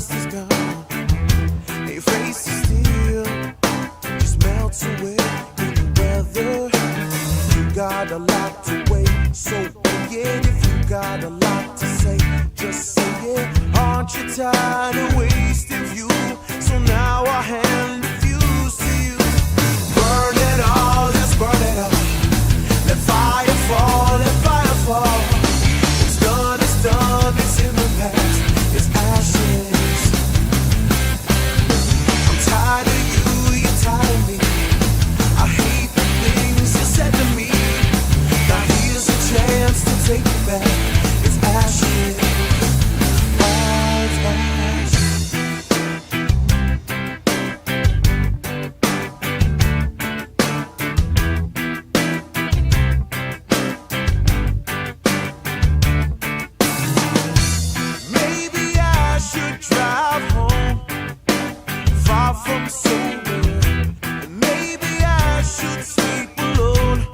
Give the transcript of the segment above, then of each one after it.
dust is gone. A face of steel just melts away in the weather. You got a lot to wait, so yeah, if you got a lot to say, just say it. Aren't you tired of wasting fuel? So now I hand the fuse to you. Burn it all, let's burn it up. Let fire fall, let fire fall. It's done, it's in the past. It's ashes. I'm tired of you, you're tired of me. I hate the things you said to me. Now here's a chance to take it back. It's ashes. Oh, it's ashes. Maybe I should drive home far from sober. And maybe I should sleep alone,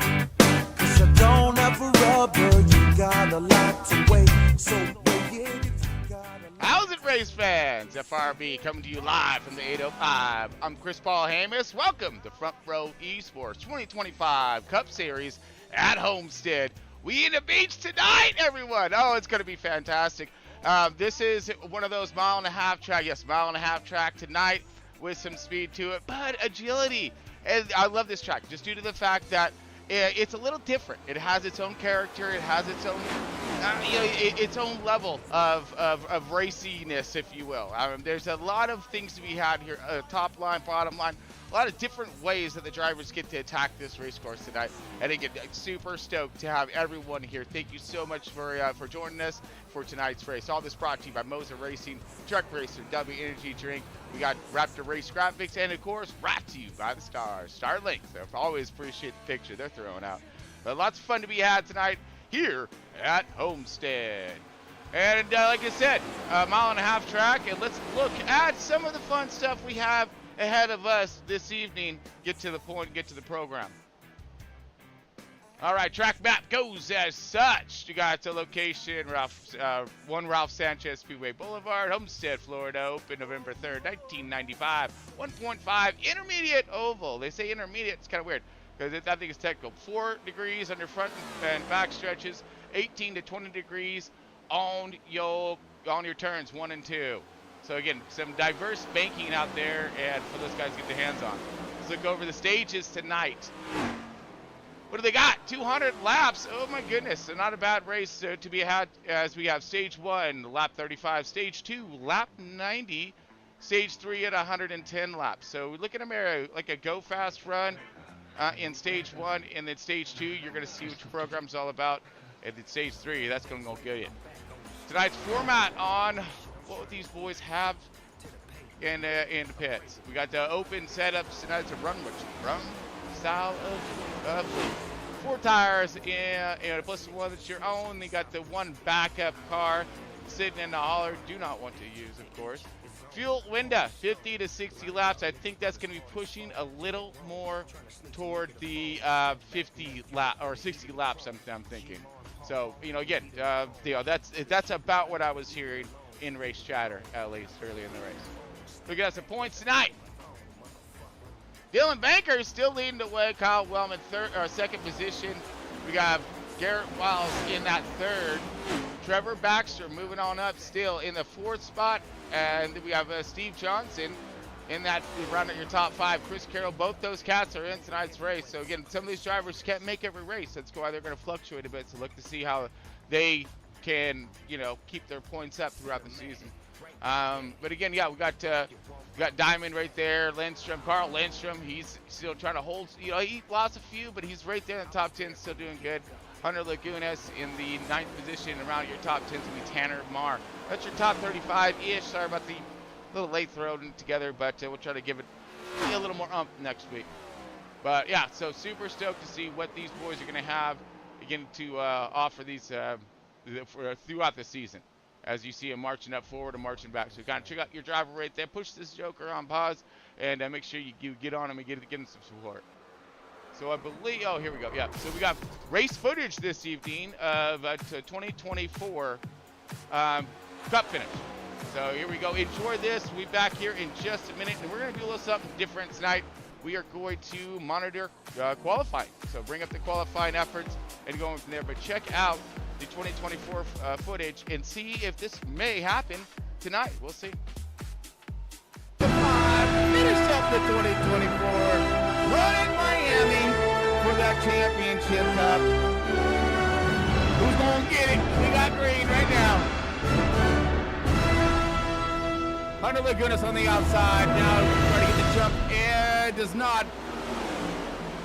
'cause I don't have a rubber. You got a lot to wait, so wait it if you got a lot. How's it, race fans? FRB coming to you live from the 805. I'm Chris Paul Hamus. Welcome to Front Row Esports 2025 Cup Series at Homestead. We in the beach tonight, everyone. Oh, it's going to be fantastic. This is one of those mile-and-a-half track. Yes, mile-and-a-half track tonight with some speed to it, but agility. And I love this track just due to the fact that it's a little different. It has its own character. It has its own, its own level of raciness, if you will. There's a lot of things to be had here. Top line, bottom line. A lot of different ways that the drivers get to attack this race course tonight. And again, super stoked to have everyone here. Thank you so much for joining us for tonight's race. All this brought to you by Moser Racing, Truck Racer, W Energy Drink. We got Raptor Race graphics, and of course, brought to you by the Stars. Starlink. So I always appreciate the picture they're throwing out. But lots of fun to be had tonight here at Homestead. And like I said, a mile-and-a-half track, and let's look at some of the fun stuff we have ahead of us this evening. Get to the point, get to the program. All right, track map goes as such. You got the location, Ralph Sanchez Speedway Boulevard, Homestead, Florida, open November 3rd, 1995. 1.5 intermediate oval. They say intermediate, it's kind of weird because I think it's technical. 4 degrees under front and back stretches, 18 to 20 degrees on your turns 1 and 2. So again, some diverse banking out there, and for those guys to get their hands on. Let's look over the stages tonight. What do they got? 200 laps. Oh my goodness. So not a bad race to be had, as we have stage 1, lap 35, stage 2, lap 90, stage 3 at 110 laps. So we're looking at like a go fast run in stage 1, and then stage 2, you're going to see what your program's all about. And then stage 3, that's going to go good. Tonight's format on what would these boys have in the pits. We got the open setups tonight. It's a run style of league. 4 tires and plus one that's your own. They got the one backup car sitting in the hauler. Do not want to use, of course. Fuel window, 50 to 60 laps. I think that's going to be pushing a little more toward the 50 lap or 60 laps. I'm thinking. So again, that's about what I was hearing in race chatter, at least early in the race. We got some points tonight. Dylan Banker is still leading the way. Kyle Wellman, second position. We got Garrett Wiles in that 3rd. Trevor Baxter moving on up still in the 4th spot. And we have Steve Johnson in that round at your top 5. Chris Carroll, both those cats are in tonight's race. So again, some of these drivers can't make every race. That's why they're going to fluctuate a bit. So look to see how they can, keep their points up throughout the season. But again, yeah, we got Diamond right there. Carl Lindstrom, he's still trying to hold. He lost a few, but he's right there in the top 10, still doing good. Hunter Lagunas in the 9th position. Around your top 10 to be Tanner Marr. That's your top 35-ish. Sorry about the little late throwing together, but we'll try to give it a little more next week. But yeah, so super stoked to see what these boys are going to have again to offer these throughout the season, as you see them marching up forward and marching back. So kind of check out your driver right there, push this joker on pause, and make sure you get on him and get him some support. So I believe, oh, here we go. Yeah, so we got race footage this evening of 2024 Cup finish. So here we go. Enjoy this. We'll be back here in just a minute, and we're going to do a little something different tonight. We are going to monitor qualifying. So bring up the qualifying efforts and going from there. But check out the 2024 footage and see if this may happen tonight. We'll see. Finish up the 2024 run in Miami for that championship cup. Who's going to get it? We got green right now. Hunter Lagunas on the outside. Now trying to get the jump. And does not.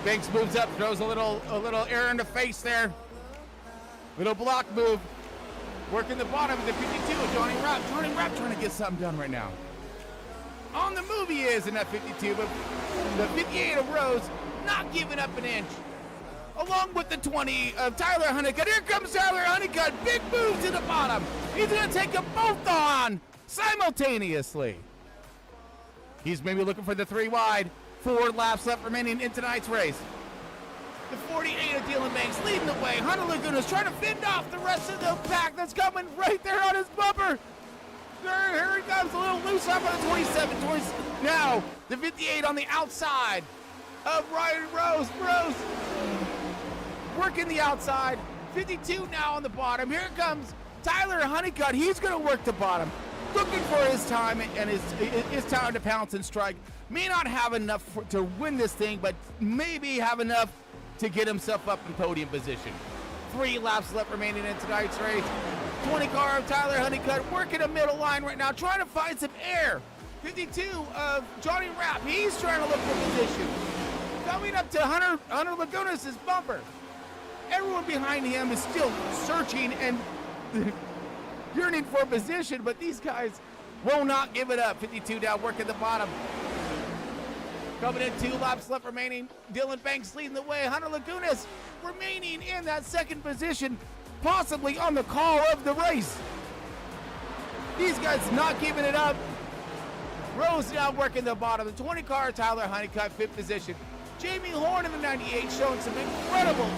Banks moves up, throws a little air in the face there. Little block move. Working the bottom of the 52. Johnny Rapp trying to get something done right now. On the move he is in that 52, but the 58 of Rose not giving up an inch. Along with the 20 of Tyler Honeycutt. Here comes Tyler Honeycutt. Big move to the bottom. He's going to take them both on simultaneously. He's maybe looking for the 3 wide. 4 laps left remaining in tonight's race. The 48 of Dylan Banks leading the way. Hunter Lagunas trying to fend off the rest of the pack that's coming right there on his bumper. Here he comes, a little loose off on the 27. Now, the 58 on the outside of Ryan Rose. Rose working the outside. 52 now on the bottom. Here comes Tyler Honeycutt. He's going to work the bottom. Looking for his time and his time to pounce and strike. May not have enough to win this thing, but maybe have enough to get himself up in podium position. 3 laps left remaining in tonight's race. 20 car of Tyler Honeycutt working a middle line right now, trying to find some air. 52 of Johnny Rapp. He's trying to look for position. Coming up to Hunter Lagunas' bumper. Everyone behind him is still searching and yearning for position, but these guys will not give it up. 52 down, working the bottom. Coming in, 2 laps left remaining. Dylan Banks leading the way. Hunter Lagunas remaining in that second position, possibly on the call of the race. These guys not giving it up. Rose now working the bottom. The 20 car, Tyler Honeycutt, 5th position. Jamie Horn in the 98 showing some incredible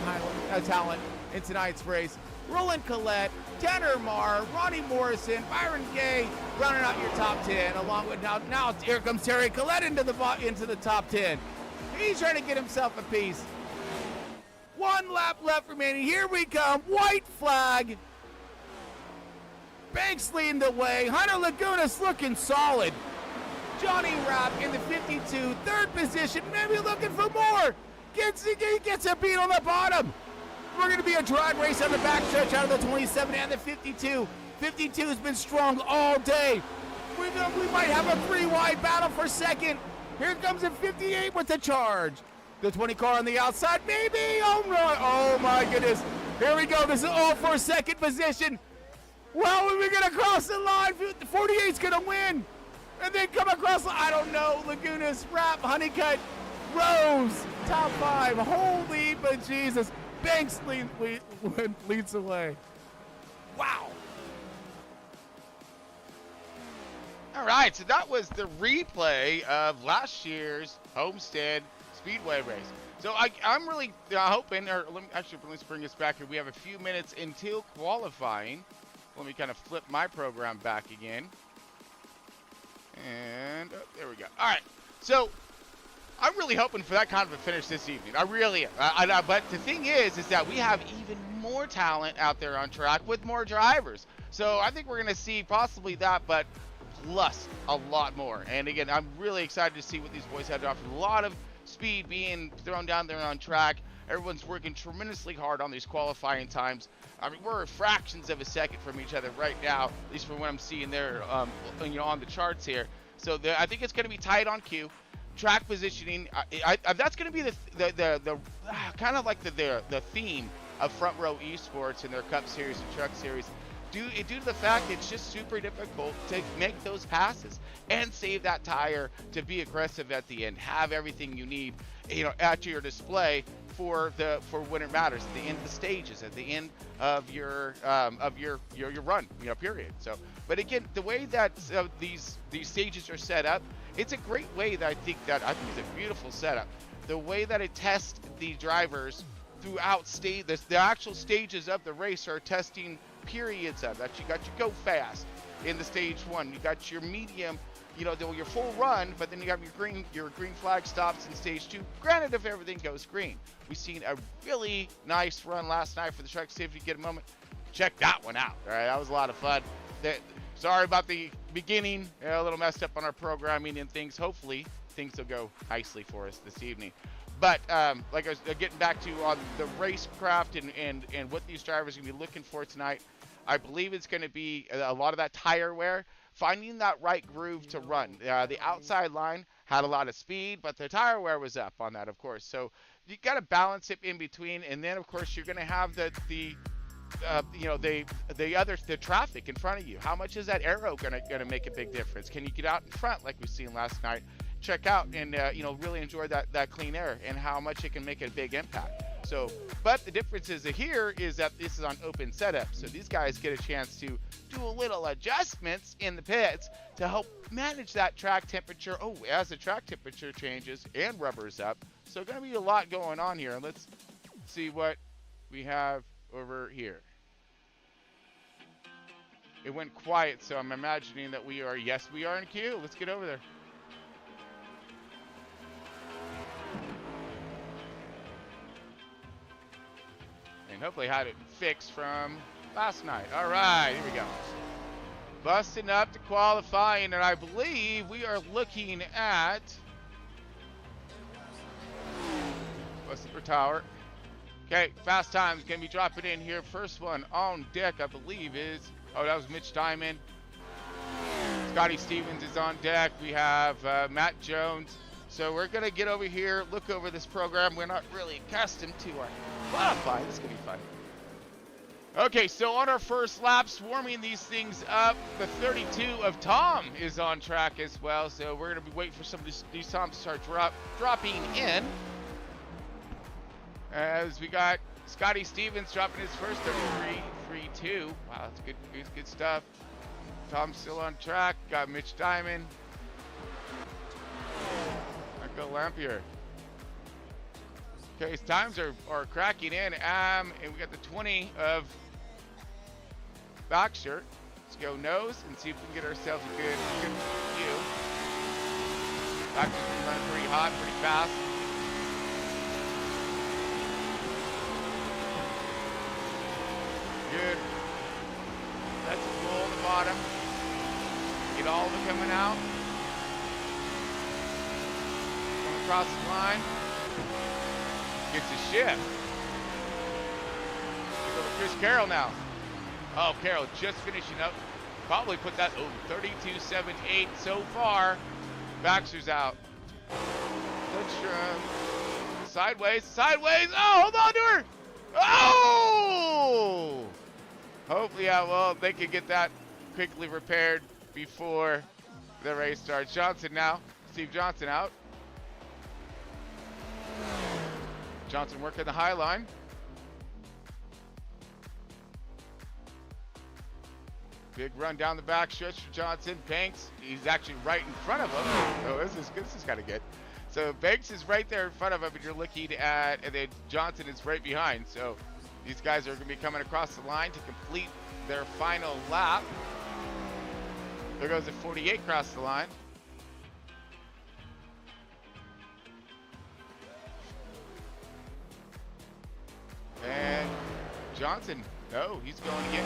talent in tonight's race. Roland Collette, Tanner Marr, Ronnie Morrison, Byron Gay rounding out your top 10, along with now here comes Terry Collette into the top 10. He's trying to get himself a piece. 1 lap left remaining. Here we come. White flag. Banks leading the way. Hunter Lagunas looking solid. Johnny Rapp in the 52, 3rd position. Maybe looking for more. He gets a beat on the bottom. We're going to be a drag race on the backstretch out of the 27 and the 52. 52 has been strong all day. We might have a 3 wide battle for second. Here comes the 58 with the charge. The 20 car on the outside, maybe. Oh my goodness. Here we go. This is all for second position. Well, we're going to cross the line. 48's going to win. And then come across, I don't know, Lagunas, Rapp, Honeycutt, Rose, top 5. Holy but Jesus. Banks leads away. Wow. All right, so that was the replay of last year's Homestead Speedway race. So I'm really hoping, or let's bring this back here. We have a few minutes until qualifying. Let me kind of flip my program back again. And there we go. All right, so I'm really hoping for that kind of a finish this evening. I really am. But the thing is that we have even more talent out there on track with more drivers. So I think we're going to see possibly that, but plus a lot more. And again, I'm really excited to see what these boys have to offer. A lot of speed being thrown down there on track. Everyone's working tremendously hard on these qualifying times. I mean, we're fractions of a second from each other right now, at least from what I'm seeing there, on the charts here. So I think it's going to be tight on cue. Track positioning, that's going to be the kind of like the theme of Front Row Esports and their Cup Series and Truck Series. Due to the fact it's just super difficult to make those passes and save that tire to be aggressive at the end, have everything you need, at your display for when it matters, at the end of the stages, at the end of your run, period. So, but again, the way that these stages are set up, it's a great way that I think is a beautiful setup. The way that it tests the drivers throughout the actual stages of the race are testing periods of that. You got to go fast. in the stage one. You got your medium, you know, your full run, but then you have your green flag stops in stage two. Granted, if everything goes green. We've seen a really nice run last night for the truck. See if you get a moment, check that one out. All right, that was a lot of fun. Sorry about the beginning, a little messed up on our programming and things. Hopefully, things will go nicely for us this evening. But like I was getting back to on the racecraft and what these drivers are going to be looking for tonight, I believe it's going to be a lot of that tire wear, finding that right groove to run. The outside line had a lot of speed, but the tire wear was up on that, of course. So you got to balance it in between, and then of course you're going to have the traffic in front of you. How much is that arrow going to make a big difference? Can you get out in front like we've seen last night? Check out and really enjoy that clean air and how much it can make a big impact. So, but the difference is here is that this is on open setup, so these guys get a chance to do a little adjustments in the pits to help manage that track temperature. Oh, as the track temperature changes and rubber's up, so going to be a lot going on here. Let's see what we have over here. It went quiet, so I'm imagining that we are in queue. Let's get over there. And hopefully had it fixed from last night. All right, here we go. Busting up to qualifying, and I believe we are looking at Buster Tower. Okay, fast time's gonna be dropping in here. First one on deck, I believe, is that was Mitch Diamond. Scotty Stevens is on deck. We have Matt Jones. So we're going to get over here, look over this program. We're not really accustomed to our qualifying. This is going to be fun. Okay, so on our first laps, warming these things up, the 32 of Tom is on track as well. So we're going to be waiting for some of these Toms to start dropping in. As we got Scotty Stevens dropping his first 33.32. Wow, that's good stuff. Tom's still on track. Got Mitch Diamond. Go Lampier. Okay, his times are cracking in. And we got the 20 of Baxter. Let's go nose and see if we can get ourselves a good view. Baxter's been running pretty hot, pretty fast. Good. That's a pull on the bottom. Get all of it coming out. Across the line, gets a shift. Go to Chris Carroll now. Oh, Carroll just finishing up. Probably put that 32.78 so far. Baxter's out. Sideways. Oh, hold on to her. Oh! Hopefully, they can get that quickly repaired before the race starts. Johnson now. Steve Johnson out. Johnson working the high line. Big run down the back stretch for Johnson. Banks, he's actually right in front of him. Oh, this is kind of good. So Banks is right there in front of him, and you're looking at, and then Johnson is right behind. So these guys are going to be coming across the line to complete their final lap. There goes the 48 across the line. And Johnson, no, he's going again.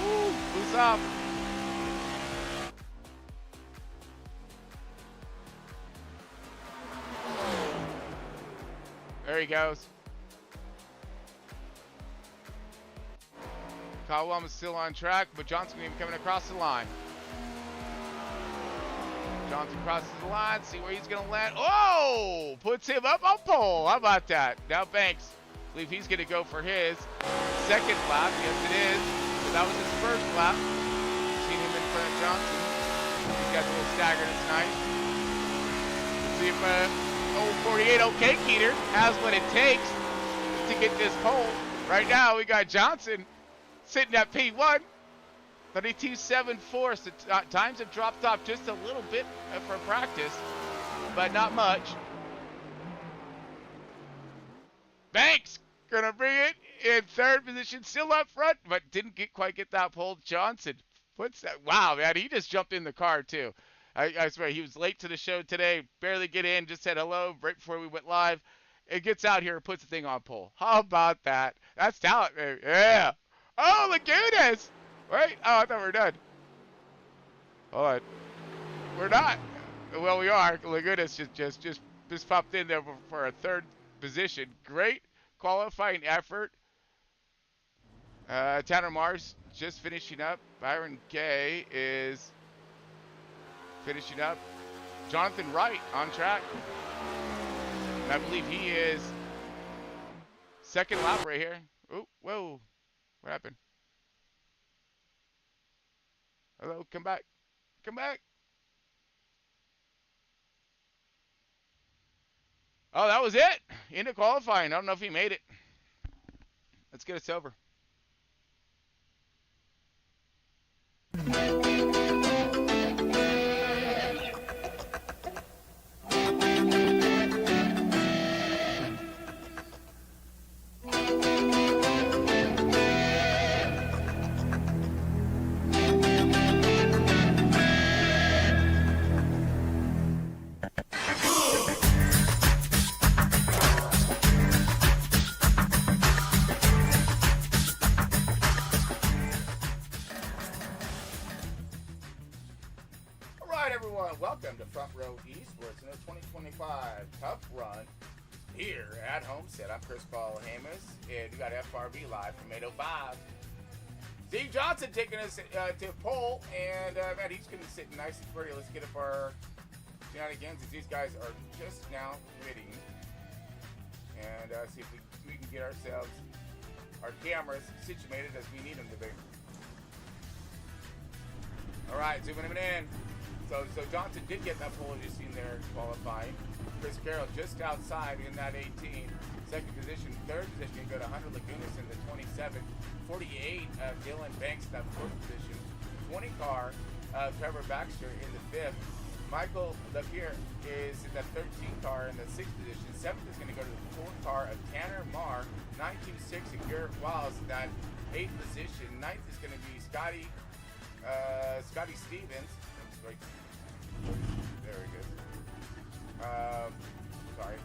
Woo, boots off. There he goes. Caldwell is still on track, but Johnson going to be coming across the line. Johnson crosses the line, see where he's going to land. Oh! Puts him up on pole. How about that? Now Banks, I believe he's going to go for his second lap. Yes, it is. So that was his first lap. Seen him in front of Johnson. He's got a little stagger tonight. Let's see if 48 OK Keeter has what it takes to get this pole. Right now, we got Johnson sitting at P1. 32.74, so times have dropped off just a little bit for practice, but not much. Banks gonna bring it in third position, still up front, but didn't quite get that pole. Johnson What's that? Wow, man, he just jumped in the car too. I swear, he was late to the show today, barely get in, just said hello right before we went live. It gets out here and puts the thing on pole. How about that? That's talent, baby. Yeah. Oh, Lagunas! Wait, oh, I thought we were done. Hold on. We're not. Well, we are. Lagunas just popped in there for a third position. Great qualifying effort. Tanner Mars just finishing up. Byron Gay is finishing up. Jonathan Wright on track. And I believe he is second lap right here. Oh, whoa. What happened? Hello, come back. Come back. Oh, that was it. Into qualifying. I don't know if he made it. Let's get us over. Welcome to Front Row Esports in the 2025 Cup Run here at Homestead. I'm Chris Paul Hamus, and we got FRB live from 805. Steve Johnson taking us to pole, and man, he's going to sit nice and pretty. Let's get up our shenanigans as these guys are just now quitting, and see if we can get ourselves our cameras situated as we need them to be. All right, zooming them in. So Johnson did get that pole, as you've seen there, qualifying. Chris Carroll just outside in that 18. Second position. Third position, you go to Hunter Lagunas in the 27. 48, Dylan Banks in that fourth position. 20 car, Trevor Baxter in the fifth. Michael Lapierre is in that 13 car in the sixth position. Seventh is going to go to the fourth car of Tanner Marr. 926 and Garrett Wiles in that eighth position. Ninth is going to be Scotty Stevens. Right there he goes. Sorry.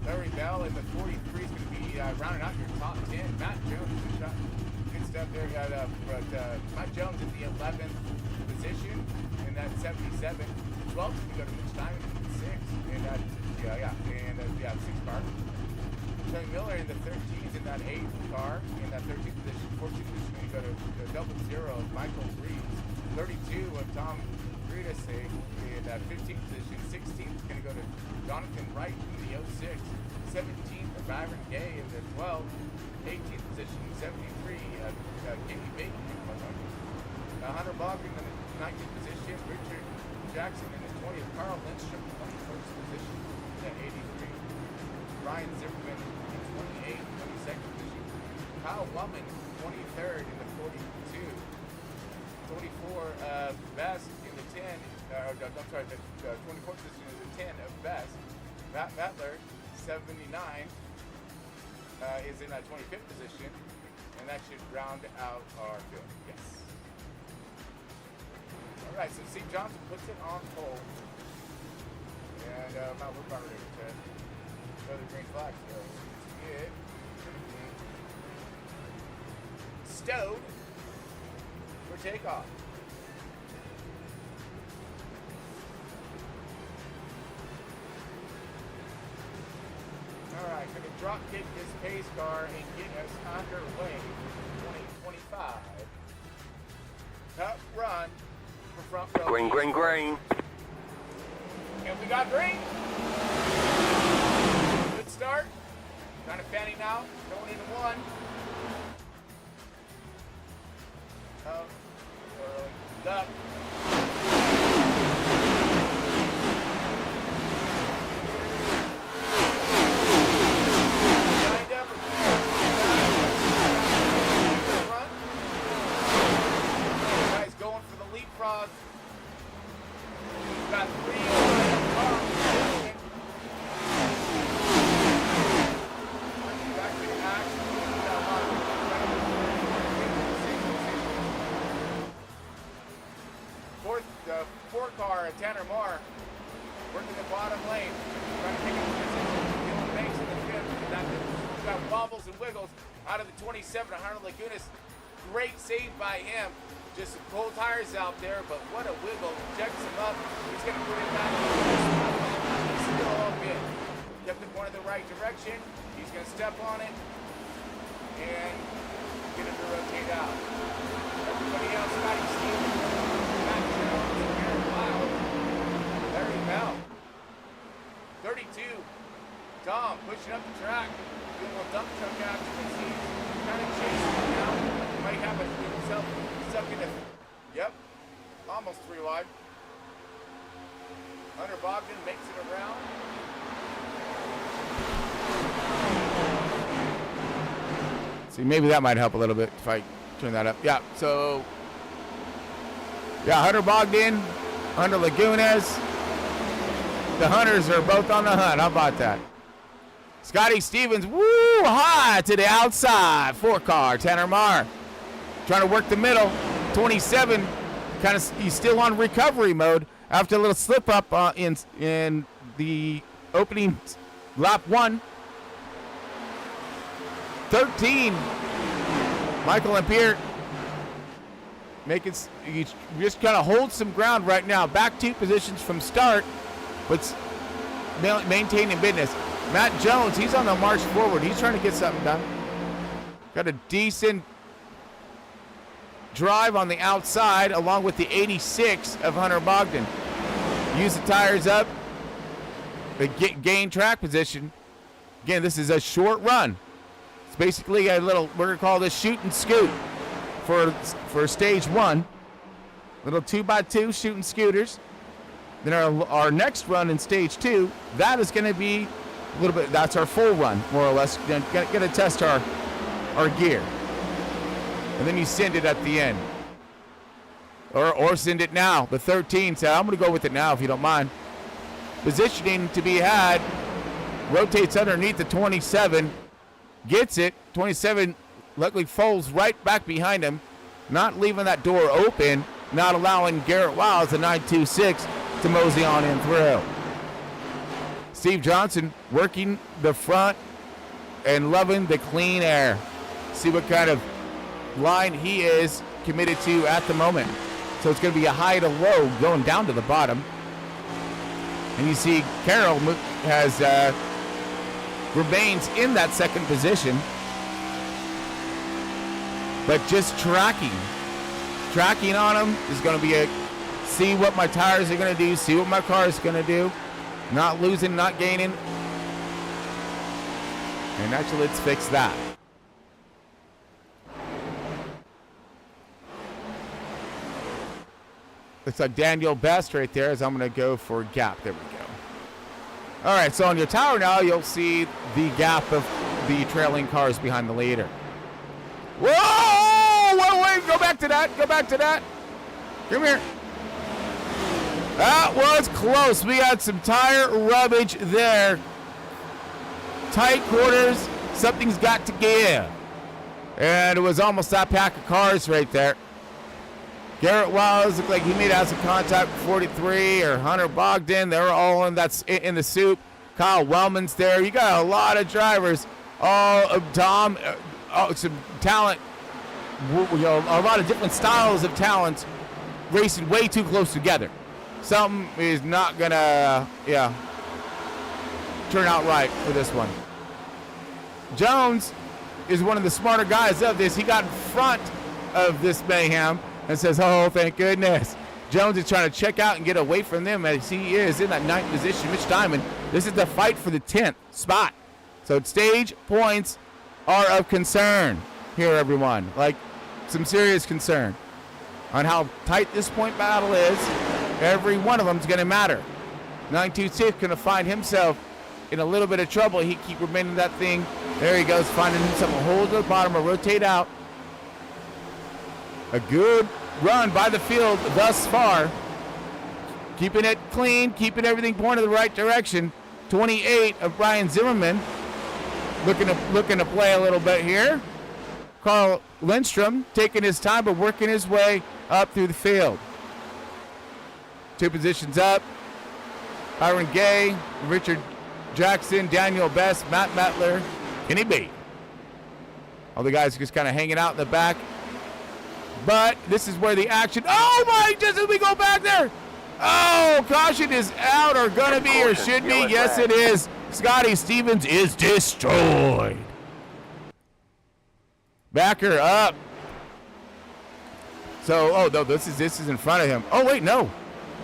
Larry Bell in the 43 is going to be rounding out your top 10. Matt Jones, good stuff there. Got Matt Jones in the 11th position in that 77. 12th is going to go to Mitch Diamond in the 6th. And six car. Tony Miller in the 13th in that 8th car. In that 13th position. 14th position going to go to double zero of Michael Reeves. 32 of Tom Friedrich in that 15th position. 16th is going to go to Jonathan Wright in the 06. 17th of Byron Gay in the 12th. 18th position, 73 of Kenny Bacon. Hunter Bogdan in the 19th position. Richard Jackson in the 20th. Carl Lindstrom in the 21st position in the 83. Ryan Zimmerman in the 28th, 22nd position. Kyle Wumman, 23rd in the 42. 24 Best in the 10, I'm sorry, the 24th position is the 10 of Best. Matt Mettler, 79, is in that 25th position, and that should round out our field. Yes. All right, so Steve Johnson puts it on pole, and we're about ready to throw the green flag. So it stowed for takeoff. All right, going to drop kick this pace car and get us underway for 2025 Cup Run for Front Row. Green, green, green. And we got green. Good start. Kind of fanning now, going into one. Up. Guys going for the leapfrog. We've got 3 back to the action. kind of wobbles and wiggles out of the 27 of Hunter Lagunas. Great save by him. Just pull tires out there, but what a wiggle. Checks him up. He's going to put it back. He's still all good. Kept it going in the right direction. He's going to step on it and get it to rotate out. Everybody else, Scotty Stevens, Matt Jones, Aaron Wild, Larry Bell. 32, Tom pushing up the track, doing a little dump truck action as he's kind of chasing it now. He might have himself stuck in yep, almost 3 wide. Hunter Bogdan makes it around. See, maybe that might help a little bit if I turn that up. Yeah, so, yeah, Hunter Bogdan, Hunter Lagunas. The Hunters are both on the hunt. How about that? Scotty Stevens, woo, high to the outside. 4-car, Tanner Marr. Trying to work the middle. 27, kind of, he's still on recovery mode after a little slip up in the opening lap 1. 13, Michael Lampere he just kind of holds some ground right now. Back 2 positions from start, but maintaining business. Matt Jones, he's on the march forward. He's trying to get something done. Got a decent drive on the outside along with the 86 of Hunter Bogdan. Use the tires up. They gain track position. Again, this is a short run. It's basically a little, we're going to call this shoot and scoot for stage 1. Little 2x2 shooting scooters. Then our next run in stage 2, that is going to be a little bit, that's our full run, more or less. Going to test our gear. And then you send it at the end. Or send it now. The 13 said, I'm going to go with it now if you don't mind. Positioning to be had. Rotates underneath the 27. Gets it. 27 luckily folds right back behind him. Not leaving that door open. Not allowing Garrett Wiles, the 926, to mosey on in through. Steve Johnson working the front and loving the clean air. See what kind of line he is committed to at the moment. So it's going to be a high to low going down to the bottom. And you see Carroll remains in that second position, but just tracking on him is going to be see what my tires are going to do, see what my car is going to do, not losing, not gaining. And actually, let's fix that. Looks like Daniel Best right there as I'm going to go for gap. There we go. All right, so on your tower now, you'll see the gap of the trailing cars behind the leader. Whoa! Wait, go back to that. Go back to that. Come here. That was close. We had some tire rubbage there. Tight quarters. Something's got to give. And it was almost that pack of cars right there. Garrett Wiles looked like he may have some contact with 43 or Hunter Bogdan. They were all in the soup. Kyle Wellman's there. You got a lot of drivers. Tom, some talent. You know, a lot of different styles of talents racing way too close together. Something is not gonna, turn out right for this one. Jones is one of the smarter guys of this. He got in front of this mayhem and says, oh, thank goodness. Jones is trying to check out and get away from them as he is in that 9th position. Mitch Diamond, this is the fight for the 10th spot. So stage points are of concern here, everyone. Like, some serious concern on how tight this point battle is. Every one of them is going to matter. 926 going to find himself in a little bit of trouble. He keep remaining that thing. There he goes, finding himself a hole to the bottom or rotate out. A good run by the field thus far. Keeping it clean, keeping everything pointed in the right direction. 28 of Brian Zimmerman looking to play a little bit here. Carl Lindstrom taking his time but working his way up through the field. 2 positions up. Byron Gay, Richard Jackson, Daniel Best, Matt Mettler, Kenny B. All the guys just kind of hanging out in the back. But this is where the action. Oh my! Just as we go back there. Oh, caution is out, or gonna be, or should be. Yes, it is. Scotty Stevens is destroyed. Backer up. So, oh no, this is in front of him. Oh wait, no.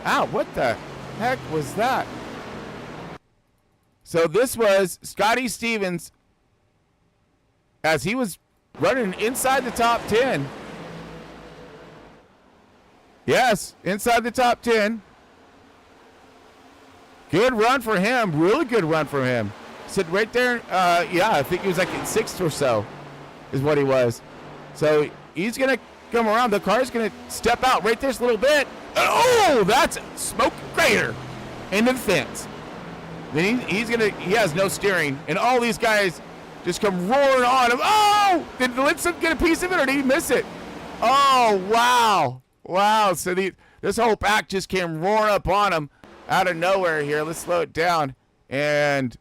Ow! What the heck was that? So this was Scotty Stevens as he was running inside the top 10. Yes, inside the top 10. Good run for him. Really good run for him. Sit right there. Yeah, I think he was like in 6th or so is what he was. So he's going to come around. The car's going to step out right this little bit. Oh, that's smoke crater into the fence. Then he has no steering. And all these guys just come roaring on him. Oh, did Linson get a piece of it or did he miss it? Oh, wow. Wow, so this whole pack just came roaring up on him out of nowhere here. Let's slow it down. And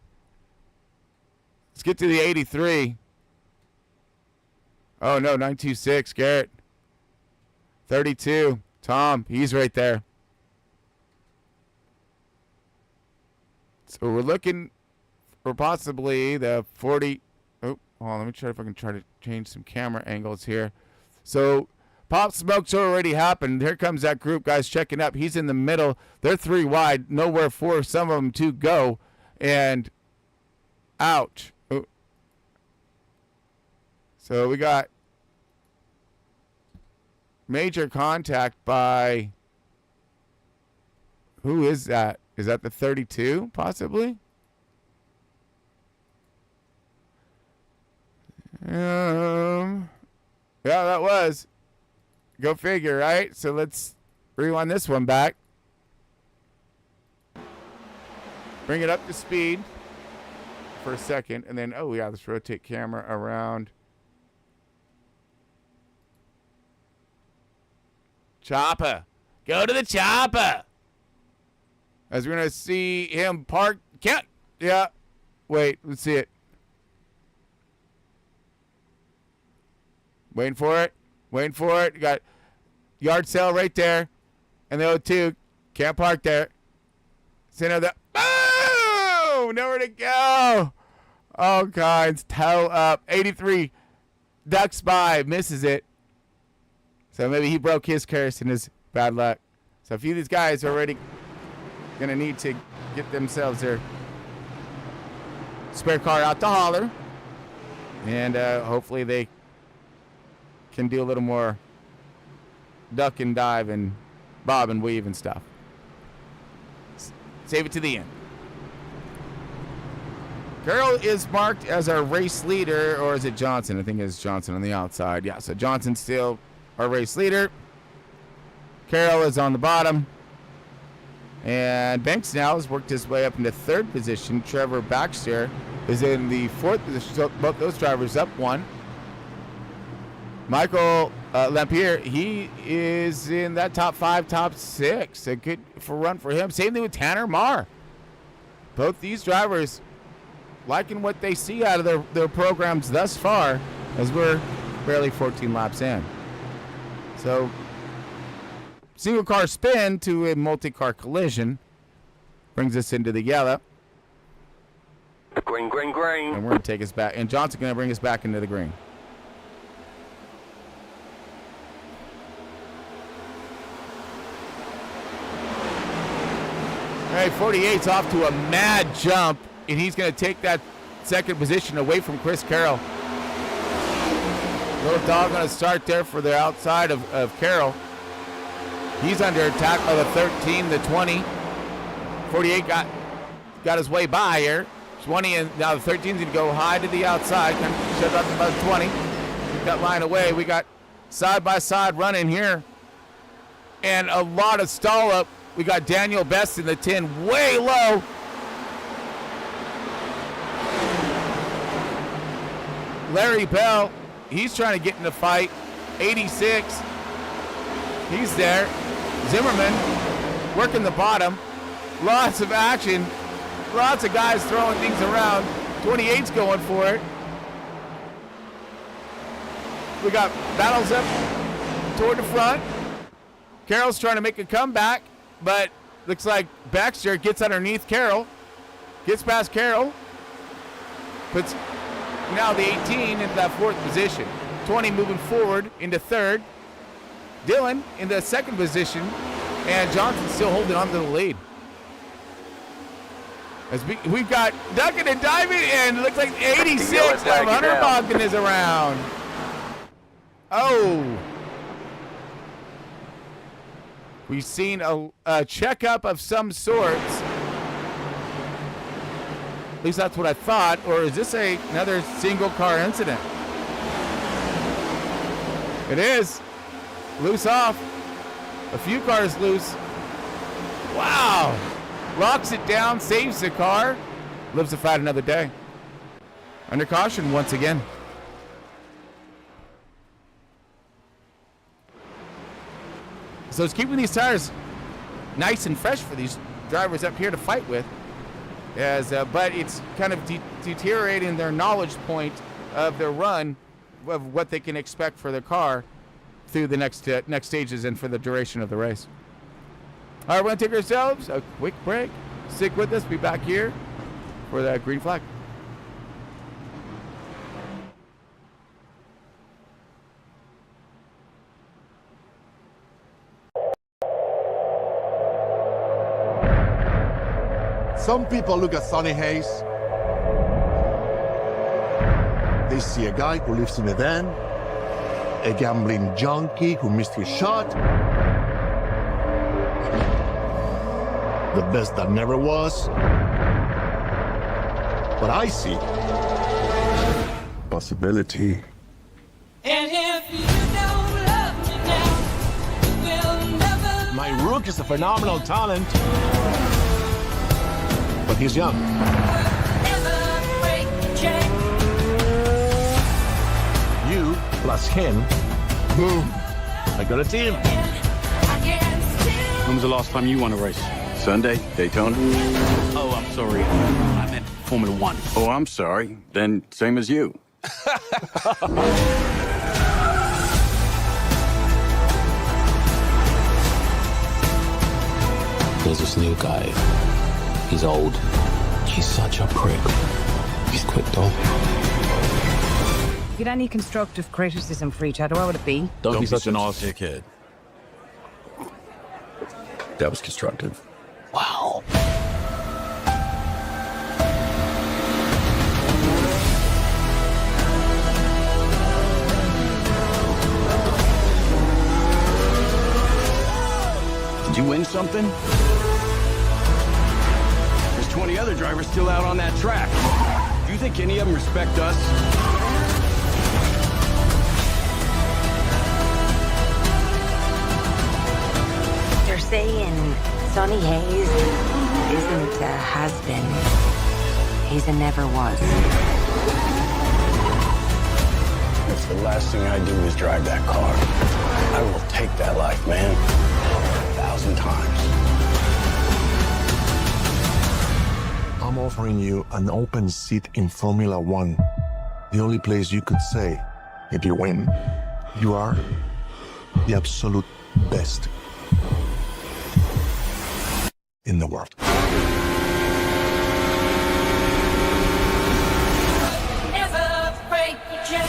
let's get to the 83. Oh, no, 926, Garrett. 32, Tom, he's right there. So we're looking for possibly the 40. Oh, hold on, let me try if I can try to change some camera angles here. So Pop Smoke's already happened. Here comes that group, guys, checking up. He's in the middle. They're 3 wide, nowhere for some of them to go. And ouch. Oh. So we got major contact by, who is that? Is that the 32, possibly? Yeah, that was. Go figure, right? So let's rewind this one back. Bring it up to speed for a second. And then, oh, yeah, let's rotate camera around. Chopper. Go to the chopper. As we're going to see him park. Can't. Yeah. Wait, let's see it. Waiting for it. Waiting for it. You got yard sale right there. And the O2. Can't park there. Center the. Oh! Nowhere to go. All kinds. Toe up. 83. Ducks by. Misses it. So maybe he broke his curse and his bad luck. So a few of these guys are already going to need to get themselves their spare car out to holler. And hopefully they can do a little more duck and dive and bob and weave and stuff. Save it to the end. Carroll is marked as our race leader, or is it Johnson? I think it's Johnson on the outside. Yeah, so Johnson's still our race leader. Carroll is on the bottom. And Banks now has worked his way up into 3rd position. Trevor Baxter is in the 4th position. So both those drivers up 1. Michael Lampier, he is in that top 5, top 6. A good run for him. Same thing with Tanner Marr. Both these drivers liking what they see out of their programs thus far, as we're barely 14 laps in. So, single car spin to a multi-car collision brings us into the yellow. Green, green, green. And we're going to take us back. And Johnson's going to bring us back into the green. All right, 48's off to a mad jump, and he's going to take that 2nd position away from Chris Carroll. Little dog going to start there for the outside of Carroll. He's under attack by the 13, the 20. 48 got his way by here. 20, and now the 13's going to go high to the outside. Kind of shut up about 20. Keep that line away. We got side-by-side running here. And a lot of stall up. We got Daniel Best in the 10 way low. Larry Bell, he's trying to get in the fight. 86. He's there. Zimmerman working the bottom. Lots of action. Lots of guys throwing things around. 28's going for it. We got battles up toward the front. Carroll's trying to make a comeback, but looks like Baxter gets underneath Carroll, gets past Carroll, puts now the 18 into that 4th position. 20 moving forward into 3rd. Dylan in the 2nd position, and Johnson still holding on to the lead. As we've got ducking and diving, and it looks like 86 of Hunter Bogdan is around. Oh. We've seen a checkup of some sorts. At least that's what I thought. Or is this another single car incident? It is. Loose off. A few cars loose. Wow. Locks it down, saves the car. Lives to fight another day. Under caution once again. So it's keeping these tires nice and fresh for these drivers up here to fight with. But it's kind of deteriorating their knowledge point of their run, of what they can expect for their car through the next stages and for the duration of the race. All right, we're going to take ourselves a quick break. Stick with us. Be back here for that green flag. Some people look at Sonny Hayes. They see a guy who lives in a van, a gambling junkie who missed his shot, the best that never was. But I see possibility. And if you don't love me now, we'll never. My Rook is a phenomenal talent, but he's young. Never break the chain. You plus him, boom, I got a team. I can still. When was the last time you won a race? Sunday, Daytona. Oh, I'm sorry. I meant Formula One. Oh, I'm sorry. Then same as you. There's this new guy. He's old. He's such a prick. He's quick though. If you had any constructive criticism for each other, what would it be? Don't be such an ass dickhead. That was constructive. Wow. Did you win something? There's 20 other drivers still out on that track. Do you think any of them respect us? You're saying Sonny Hayes isn't a has-been. He's a never was. If the last thing I do is drive that car, I will take that life, man. 1,000 times. I'm offering you an open seat in Formula One. The only place you could say, if you win, you are the absolute best in the world. Never break the chain.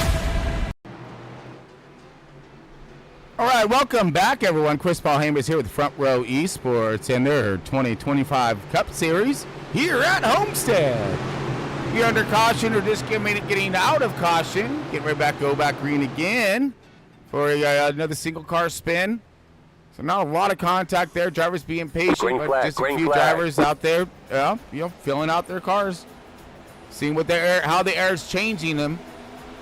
All right, welcome back, everyone. Chris Paul Hamer is here with Front Row Esports and their 2025 Cup Series here at Homestead. You're under caution or just getting out of caution. Getting right back, go back green again for another single car spin. So not a lot of contact there. Drivers being patient, but just a few drivers out there, filling out their cars, seeing what how the air is changing them,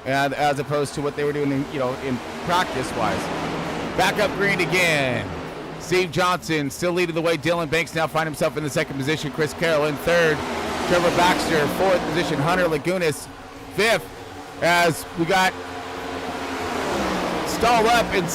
as opposed to what they were doing, in practice-wise. Back up green again. Steve Johnson still leading the way. Dylan Banks now find himself in the 2nd position. Chris Carroll in 3rd. Trevor Baxter 4th position. Hunter Lagunas 5th. As we got stall up and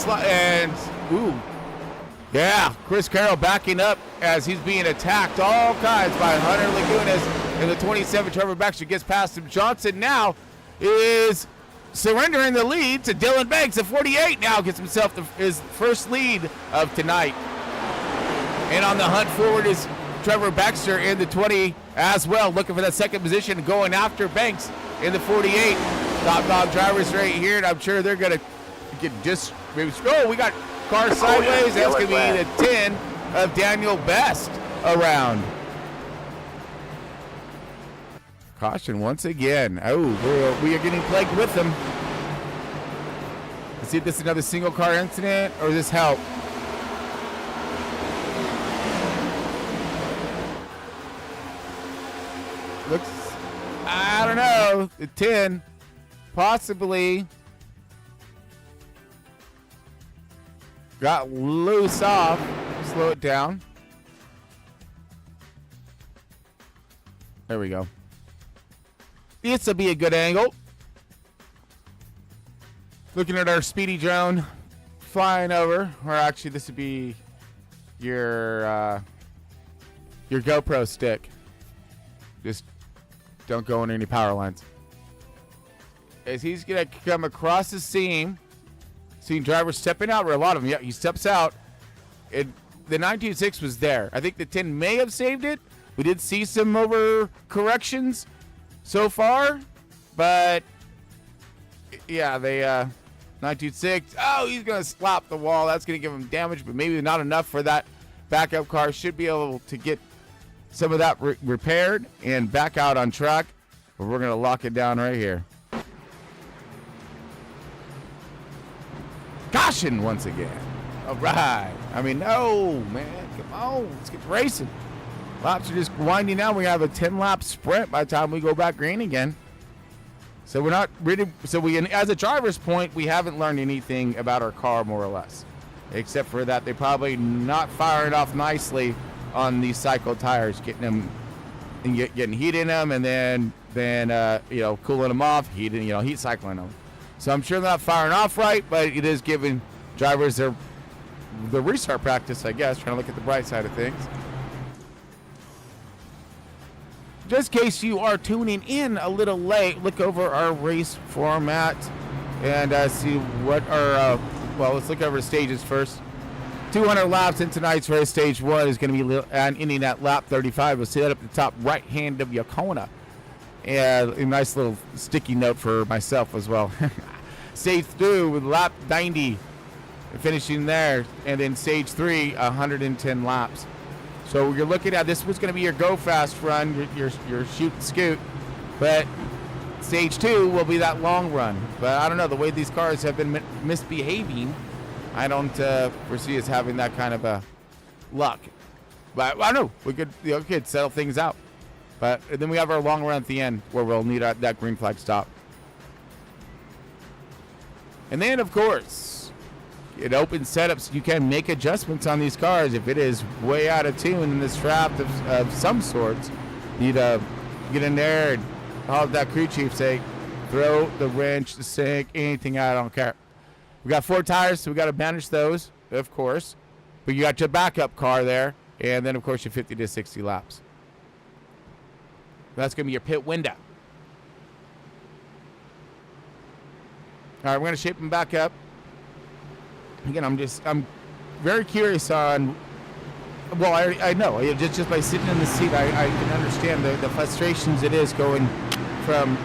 Chris Carroll backing up as he's being attacked all kinds by Hunter Lagunas. And the 27, Trevor Baxter gets past him. Johnson now is surrendering the lead to Dylan Banks at 48 now. Gets himself his first lead of tonight. And on the hunt forward is Trevor Baxter in the 20 as well, looking for that second position, going after Banks in the 48. Top dog drivers right here, and I'm sure they're going to get just maybe. Oh, we got car sideways. That's going to be the 10 of Daniel Best around. Caution once again. Oh, we are getting plagued with them. Let's see if this is another single car incident or this help. Looks, I don't know, the 10 possibly got loose off. Slow it down. There we go. This will be a good angle. Looking at our speedy drone flying over, or actually this would be your GoPro stick. Just don't go under any power lines. As he's gonna come across the seam, seeing drivers stepping out, or a lot of them. Yeah, he steps out. The 926 was there. I think the 10 may have saved it. We did see some over corrections so far, but yeah, they 926. Oh, he's gonna slap the wall. That's gonna give him damage, but maybe not enough for that backup car. Should be able to get some of that repaired and back out on track. But we're gonna lock it down right here. Caution once again. All right. I mean, no, man. Come on. Let's get racing. Laps are just winding down. We have a 10-lap sprint by the time we go back green again. So we're not really. So as a driver's point, we haven't learned anything about our car, more or less, except for that they're probably not firing off nicely on these cycle tires, getting them and getting heat in them, and then cooling them off, heat cycling them. So I'm sure they're not firing off right, but it is giving drivers the restart practice, I guess, trying to look at the bright side of things. Just in case you are tuning in a little late, look over our race format and see what our, let's look over the stages first. 200 laps in tonight's race. Stage 1 is going to be ending at lap 35. We'll see that up at the top right hand of your corner. And a nice little sticky note for myself as well. Stage 2 with lap 90 finishing there. And then stage 3, 110 laps. So you're looking at, this was going to be your go fast run, your shoot and scoot. But stage 2 will be that long run. But I don't know, the way these cars have been misbehaving, I don't foresee us having that kind of luck. But I don't know, we could settle things out. But then we have our long run at the end where we'll need that green flag stop. And then, of course, in open setups, you can make adjustments on these cars. If it is way out of tune in this draft of some sorts, you need to get in there and have that crew chief say, throw the wrench, the sink, anything out, I don't care. We got 4 tires, so we got to manage those, of course. But you got your backup car there, and then, of course, your 50 to 60 laps. That's going to be your pit window. All right, we're going to shape them back up. Again, I'm very curious on, well, I know, just by sitting in the seat, I can understand the frustrations it is going from,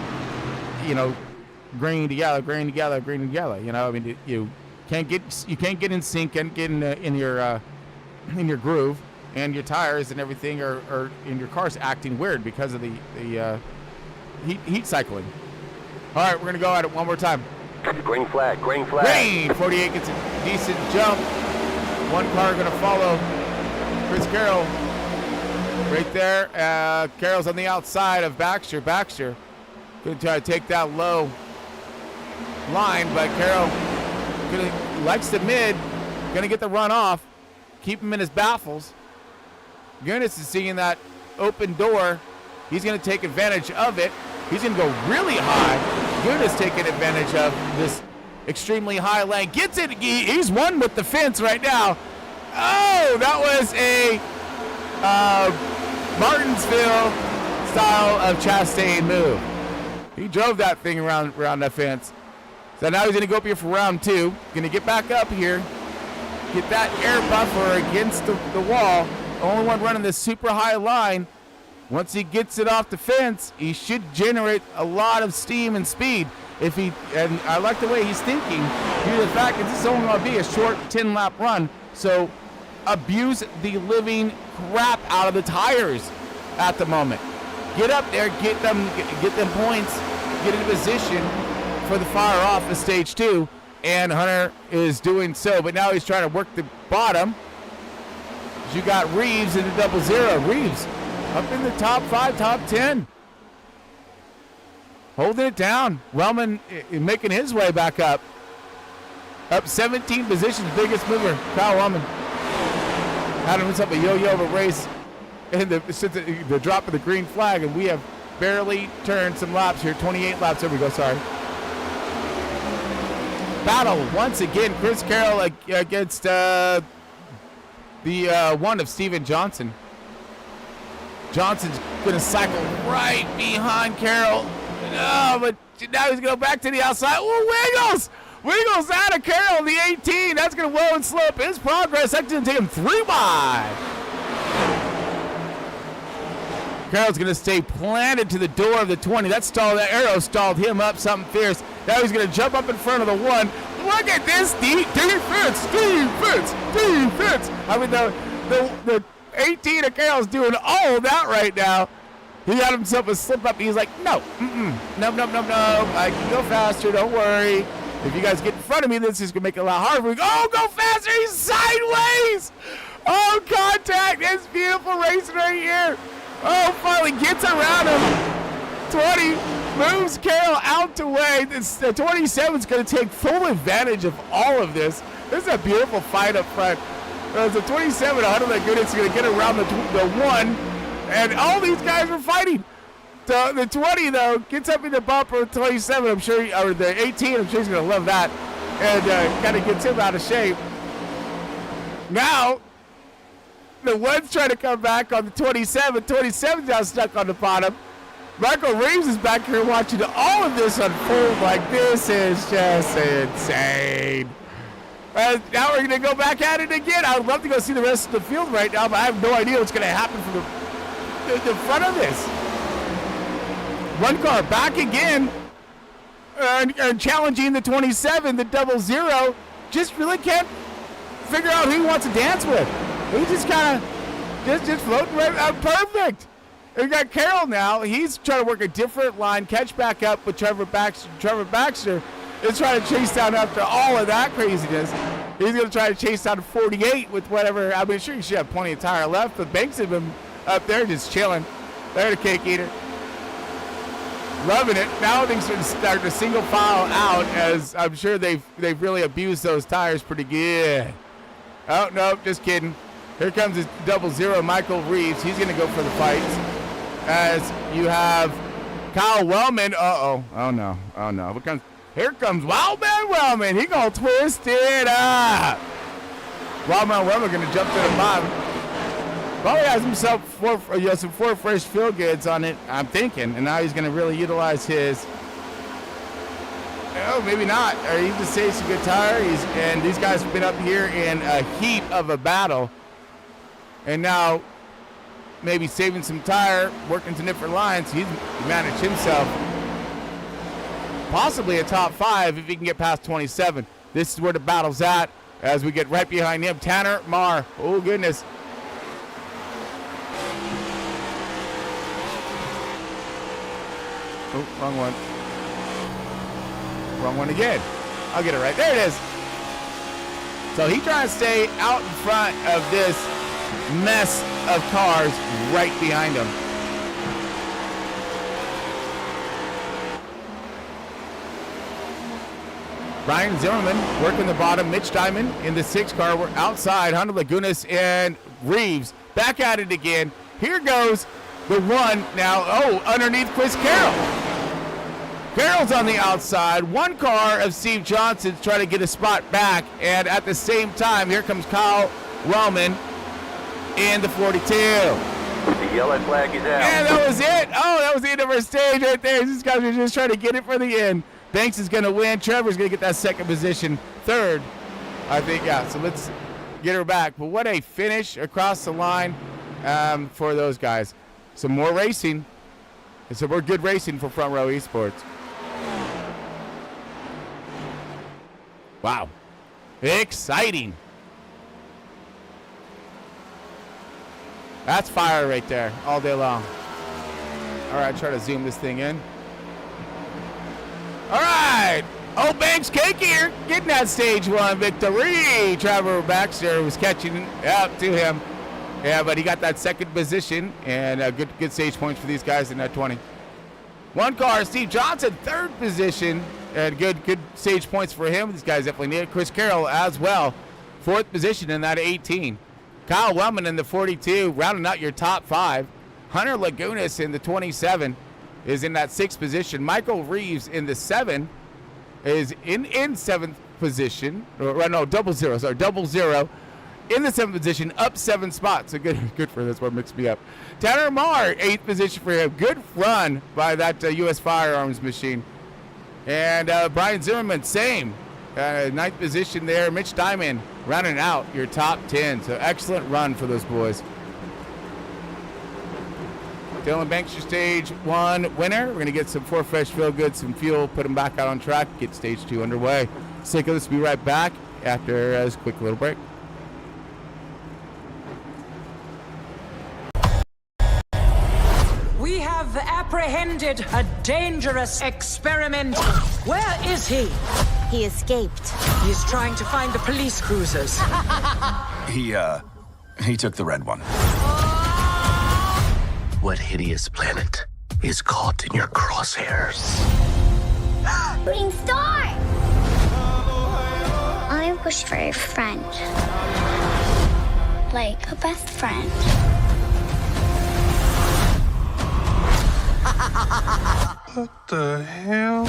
green to yellow, green to yellow, green to yellow. I mean, you can't get in sync and get in your groove, and your tires and everything are in your car's acting weird because of the heat cycling. All right, we're gonna go at it one more time. Green flag, green flag. Green. 48 gets a decent jump. One car gonna follow Chris Carroll right there. Carroll's on the outside of Baxter. Baxter gonna try to take that low line, but Carroll likes the mid, gonna get the run off, keep him in his baffles. Guinness is seeing that open door. He's gonna take advantage of it. He's gonna go really high. Guinness taking advantage of this extremely high lane. Gets it. He's one with the fence right now. Oh, that was a Martinsville style of Chastain move. He drove that thing around the fence. So now he's going to go up here for round 2. Going to get back up here. Get that air buffer against the wall. Only one running this super high line. Once he gets it off the fence, he should generate a lot of steam and speed. And I like the way he's thinking due to the fact that this is only going to be a short 10-lap run. So abuse the living crap out of the tires at the moment. Get up there, get them points, get into position for the fire off of stage 2. And Hunter is doing so, but now he's trying to work the bottom. You got Reeves in the 00. Reeves up in the top 5, top 10. Holding it down. Wellman making his way back up. Up 17 positions, biggest mover, Kyle Wellman. Had himself a yo-yo of a race and the drop of the green flag, and we have barely turned some laps here. 28 laps, there we go, sorry. Battle once again, Chris Carroll against the one of Steven Johnson. Johnson's gonna cycle right behind Carroll. No, but now he's gonna go back to the outside. Ooh, Wiggles out of Carroll, the 18. That's gonna blow and slow up his progress. That's gonna take him 3 wide. Carroll's gonna stay planted to the door of the 20. That arrow stalled him up something fierce. Now he's gonna jump up in front of the 1. Look at this defense. I mean, the 18 of Carroll's doing all of that right now. He got himself a slip up. He's like, no. I can go faster. Don't worry. If you guys get in front of me, this is going to make it a lot harder. Oh, go faster. He's sideways. Oh, contact. It's beautiful racing right here. Oh, finally gets around him. 20 moves Carroll out the way. The 27 is going to take full advantage of all of this. This is a beautiful fight up front. The 27, 100 of goodness, is going to get around the 1. And all these guys are fighting. The 20, though, gets up in the bumper with 27, I'm sure, or the 18, I'm sure he's going to love that. And kind of gets him out of shape. Now, the 1's trying to come back on the 27. 27's now stuck on the bottom. Michael Reeves is back here watching all of this unfold. Like, this is just insane. Now we're going to go back at it again. I would love to go see the rest of the field right now, but I have no idea what's going to happen from the front of this. 1 car back again and challenging the 27, the 00. Just really can't figure out who he wants to dance with. He's just kind of just floating right out. Perfect. And we got Carroll now. He's trying to work a different line, catch back up with Trevor Baxter. Trevor Baxter is trying to chase down after all of that craziness. He's going to try to chase down 48 with whatever. I mean, sure, he should have plenty of tire left, but Banks had been up there just chilling. They're the cake eater. Loving it. Now things start to single file out, as I'm sure they've really abused those tires pretty good. Oh, no, just kidding. Here comes his 00, Michael Reeves. He's going to go for the fight. As you have Kyle Wellman. Uh-oh. Oh, no. Oh, no. Here comes Wellman. He going to twist it up. Wellman going to jump to the bottom. Probably has himself some 4 fresh field goods on it, I'm thinking. And now he's going to really utilize his. Oh, maybe not. Or he just saves a good tire. And these guys have been up here in a heat of a battle. And now maybe saving some tire, working some different lines. He's managed himself possibly a top 5 if he can get past 27. This is where the battle's at as we get right behind him. Tanner Marr. Oh, goodness. Oh, wrong one. Wrong one again. I'll get it right. There it is. So he trying to stay out in front of this mess of cars right behind him. Brian Zimmerman working the bottom. Mitch Diamond in the 6 car. We're outside. Hunter Lagunas and Reeves back at it again. Here goes the 1 now. Oh, underneath Chris Carroll. Carroll's on the outside. 1 car of Steve Johnson's trying to get a spot back. And at the same time, here comes Kyle Wellman in the 42. The yellow flag is out. And that was it. Oh, that was the end of our stage right there. These guys are just trying to get it for the end. Banks is going to win. Trevor's going to get that second position. Third, I think, yeah. So let's get her back. But what a finish across the line for those guys. Some more racing. And so we're good racing for Front Row Esports. Wow. Exciting. That's fire right there all day long. All right, try to zoom this thing in. All right. Oh, Banks Cake here getting that stage 1 victory. Trevor Baxter was catching up to him. Yeah, but he got that second position and good stage points for these guys in that 20. One car, Steve Johnson, third position, and good stage points for him. These guys definitely need it. Chris Carroll as well, fourth position in that 18. Kyle Wellman in the 42, rounding out your top 5. Hunter Lagunas in the 27 is in that 6th position. Michael Reeves in the 7 is in 7th position. Double zero in the 7th position, up 7 spots. So good for this one, mixed me up. Tanner Marr, 8th position for him. Good run by that U.S. Firearms machine. And Brian Zimmerman, same. 9th position there. Mitch Diamond rounding out your top 10. So excellent run for those boys. Dylan Banks, your stage 1 winner. We're going to get some For Fresh Feel Good, some fuel, put them back out on track, get stage 2 underway. Sick of this. Be right back after this quick little break. We have apprehended a dangerous experiment. Where is he? He escaped. He is trying to find the police cruisers. He took the red one. What hideous planet is caught in your crosshairs? Green Star! I wish for a friend. Like a best friend. What the hell?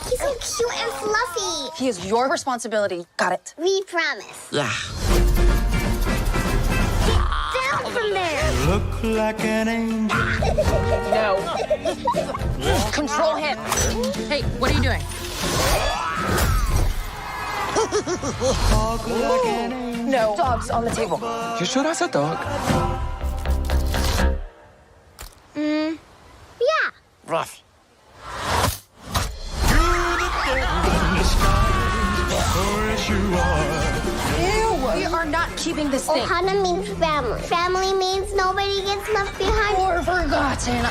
He's so cute and fluffy. He is your responsibility. Got it. We promise. Yeah. Get down from there! Look like an angel. No. Control him. Hey, what are you doing? No. Dogs on the table. You sure that's a dog? Yeah. Rough. Ew. We are not keeping this thing. Ohana means family. Family means nobody gets left behind. Or forgotten.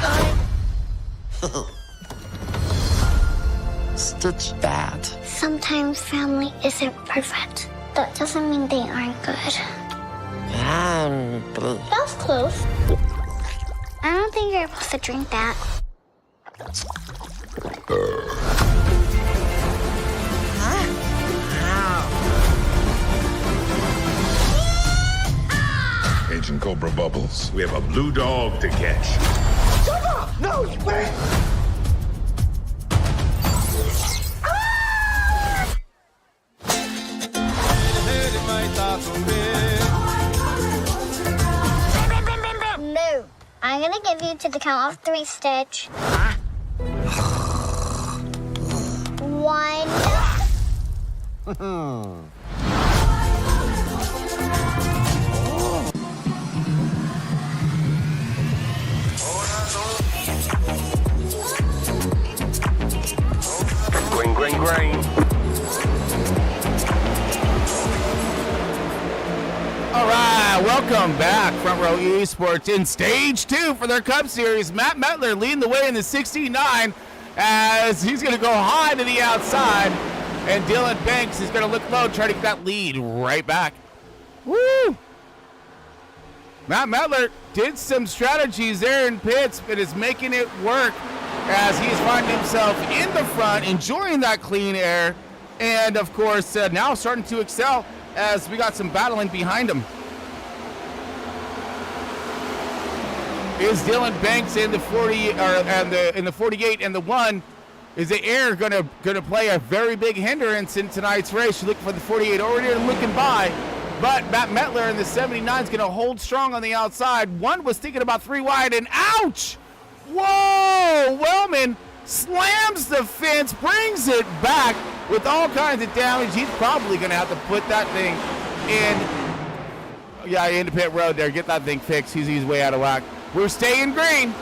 Stitch that. Sometimes family isn't perfect. That doesn't mean they aren't good. That's close. I don't think you're supposed to drink that. Agent Cobra Bubbles. We have a blue dog to catch. Shut up! No, wait! No. I'm gonna give you to the count of 3, Stitch. 1. Green, green, green. All right, welcome back, Front Row Esports in stage 2 for their Cup Series. Matt Metler leading the way in the 69 as he's going to go high to the outside, and Dylan Banks is going to look low, try to get that lead right back. Woo! Matt Metler did some strategies there in pits, but is making it work as he's finding himself in the front, enjoying that clean air, and of course now starting to excel as we got some battling behind him. Is Dylan Banks in the 40 in the 48 and the 1? Is the air gonna play a very big hindrance in tonight's race? You look for the 48 already looking by. But Matt Metler in the 79 is going to hold strong on the outside. One was thinking about 3 wide, and ouch! Whoa! Wellman slams the fence, brings it back with all kinds of damage. He's probably going to have to put that thing into pit road there. Get that thing fixed. He's way out of whack. We're staying green.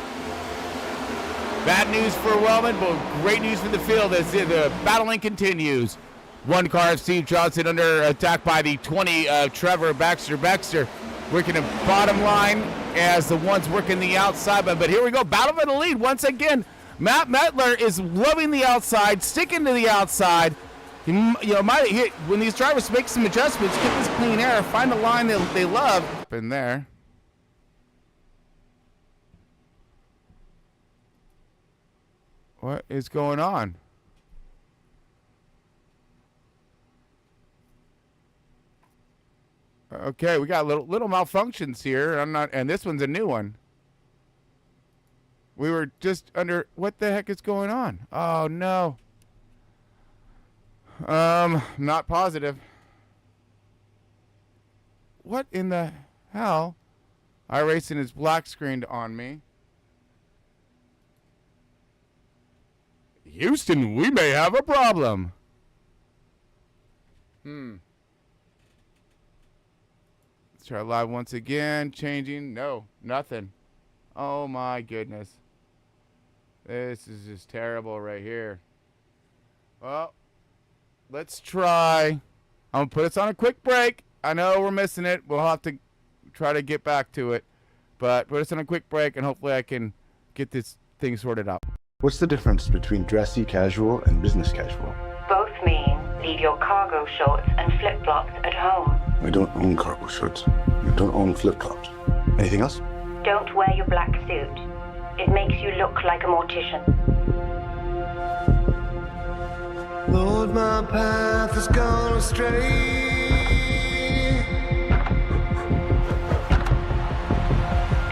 Bad news for Wellman, but great news for the field as the battling continues. One car of Steve Johnson under attack by the 20 of Trevor Baxter. Baxter working the bottom line as the ones working the outside. But here we go, battle for the lead once again. Matt Metler is loving the outside, sticking to the outside. When these drivers make some adjustments, get this clean air, find the line that they love. Up in there. What is going on? Okay, we got little malfunctions here. And this one's a new one. We were just under. What the heck is going on? Oh no. Not positive. What in the hell? Iracing is black screened on me. Houston, we may have a problem. Let's try live once again. Changing. No, nothing. Oh my goodness. This is just terrible right here. Well, let's try. I'm going to put us on a quick break. I know we're missing it. We'll have to try to get back to it. But put us on a quick break, and hopefully I can get this thing sorted out. What's the difference between dressy casual and business casual? Both mean leave your cargo shorts and flip-flops at home. I don't own cargo shorts. I don't own flip-flops. Anything else? Don't wear your black suit. It makes you look like a mortician. Lord, my path has gone astray.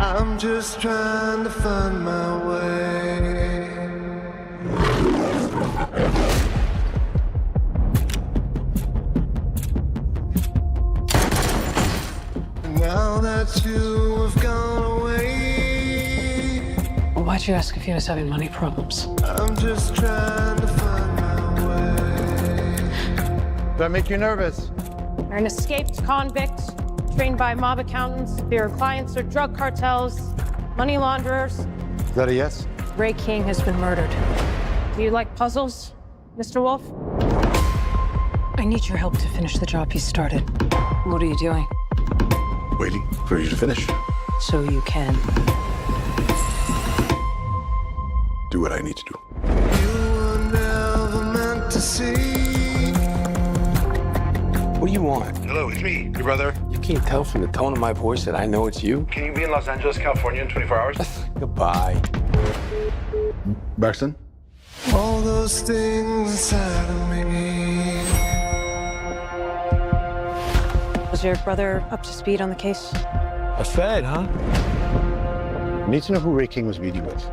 I'm just trying to find my way. Now that you have gone away, Why'd you ask if he was having money problems? I'm just trying to find my way. Does that make you nervous? You're an escaped convict, trained by mob accountants. Your clients are drug cartels, money launderers. Is that a yes? Ray King has been murdered. Do you like puzzles, Mr. Wolf? I need your help to finish the job he started. What are you doing? Waiting for you to finish. So you can. Do what I need to do. You were never meant to see. What do you want? Hello, it's me, your brother. You can't tell from the tone of my voice that I know it's you. Can you be in Los Angeles, California in 24 hours? Goodbye. Baxton? All those things inside of me. Was your brother up to speed on the case? A Fed, huh? I need to know who Ray King was meeting with.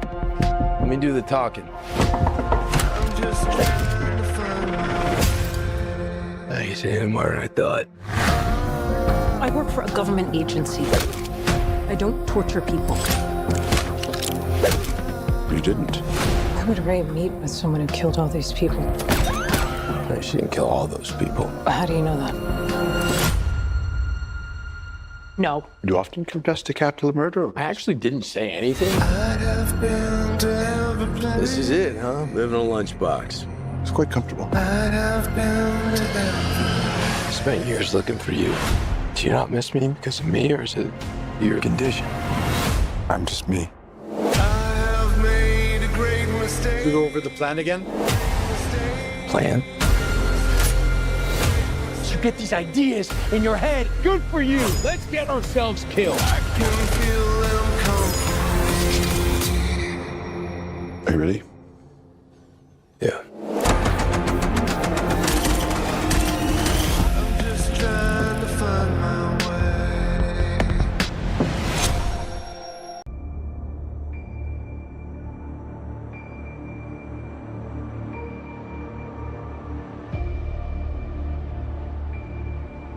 Let me do the talking. I'm just trying to find my way. You say it more than I thought. I work for a government agency. I don't torture people. You didn't. Why would Ray meet with someone who killed all these people? She didn't kill all those people. How do you know that? No. You often confess to capital murder? I actually didn't say anything. I'd have been to every place. This is it, huh? Living in a lunchbox. It's quite comfortable. I'd have been to every. I spent years looking for you. Do you not miss me because of me, or is it your condition? I'm just me. I have made a great mistake. We go over the plan again? Plan? You get these ideas in your head. Good for you. Let's get ourselves killed. I can feel them come. Are you ready? Yeah. I'm just trying to find my way.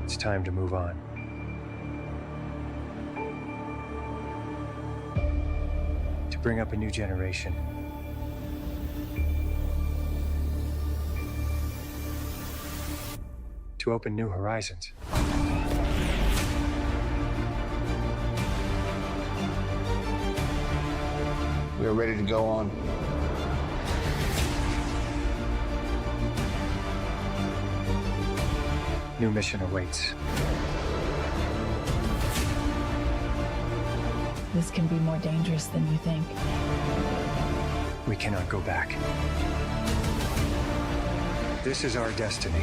It's time to move on. To bring up a new generation. To open new horizons. We are ready to go on. New mission awaits. This can be more dangerous than you think. We cannot go back. This is our destiny.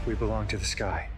We belong to the sky.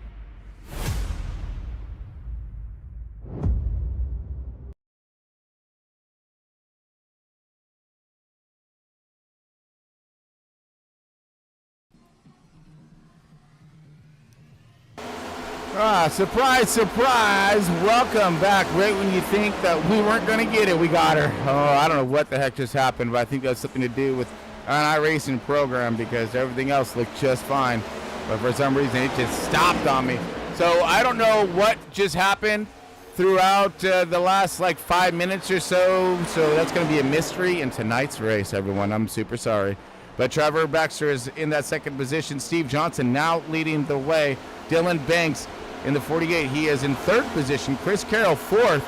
Surprise, surprise. Welcome back. Right when you think that we weren't going to get it, we got her. Oh, I don't know what the heck just happened, but I think that's something to do with an iRacing program because everything else looked just fine. But for some reason, it just stopped on me. So I don't know what just happened throughout the last like 5 minutes or so. So that's going to be a mystery in tonight's race, everyone. I'm super sorry. But Trevor Baxter is in that second position. Steve Johnson now leading the way. Dylan Banks in the 48. He is in third position. Chris Carroll, fourth.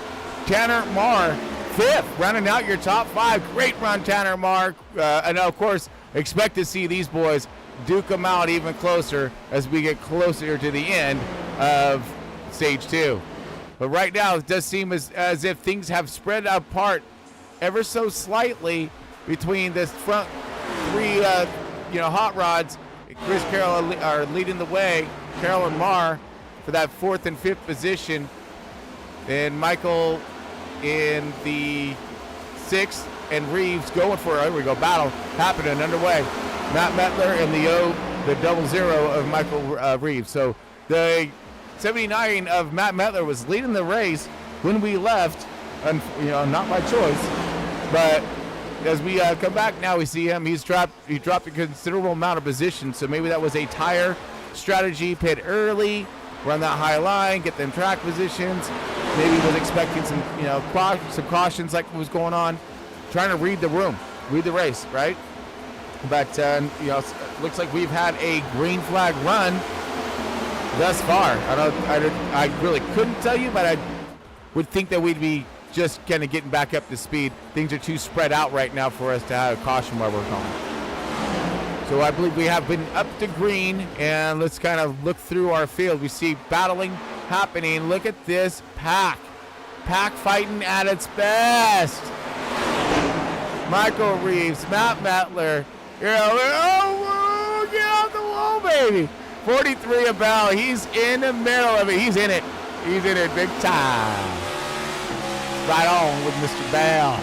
Tanner Marr, fifth. Rounding out your top five. Great run, Tanner Marr. And, of course, expect to see these boys duke them out even closer as we get closer to the end of stage two. But right now, it does seem as if things have spread apart ever so slightly between this front three, hot rods. Chris Carroll are leading the way. Carroll and Marr for that fourth and fifth position. And Michael in the sixth, and Reeves going for it. Here we go, battle happening underway. Matt Metler and the 00 of Michael Reeves. So the 79 of Matt Metler was leading the race when we left, and not by choice, but as we come back now, we see him. He dropped a considerable amount of position, so maybe that was a tire strategy. Pit early, run that high line, get them track positions. Maybe he was expecting some cautions like what was going on, trying to read the room, read the race, right? But looks like we've had a green flag run thus far. I really couldn't tell you, but I would think that we'd be just kind of getting back up to speed. Things are too spread out right now for us to have a caution while we're going. So I believe we have been up to green, and let's kind of look through our field. We see battling happening. Look at this pack fighting at its best. Michael Reeves, Matt Metler, get off the wall, baby. 43 of Bell, he's in the middle of it. He's in it big time. Right on with Mr. Bell.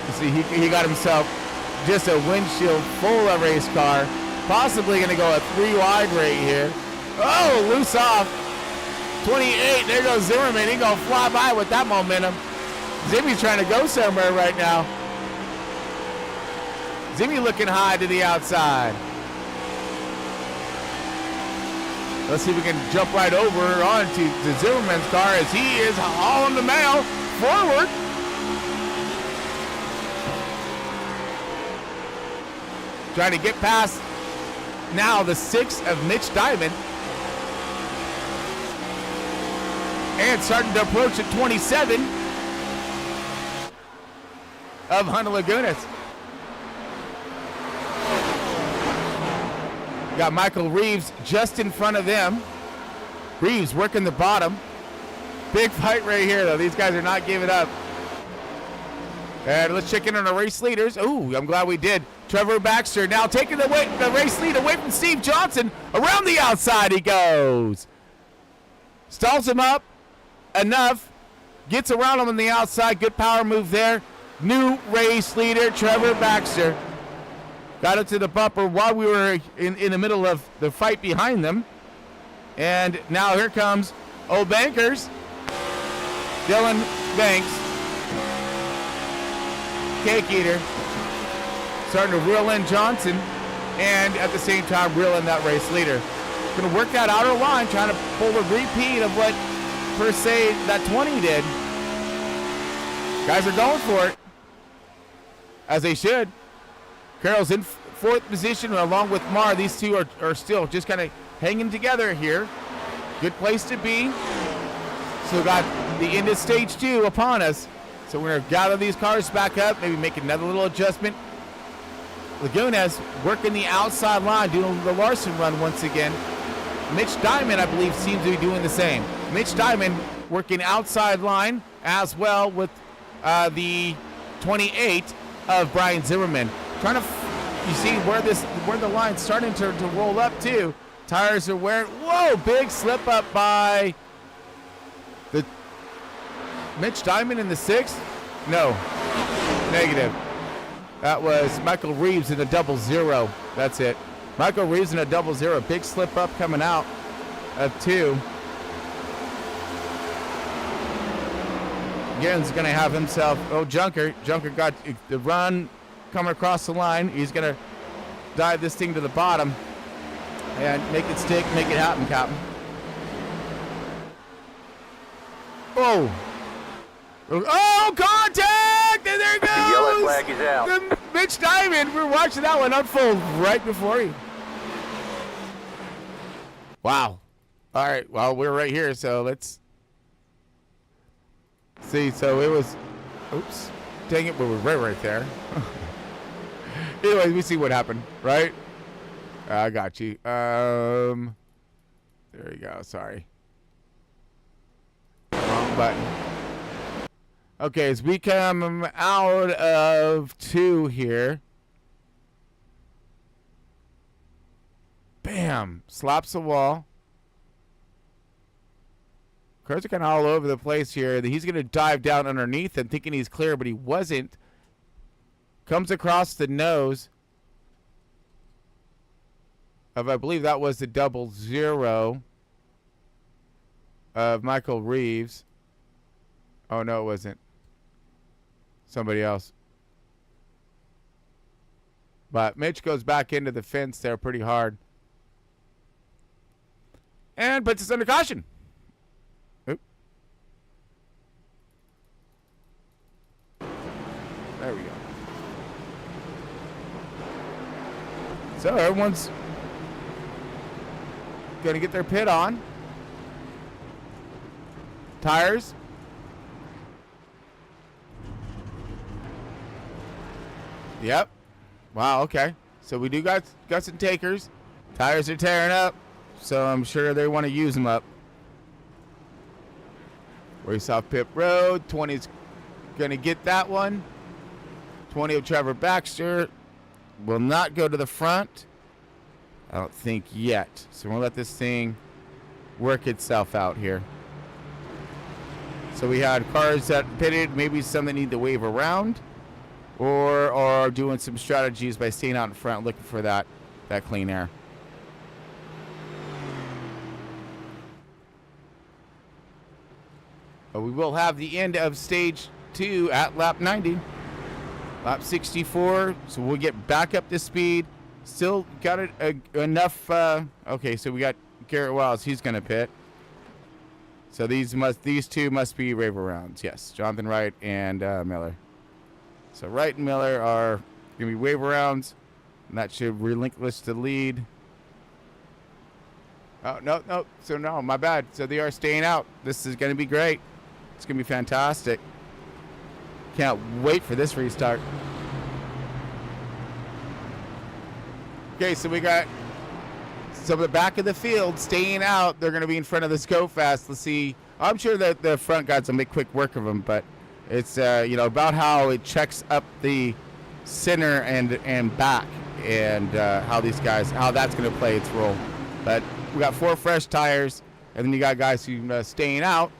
You see, he got himself just a windshield full of race car. Possibly going to go a 3 wide right here. Oh, loose off. 28, there goes Zimmerman. He's going to fly by with that momentum. Zimmy's trying to go somewhere right now. Zimmy looking high to the outside. Let's see if we can jump right over onto the Zimmerman's car as he is hauling the mail forward. Trying to get past now the 6 of Mitch Diamond. And starting to approach the 27 of Hunter Lagunas. Got Michael Reeves just in front of them. Reeves working the bottom. Big fight right here, though. These guys are not giving up. And let's check in on the race leaders. Ooh, I'm glad we did. Trevor Baxter now taking the race lead away from Steve Johnson. Around the outside he goes. Stalls him up enough. Gets around him on the outside. Good power move there. New race leader, Trevor Baxter. Got it to the bumper while we were in the middle of the fight behind them. And now here comes Old Bankers. Dylan Banks. cake eater. Starting to reel in Johnson, and at the same time reel in that race leader. Going to work that outer line, trying to pull a repeat of what, per se, that 20 did. Guys are going for it, as they should. Carroll's in fourth position along with Mar. These two are still just kind of hanging together here. Good place to be. So we got the end of stage 2 upon us. So we're going to gather these cars back up, maybe make another little adjustment. Lagunas working the outside line, doing the Larson run once again. Mitch Diamond, I believe, seems to be doing the same. Mitch Diamond working outside line as well with the 28 of Brian Zimmerman. Trying to, you see where the line's starting to roll up too. Tires are wearing, whoa, big slip up by the Mitch Diamond in the 6th? No, negative. That was Michael Reeves in a 00. That's it. Michael Reeves in a 00. Big slip up coming out of 2. Again's going to have himself, Junker. Junker got the run coming across the line. He's going to dive this thing to the bottom and make it stick, make it happen, Captain. Oh, contact! And there it goes! The yellow flag is out. The Mitch Diamond, we're watching that one unfold right before you. Wow. All right, well, we're right here, so let's see. So it was, oops, dang it, we were right there. Anyway, we see what happened, right? I got you. There you go, sorry. Wrong button. Okay, as we come out of 2 here. Bam! Slaps the wall. Cars are kind of all over the place here. He's going to dive down underneath and thinking he's clear, but he wasn't. Comes across the nose of, I believe that was the 00 of Michael Reeves. Oh, no, it wasn't. Somebody else. But Mitch goes back into the fence there pretty hard. And puts us under caution. Oop. There we go. So everyone's going to get their pit on. Tires. Yep. Wow, okay. So we do got some takers. Tires are tearing up, so I'm sure they want to use them up. Race off pit road. 20's going to get that one. 20 of Trevor Baxter will not go to the front. I don't think yet. So we'll let this thing work itself out here. So we had cars that pitted, maybe some that need to wave around, or are doing some strategies by staying out in front looking for that clean air. But we will have the end of stage 2 at lap 90. Lap 64, so we'll get back up to speed. Still got it enough. Okay, so we got Garrett Wiles. He's going to pit. So these two must be rave arounds. Yes, Jonathan Wright and Miller. So Wright and Miller are going to be wave arounds, and that should relinquish the lead. Oh, no. So no, my bad. So they are staying out. This is going to be great. It's going to be fantastic. Can't wait for this restart. Okay, so we got some of the back of the field staying out. They're going to be in front of this Go Fast. Let's see. I'm sure that the front guys will make quick work of them, but it's about how it checks up the center and back, and how that's going to play its role. But we got 4 fresh tires, and then you got guys who are staying out,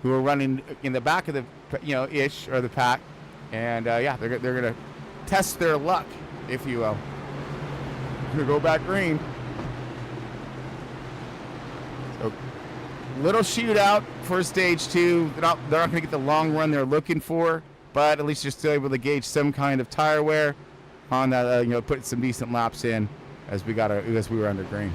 who are running in the back of the ish or the pack, and they're going to test their luck, if you will. Going to go back green. So little shootout for stage 2. They're not going to get the long run they're looking for. but at least you're still able to gauge some kind of tire wear on that. Put some decent laps in as we were under green.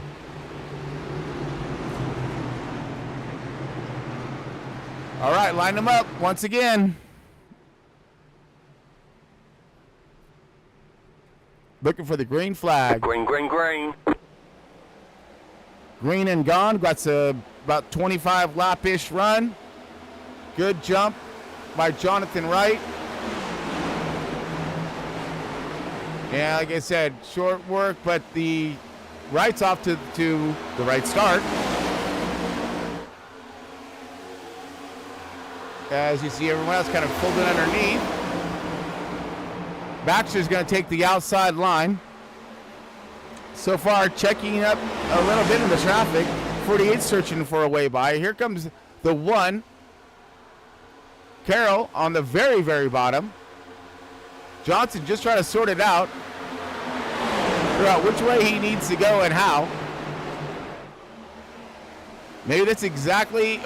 All right, line them up once again. Looking for the green flag. Green, green, green. Green and gone. Got about 25 lap-ish run. Good jump by Jonathan Wright. Yeah, like I said, short work, but the Wright's off to the right start. As you see, everyone else kind of pulled it underneath. Baxter's going to take the outside line. So far, checking up a little bit in the traffic. 48 searching for a way by. Here comes the 1. Carroll on the very, very bottom. Johnson just trying to sort it out. Figure out which way he needs to go and how. Maybe that's exactly,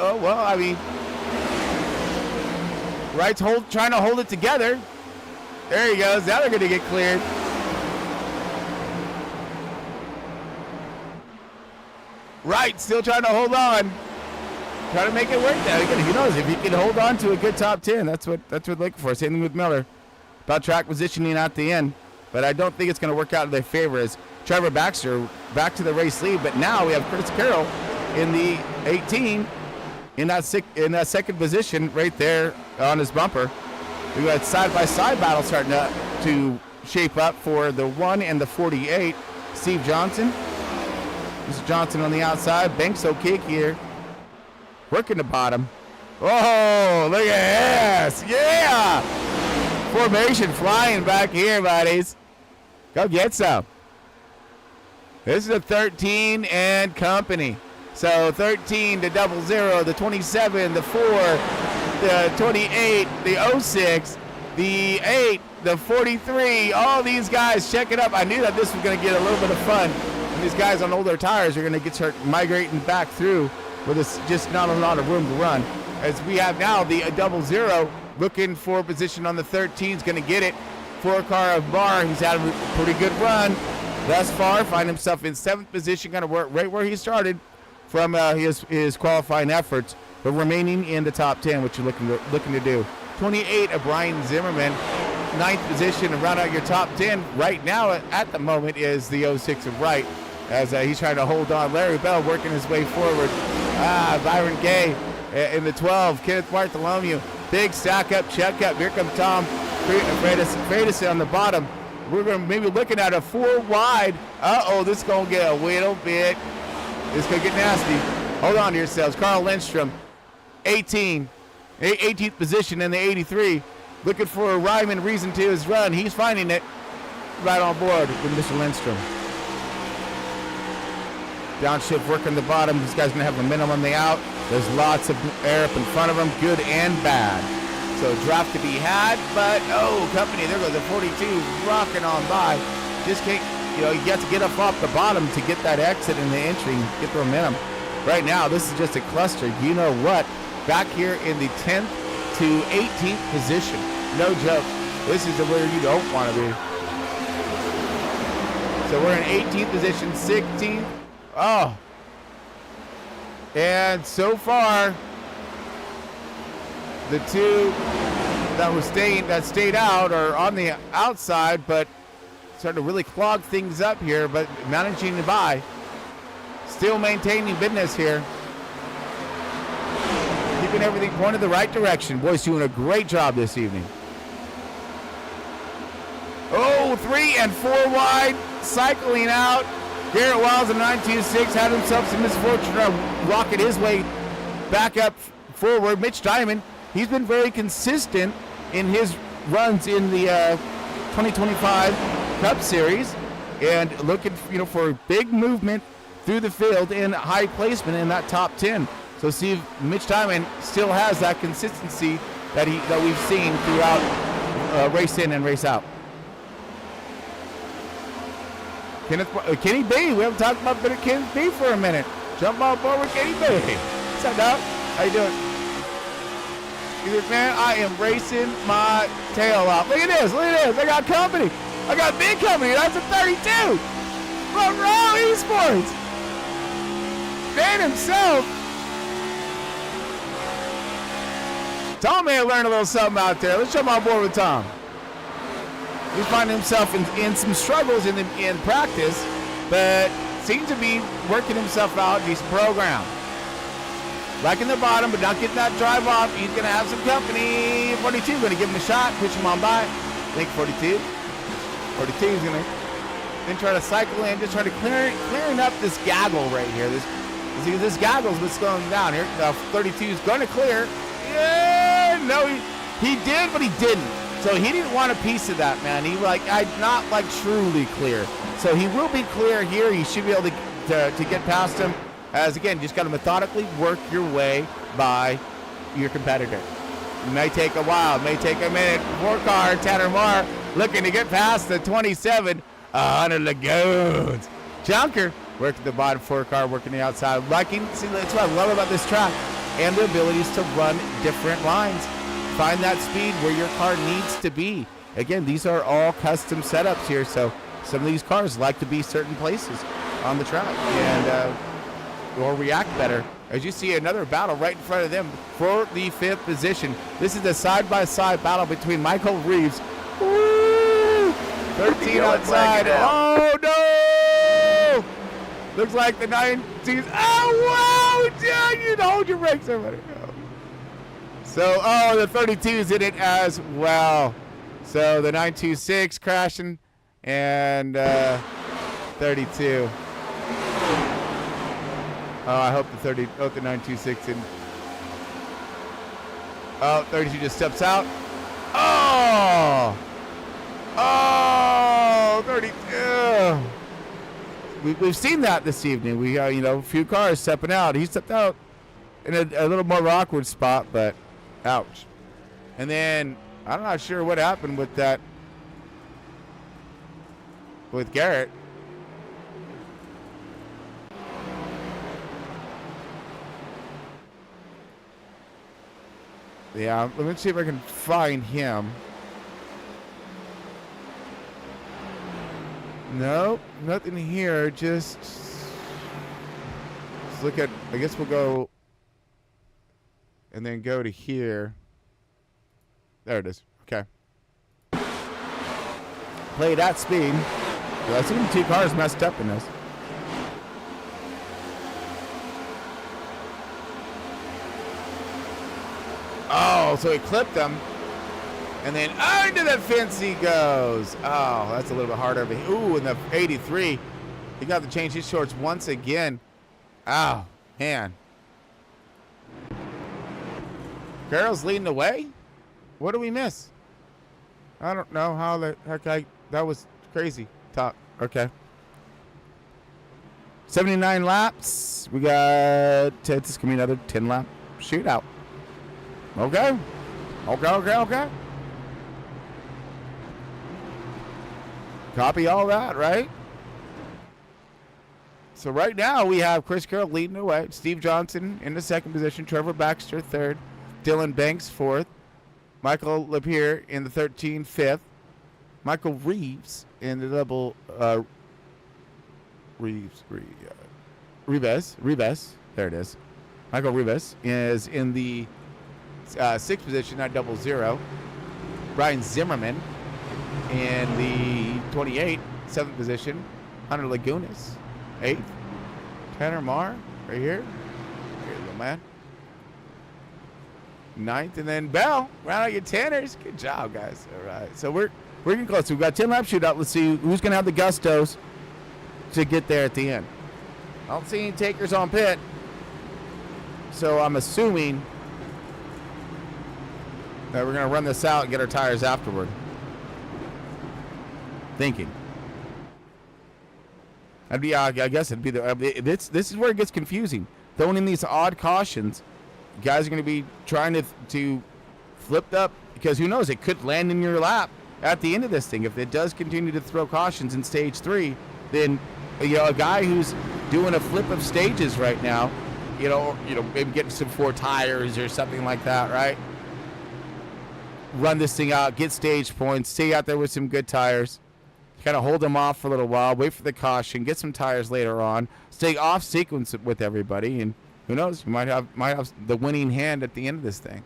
Wright's trying to hold it together. There he goes. Now they're going to get cleared. Wright still trying to hold on. Trying to make it work now. Who knows? If he can hold on to a good top 10, that's what they're looking for. Same thing with Miller. About track positioning at the end. But I don't think it's going to work out in their favor as Trevor Baxter back to the race lead. But now we have Chris Carroll in the 18 in that second position right there on his bumper. We got side-by-side battle starting to shape up for the 1 and the 48. Steve Johnson. Mr. Johnson on the outside. Banks O'Keefe here. Working the bottom. Oh, look at this. Yeah! Formation flying back here, buddies. Go get some. This is a 13 and company. So 13, the 00, the 27, the 4, the 28, the 06, the 8, the 43. All these guys check it up. I knew that this was going to get a little bit of fun. And these guys on older tires are going to start migrating back through with just not a lot of room to run. As we have now the 00 looking for position on the 13, is going to get it. 4-car of Barr. He's had a pretty good run thus far. Find himself in 7th position, going to work right where he started from his qualifying efforts, but remaining in the top 10, which you're looking to do. 28 of Brian Zimmerman, 9th position, to round out your top 10 right now at the moment is the 06 of Wright, as he's trying to hold on. Larry Bell working his way forward. Byron Gay in the 12. Kenneth Bartholomew, big stack up, check up. Here comes Tom Freitas on the bottom. We're going to maybe looking at a 4 wide. This is going to get a little bit. It's going to get nasty. Hold on to yourselves. Carl Lindstrom, 18th position in the 83. Looking for a rhyme and reason to his run. He's finding it right on board with Mr. Lindstrom. Downshift working the bottom. This guy's going to have momentum on the out. There's lots of air up in front of him, good and bad. So draft to be had, but company, there goes the 42 rocking on by. Just can't, you have to get up off the bottom to get that exit in the entry and get the momentum. Right now, this is just a cluster. You know what? Back here in the 10th to 18th position. No joke. This is where you don't want to be. So we're in 18th position, 16th. And so far, the two that stayed out are on the outside, but starting to really clog things up here, but managing to buy. Still maintaining business here. Keeping everything pointed the right direction. Boys doing a great job this evening. 3 and 4 wide, cycling out. Garrett Wiles in 926 had himself some misfortune to rocket his way back up forward. Mitch Diamond, he's been very consistent in his runs in the 2025 Cup Series and looking, for big movement through the field and high placement in that top 10. So see if Mitch Diamond still has that consistency that we've seen throughout race in and race out. Kenny B. We haven't talked about Kenny B for a minute. Jump on board with Kenny B. What's up, Doc? How you doing? He said, man, I am racing my tail off. Look at this. Look at this. I got company. I got big company. That's a 32. Front Row Esports. Man himself. Tom may have learned a little something out there. Let's jump on board with Tom. He's finding himself in some struggles in practice, but seems to be working himself out in decent program. Back in the bottom, but not getting that drive off. He's going to have some company. 42 going to give him a shot, push him on by. I think 42. 42 is going to then try to cycle in, just try to clearing up this gaggle right here. This gaggle's what's slowing him down here. 32 is going to clear. Yeah, no, he did, but he didn't. So he didn't want a piece of that, man. He not truly clear. So he will be clear here. You should be able to get past him. As again, just got to methodically work your way by your competitor. It may take a while, it may take a minute. 4-car, Tanner Marr looking to get past the 27. 100 Lagoons. Junker working the bottom 4-car, working the outside. See, that's what I love about this track and the abilities to run different lines. Find that speed where your car needs to be. Again, these are all custom setups here, so some of these cars like to be certain places on the track and or react better. As you see, another battle right in front of them for the 5th position. This is the side-by-side battle between Michael Reeves. Woo! 13 outside. Oh, no! Looks like the 19s. Oh, wow! Yeah, you hold your brakes, everybody. So, the 32's in it as well. So the 926 crashing and 32. Oh, I hope the 926 in. Oh, 32 just steps out. Oh! Oh, 32. We've seen that this evening. We a few cars stepping out. He stepped out in a little more awkward spot, but ouch. And then I'm not sure what happened with that with Garrett. Yeah, let me see if I can find him. Nope, nothing here. Just look at, I guess we'll go and then go to here. There it is. Okay. Play that speed. I see 2 cars messed up in this. Oh, so he clipped him. And then under the fence he goes. Oh, that's a little bit harder. Ooh, and the 83. He got to change his shorts once again. Oh, man. Carroll's leading the way? What do we miss? I don't know how the heck that was crazy talk. Okay. 79 laps. We got, it's going to be another 10 lap shootout. Okay. Okay. Copy all that, right? So right now we have Chris Carroll leading the way. Steve Johnson in the 2nd position. Trevor Baxter 3rd. Dylan Banks 4th. Michael Lapierre in the 13, 5th. Michael Reeves in the double Reeves. There it is. Michael Reeves is in the 6th position, not 00. Brian Zimmerman in the 28, 7th position. Hunter Lagunas, 8th. Tanner Marr, right here. Here, little man. 9th, and then Bell. Round out your Tanners. Good job, guys. All right. So we're getting close. We've got 10 lap shootout. Let's see who's going to have the gustos to get there at the end. I don't see any takers on pit. So I'm assuming that we're going to run this out and get our tires afterward. Thinking. I guess it'd be this is where it gets confusing. Throwing in these odd cautions. You guys are going to be trying to flip up because who knows, it could land in your lap at the end of this thing. If it does continue to throw cautions in stage 3, then a guy who's doing a flip of stages right now, maybe getting some 4 tires or something like that, right? run this thing out, get stage points, stay out there with some good tires, kind of hold them off for a little while, wait for the caution, get some tires later on, stay off sequence with everybody, and who knows, you might have the winning hand at the end of this thing.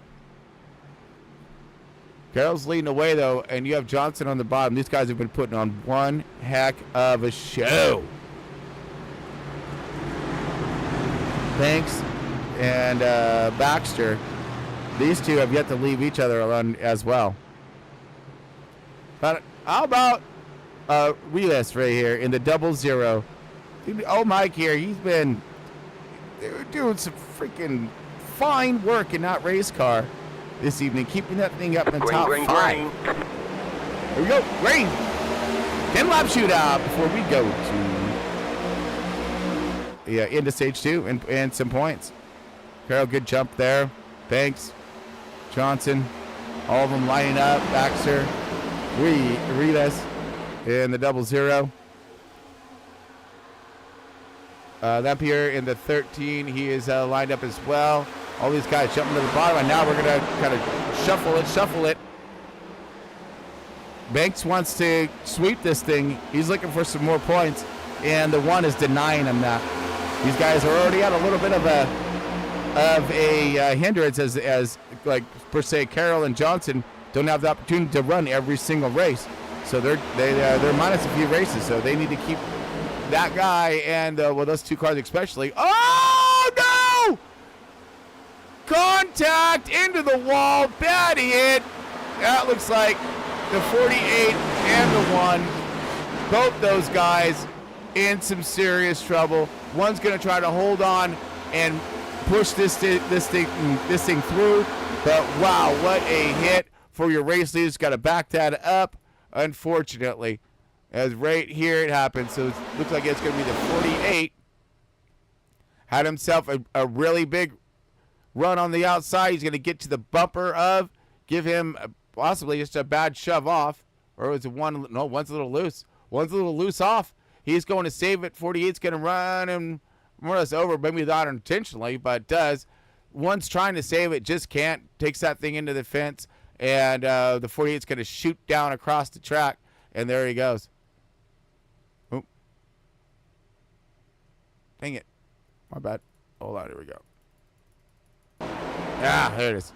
Carroll's leading away, though, and you have Johnson on the bottom. These guys have been putting on one heck of a show. Banks and Baxter, these two have yet to leave each other alone as well. But how about Relis right here in the 00? Oh, Mike here, he's been doing some freaking fine work in that race car this evening, keeping that thing up in the top 5. Here we go, green. 10-lap shootout before we go to into stage 2 and some points. Carroll, good jump there. Banks, Johnson, all of them lining up. Baxter, Relis in the 00. Lampier in the 13, he is lined up as well. All these guys jumping to the bottom, and now we're going to kind of shuffle it. Banks wants to sweep this thing. He's looking for some more points, and the 1 is denying him that. These guys are already at a little bit of a hindrance as like per se Carroll and Johnson don't have the opportunity to run every single race, so they're minus a few races, so they need to keep that guy and those two cars especially. Oh no! Contact into the wall, bad hit. That looks like the 48 and the 1, both those guys in some serious trouble. One's going to try to hold on and push this thing through, but wow, what a hit for your race leaders. Got to back that up, unfortunately, as right here it happens. So it looks like it's going to be the 48. Had himself a really big run on the outside. He's going to get to the bumper of, give him possibly just a bad shove off, or was it one? No, one's a little loose. One's a little loose off. He's going to save it. 48's going to run him more or less over, maybe not intentionally, but does. One's trying to save it, just can't. Takes that thing into the fence, and the 48's going to shoot down across the track, and there he goes. Oop. Dang it. My bad. Hold on, here we go. Ah, there it is.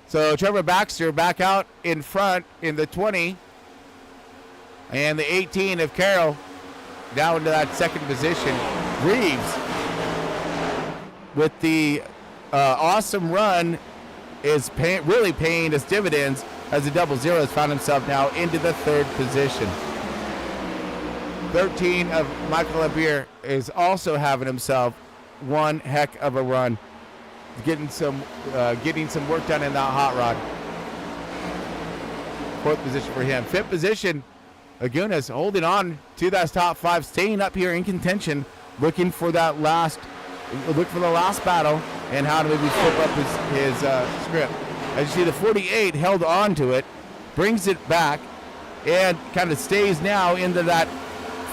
So Trevor Baxter back out in front in the 20. And the 18 of Carroll down to that second position. Reeves, with the awesome run, is really paying his dividends as the 00 has found himself now into the 3rd position. 13 of Michael Labier is also having himself one heck of a run. Getting some work done in that hot rod. 4th position for him. 5th position, Agunas holding on to that top 5, staying up here in contention, looking for the last battle and how to maybe flip up his script. As you see, the 48 held on to it, brings it back, and kind of stays now into that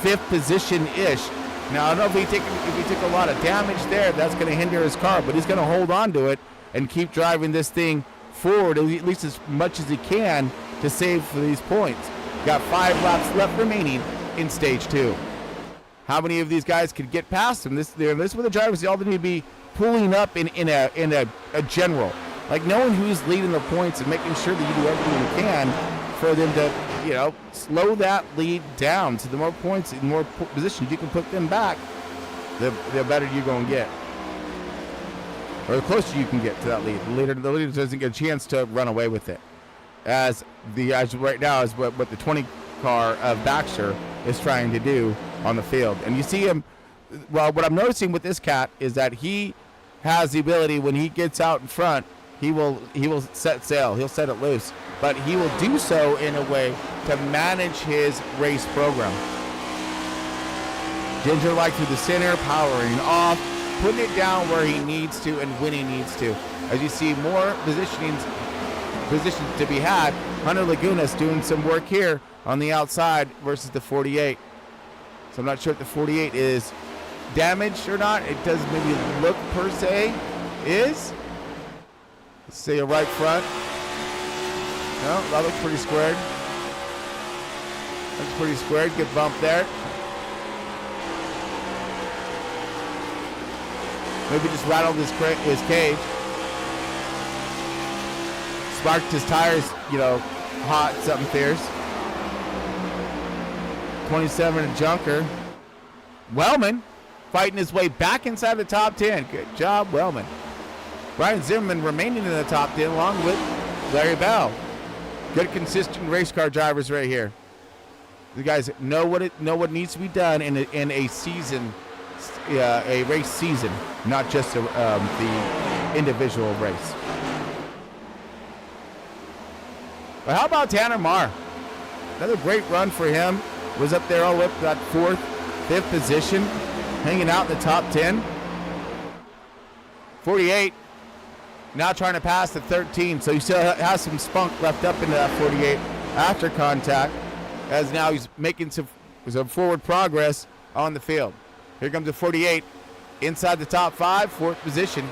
5th position-ish. Now, I don't know if he took a lot of damage there, that's going to hinder his car, but he's going to hold on to it and keep driving this thing forward at least as much as he can to save for these points. Got 5 laps left remaining in stage 2. How many of these guys could get past him? This is where the drivers all need to be pulling up in a general, like knowing who's leading the points and making sure that you do everything you can for them to, slow that lead down. So the more points and more positions you can put them back, the better you're going to get, or the closer you can get to that lead. The leader doesn't get a chance to run away with it. As right now is what the 20 car of Baxter is trying to do on the field. And you see him, well, what I'm noticing with this cat is that he has the ability, when he gets out in front, he will set sail, he'll set it loose, but he will do so in a way to manage his race program. Ginger like through the center, powering off, putting it down where he needs to and when he needs to. As you see, more positions to be had. Hunter Lagunas doing some work here on the outside versus the 48. So I'm not sure if the 48 is damaged or not. It does maybe look per se is. Let's say a right front. No, that looks pretty squared. That's pretty squared. Good bump there. Maybe just rattled his cage. Sparked his tires, hot, something fierce. 27 and Junker. Wellman fighting his way back inside the top 10. Good job, Wellman. Ryan Zimmerman remaining in the top 10 along with Larry Bell. Good, consistent race car drivers right here. The guys know what needs to be done in a season, a race season, not just the individual race. But how about Tanner Marr? Another great run for him. Was up there all the way up to that 4th, 5th position, hanging out in the top 10. 48. Now trying to pass the 13, so he still has some spunk left up into that 48 after contact, as now he's making some forward progress on the field. Here comes the 48 inside the top 5, 4th position,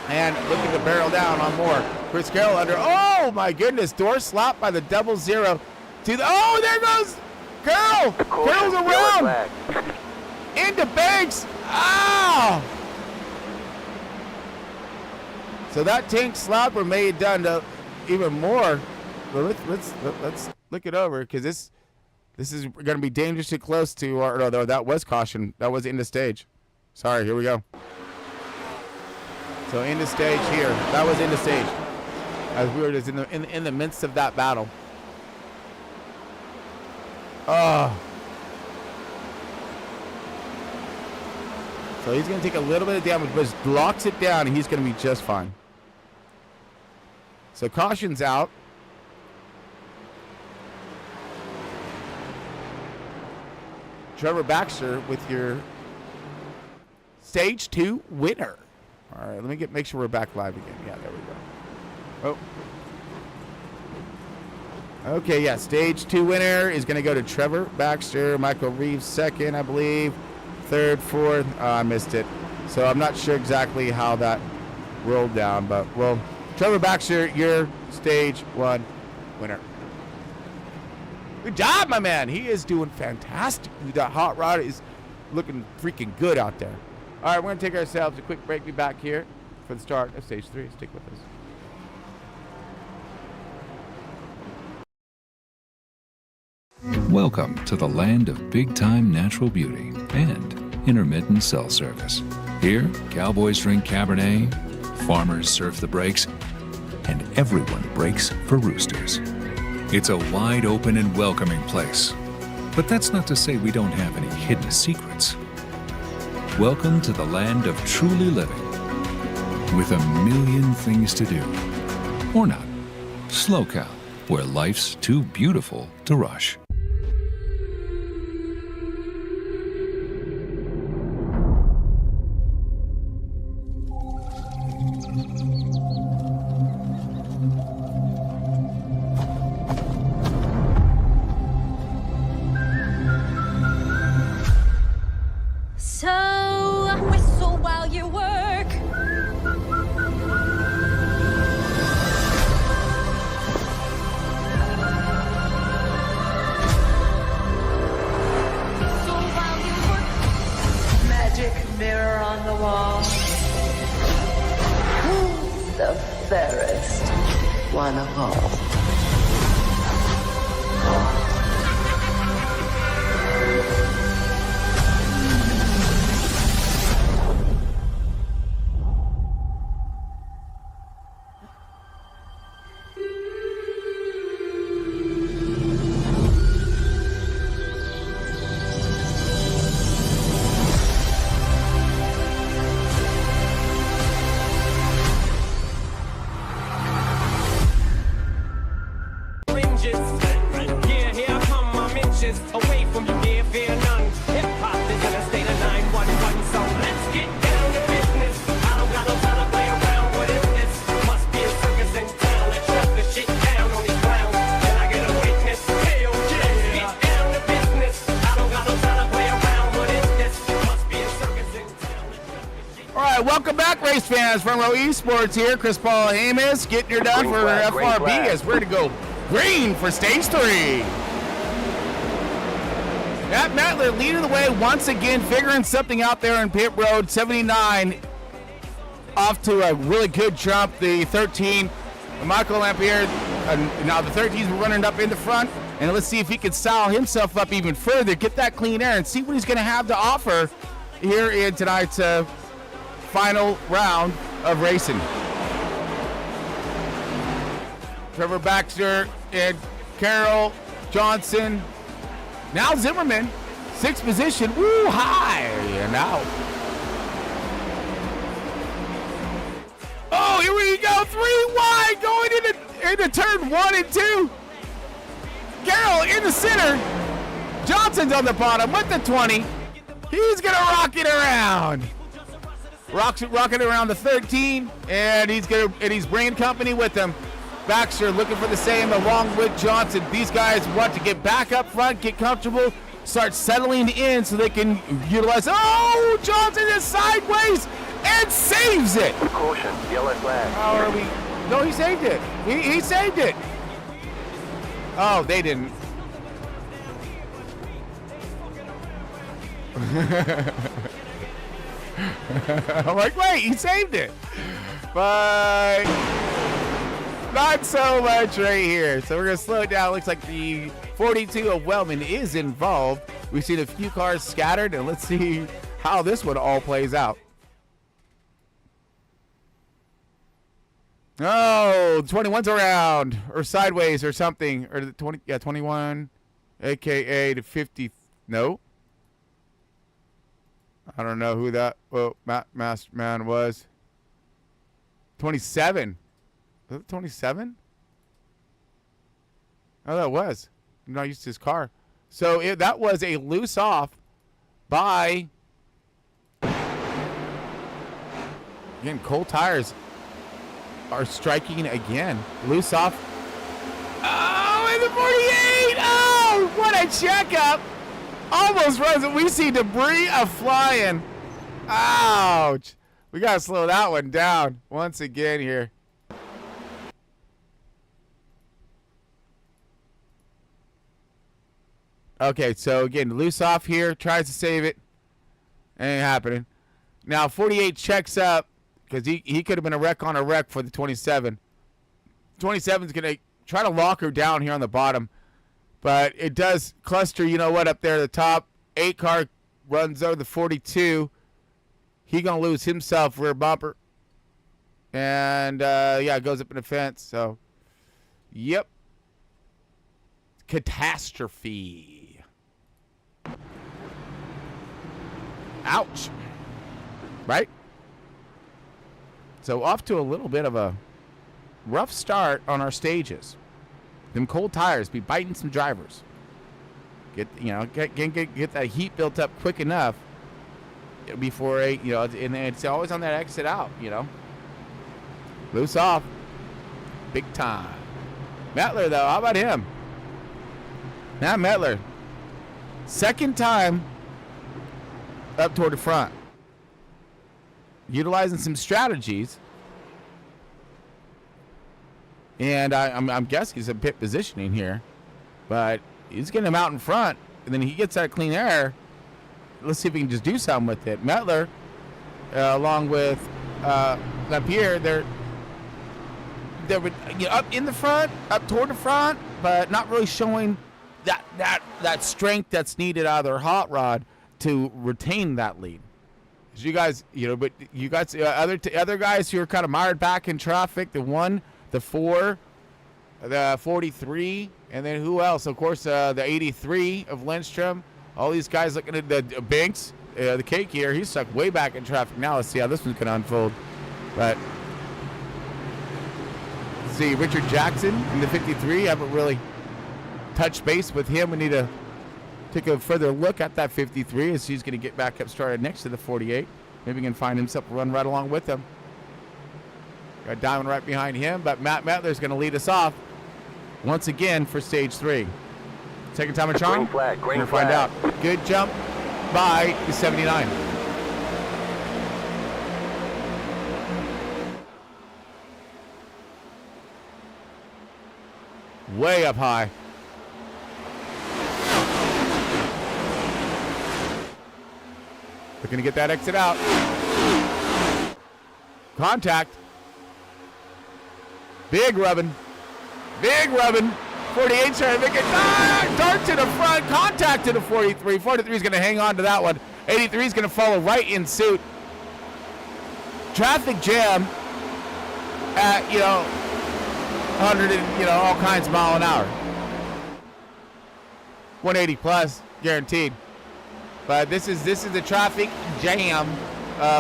and looking to barrel down on more. Chris Carroll under, oh my goodness, door slap by the 00 to the, oh, there goes Carroll. Carroll's around into Banks. Ow! So that tank slapper may have done even more. But let's look it over, because this is going to be dangerously close to our. No, that was caution. That was into stage. Sorry. Here we go. So into stage here. That was into stage. As we were just in the midst of that battle. Oh. So he's going to take a little bit of damage, but just locks it down, and he's going to be just fine. So caution's out. Trevor Baxter with your stage 2 winner. All right, let me make sure we're back live again. Yeah, there we go. Oh. Okay, yeah, stage 2 winner is going to go to Trevor Baxter. Michael Reeves second, I believe. Third, fourth. I missed it. So I'm not sure exactly how that rolled down, but well, Trevor Baxter, your stage 1 winner. Good job, my man. He is doing fantastic. That hot rod is looking freaking good out there. All right, we're going to take ourselves a quick break. Be back here for the start of stage 3. Stick with us. Welcome to the land of big-time natural beauty and intermittent cell service. Here, cowboys drink Cabernet, farmers surf the breaks, and everyone breaks for roosters. It's a wide open and welcoming place. But that's not to say we don't have any hidden secrets. Welcome to the land of truly living, with a million things to do. Or not. Slow Cow, where life's too beautiful to rush. right, welcome back, race fans. Front Row Esports here. Chris Paul Hamas getting her done for FRB as we're to go green for stage 3. Matt Mettler leading the way once again, figuring something out there in pit road. 79 off to a really good jump. The 13, Michael Lampere, now the 13's running up in the front. And let's see if he can style himself up even further, get that clean air, and see what he's going to have to offer here in tonight's final round of racing. Trevor Baxter and Carroll Johnson. Now Zimmerman, 6th position. Woo, high and out. Oh, here we go. 3 wide going into turn 1 and 2. Carroll in the center. Johnson's on the bottom with the 20. He's gonna rock it around. Rocking around the 13, and he's bringing company with him. Baxter looking for the same along with Johnson. These guys want to get back up front, get comfortable, start settling in so they can utilize. Oh, Johnson is sideways and saves it. Caution, yellow flag. How are we? No, he saved it. He saved it. Oh, they didn't. I'm like, wait, he saved it. But not so much right here. So we're going to slow it down. Looks like the 42 of Wellman is involved. We've seen a few cars scattered, and let's see how this one all plays out. Oh, 21's around, or sideways or something. Or the 20, yeah, 21, a.k.a. the 50. No. I don't know who that masked man was. 27. Was it 27? Oh, that was. I'm not used to his car. So that was a loose off by, again, Cold Tires are striking again. Loose off. Oh, and the 48. Oh, what a checkup. Almost runs it. We see debris flying. Ouch. We got to slow that one down once again here. Okay, so again, loose off here. Tries to save it. Ain't happening. Now, 48 checks up because he could have been a wreck on a wreck for the 27. 27's going to try to lock her down here on the bottom. But it does cluster, you know what, up there at the top. 8 car runs over the 42. He going to lose himself rear bumper. And, yeah, it goes up in the fence. So, yep. Catastrophe. Ouch. Right? So, off to a little bit of a rough start on our stages. Them Cold Tires be biting some drivers. Get that heat built up quick enough before and it's always on that exit out, Loose off. Big time. Mettler, though, how about him? Now Mettler. Second time up toward the front. Utilizing some strategies. And I'm guessing he's in pit positioning here. But he's getting him out in front. And then he gets that clean air. Let's see if we can just do something with it. Mettler, along with Lapierre, they're up in the front, up toward the front, but not really showing that strength that's needed out of their hot rod to retain that lead. So you guys, but you got other guys who are kind of mired back in traffic. The 1, the 4, the 43, and then who else? Of course, the 83 of Lindstrom. All these guys looking at the Banks, the cake here. He's stuck way back in traffic now. Let's see how this one's going to unfold. But let's see, Richard Jackson in the 53. I haven't really touched base with him. We need to take a further look at that 53 as he's going to get back up started next to the 48. Maybe he can find himself a run right along with him. Got Diamond right behind him, but Matt Mettler's going to lead us off once again for stage 3. Second time a charm. Green flag. We'll find out. Good jump by the 79. way up high. Looking to get that exit out. Contact. Big rubbing. Big rubbing. 48 trying to make it. Dart to the front. Contact to the 43. 43 is going to hang on to that one. 83 is going to follow right in suit. Traffic jam at, 100 and, all kinds of mile an hour. 180 plus, guaranteed. But this is a traffic jam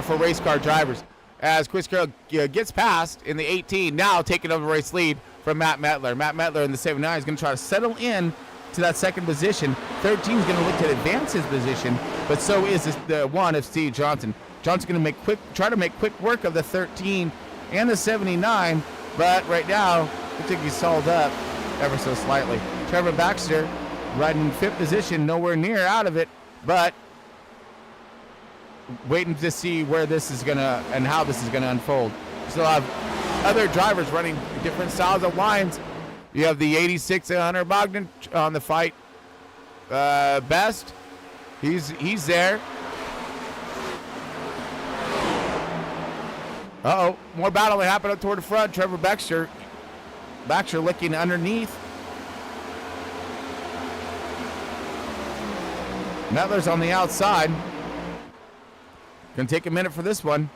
for race car drivers. As Chris Carroll gets past in the 18, now taking over race lead from Matt Metler. Matt Metler in the 79 is going to try to settle in to that second position. 13 is going to look to advance his position, but so is the one of Steve Johnson. Johnson's going to try to make quick work of the 13 and the 79, but right now, I think he's stalled up ever so slightly. Trevor Baxter riding in fifth position, nowhere near out of it, but waiting to see where this is gonna and how this is gonna unfold. Still have other drivers running different styles of lines. You have the 86 Hunter Bogdan on the fight. Best, he's there. Uh-oh, more battle happened up toward the front. Trevor Baxter looking underneath. Metler's on the outside. Gonna take a minute for this one.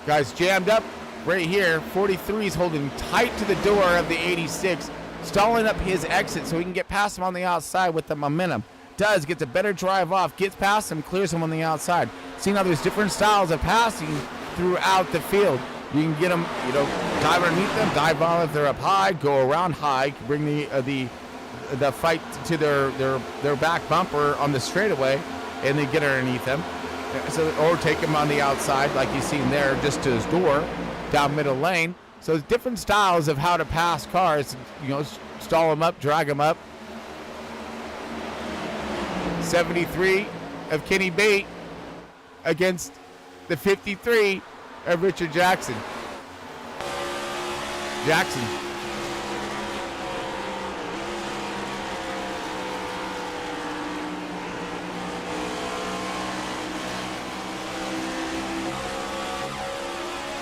Guys jammed up right here. 43 is holding tight to the door of the 86, stalling up his exit so he can get past him on the outside with the momentum. Gets a better drive off, gets past him, clears him on the outside. Seeing how there's different styles of passing throughout the field. You can get them, dive underneath them, dive on if they're up high, go around high, bring the fight to their back bumper on the straightaway, and they get underneath them. Or take him on the outside, like you seen there, just to his door, down middle lane. So there's different styles of how to pass cars. Stall them up, drag them up. 73 of Kenny Bate against the 53 of Richard Jackson.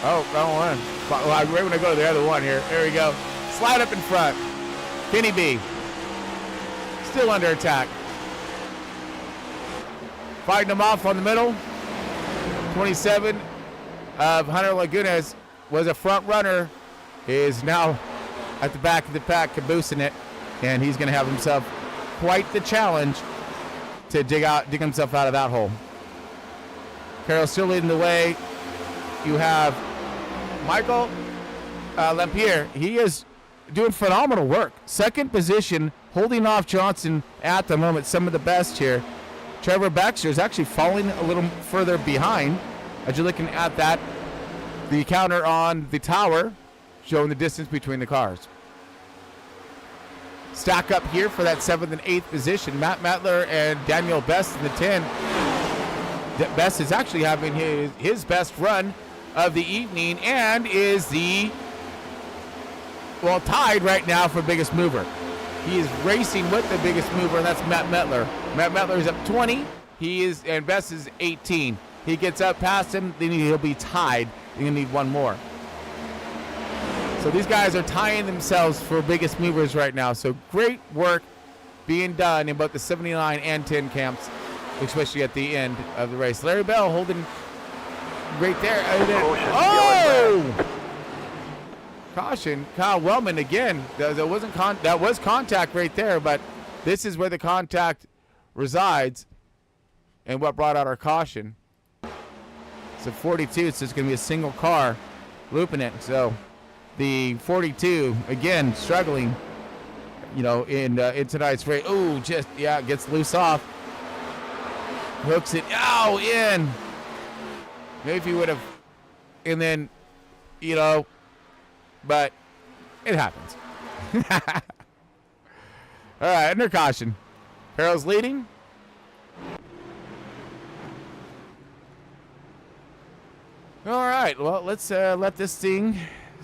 Oh, wrong one. Well, we're going to go to the other one here. There we go. Slide up in front. Kenny B. Still under attack. Fighting him off on the middle. 27 of Hunter Lagunas was a front runner. Is now at the back of the pack, caboosing it. And he's going to have himself quite the challenge to dig himself out of that hole. Carroll still leading the way. You have Michael Lempier. He is doing phenomenal work. Second position, holding off Johnson at the moment. Some of the best here. Trevor Baxter is actually falling a little further behind. As you're looking at that, the counter on the tower showing the distance between the cars. Stack up here for that 7th and 8th position. Matt Metler and Daniel Best in the 10. Best is actually having his best run of the evening and is tied right now for biggest mover. He is racing with the biggest mover, and that's Matt Metler. Matt Metler is up 20. And Best is 18. He gets up past him, then he'll be tied. You're gonna need one more. So these guys are tying themselves for biggest movers right now. So great work being done in both the 79 and 10 camps, especially at the end of the race. Larry Bell holding right there. Oh! Caution, Kyle Wellman again. That was contact right there, but this is where the contact resides and what brought out our caution. So 42, so it's going to be a single car looping it. So the 42 again struggling, in tonight's race. Oh, gets loose off, hooks it in. Maybe if he would have, and then, but it happens. All right, under caution. Carroll's leading. All right, well, let's let this thing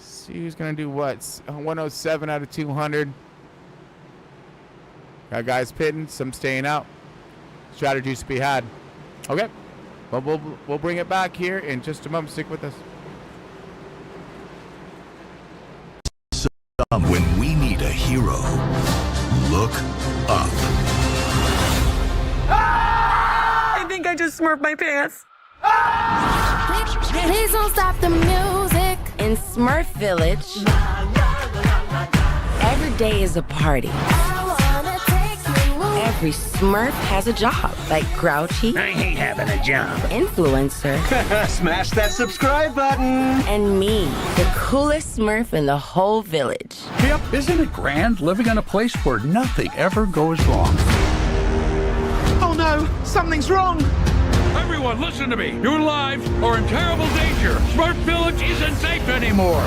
See who's going to do what? 107 out of 200. Got guys pitting, some staying out. Strategies to be had. Okay. Well, we'll bring it back here in just a moment. Stick with us. When we need a hero, look up. I think I just smurfed my pants. Please don't stop the music. In Smurf Village, every day is a party. Every Smurf has a job, like Grouchy. I hate having a job. Influencer. Smash that subscribe button. And me, the coolest Smurf in the whole village. Yep, isn't it grand living in a place where nothing ever goes wrong? Oh no, something's wrong. Everyone, listen to me. Your lives are in terrible danger. Smurf Village isn't safe anymore.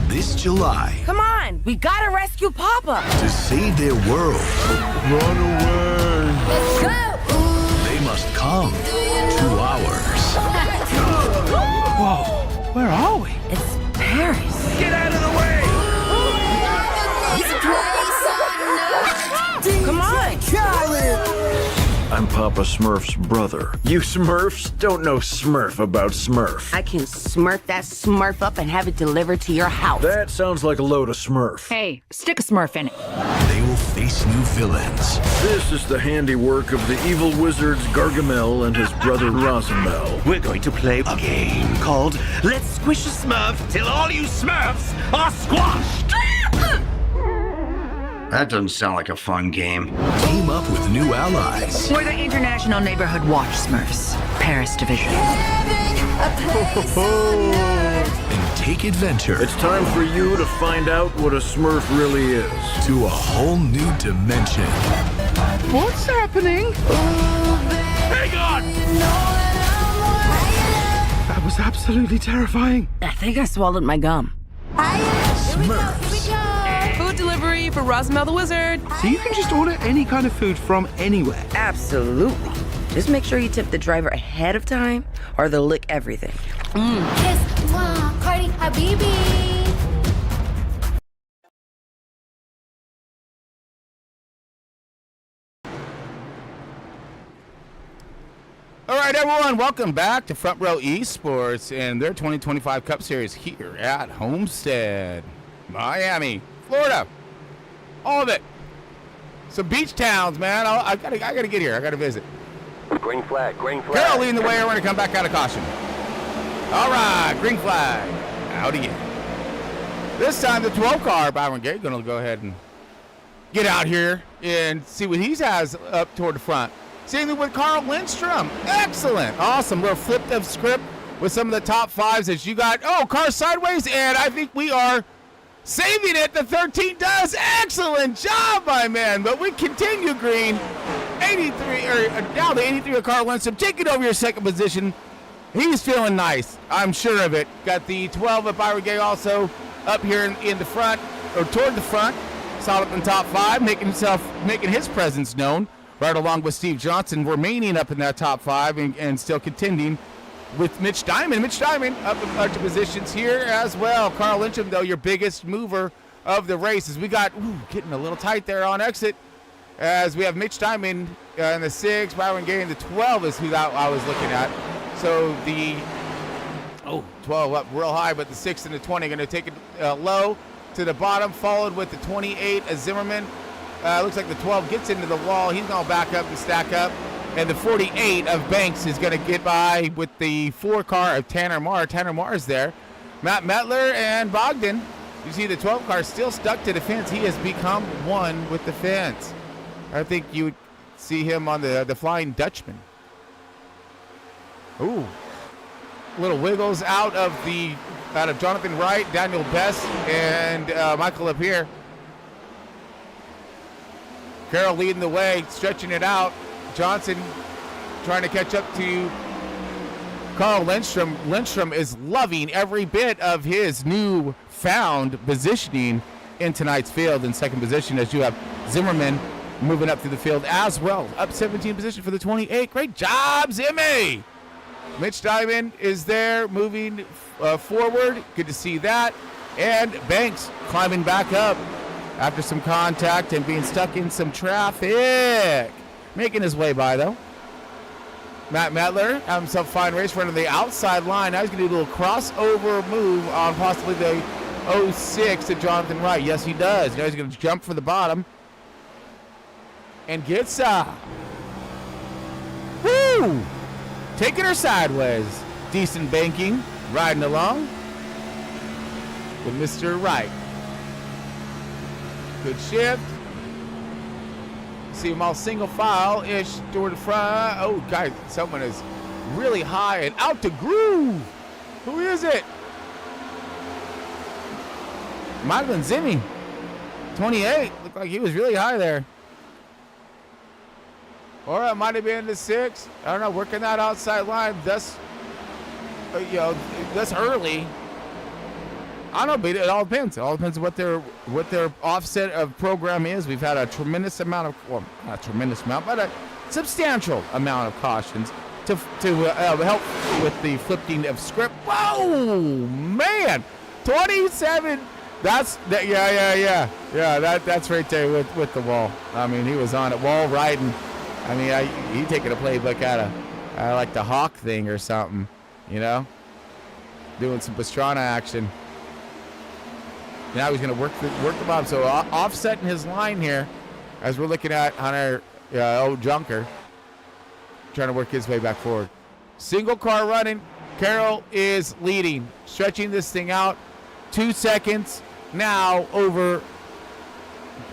This July, Come on, we gotta rescue Papa. to save their world, Run away. Let's go. they must come to ours. Whoa, where are we? It's Paris. Get out of the way. Come on. I'm Papa Smurf's brother. You Smurfs don't know Smurf about Smurf. I can smurf that Smurf up and have it delivered to your house. That sounds like a load of Smurf. Hey, stick a Smurf in it. They will face new villains. This is the handiwork of the evil wizards Gargamel and his brother Rosamel. We're going to play a game called Let's Squish a Smurf Till All You Smurfs Are Squashed. That doesn't sound like a fun game. Team up with new allies. We're the International Neighborhood Watch Smurfs, Paris Division. And take adventure It's time for you to find out what a Smurf really is. to a whole new dimension. What's happening? Hang on! That was absolutely terrifying. I think I swallowed my gum. Smurfs. Food delivery for Rosamel the Wizard. So you can just order any kind of food from anywhere. Absolutely. Just make sure you tip the driver ahead of time or they'll lick everything. Kiss, mwah, Cardi, Habibi. All right, everyone, welcome back to Front Row Esports and their 2025 Cup Series here at Homestead, Miami, Florida. All of it. Some beach towns, man. I gotta get here. I gotta visit. Green flag, green flag. Carol leading the way. We're gonna come back out of caution. All right, green flag. Out again. This time the 12 car, Byron Gay, gonna go ahead and get out here and see what he has up toward the front. Same with Carl Lindstrom. Excellent. Awesome. Little flipped up script with some of the top fives that you got. Oh, car sideways, and I think we are saving it. The 13 does. Excellent job, my man. But we continue, Green. 83, or now the 83 of Carl Lindstrom. Taking over your second position. He's feeling nice. I'm sure of it. Got the 12 of Byron Gay also up here in the front, or toward the front. Solid in top five, making his presence known. Right along with Steve Johnson remaining up in that top five and still contending with Mitch Diamond. Mitch Diamond up in a bunch of positions here as well. Carl Lindstrom, though, your biggest mover of the race. As we got getting a little tight there on exit as we have Mitch Diamond in the 6, Byron Gay in the 12 is who I was looking at. So the 12 up real high, but the 6 and the 20 going to take it low to the bottom, followed with the 28 as Zimmerman. Looks like the 12 gets into the wall. He's going to back up and stack up. And the 48 of Banks is going to get by with the 4 car of Tanner Marr. Tanner Marr is there. Matt Metler and Bogdan. You see the 12 car still stuck to the fence. He has become one with the fence. I think you would see him on the Flying Dutchman. Ooh. Little wiggles out of Jonathan Wright, Daniel Best, and Michael up here. Carroll leading the way, stretching it out. Johnson trying to catch up to Carl Lindstrom. Lindstrom is loving every bit of his new found positioning in tonight's field in second position, as you have Zimmerman moving up through the field as well. Up 17 position for the 28. Great job, Zimmy. Mitch Diamond is there moving forward. Good to see that. And Banks climbing back up after some contact and being stuck in some traffic. Making his way by, though. Matt Mettler had himself a fine race running the outside line. Now he's going to do a little crossover move on possibly the 06 to Jonathan Wright. Yes, he does. Now he's going to jump for the bottom. And gets woo! Taking her sideways. Decent banking. Riding along with Mr. Wright. Good shift. See them all single file-ish toward the front. Oh, guys, someone is really high and out to groove. Who is it? Might have been Zimmy. 28. Looked like he was really high there. Or it might have been the 6. I don't know. Working that outside line. That's, that's early. I don't know, but it all depends. It all depends on what their offset of program is. We've had a tremendous amount of, well, not a tremendous amount, but a substantial amount of cautions to help with the flipping of script. Whoa, man, 27. That's that. Yeah. That's right there with the wall. I mean, he was on it, wall riding. I mean, he taking a playbook out of like the Hawk thing or something, doing some Pastrana action. Now he's going to work the bottom. So offsetting his line here as we're looking at Hunter Junker trying to work his way back forward. Single car running. Carroll is leading, stretching this thing out. 2 seconds now over.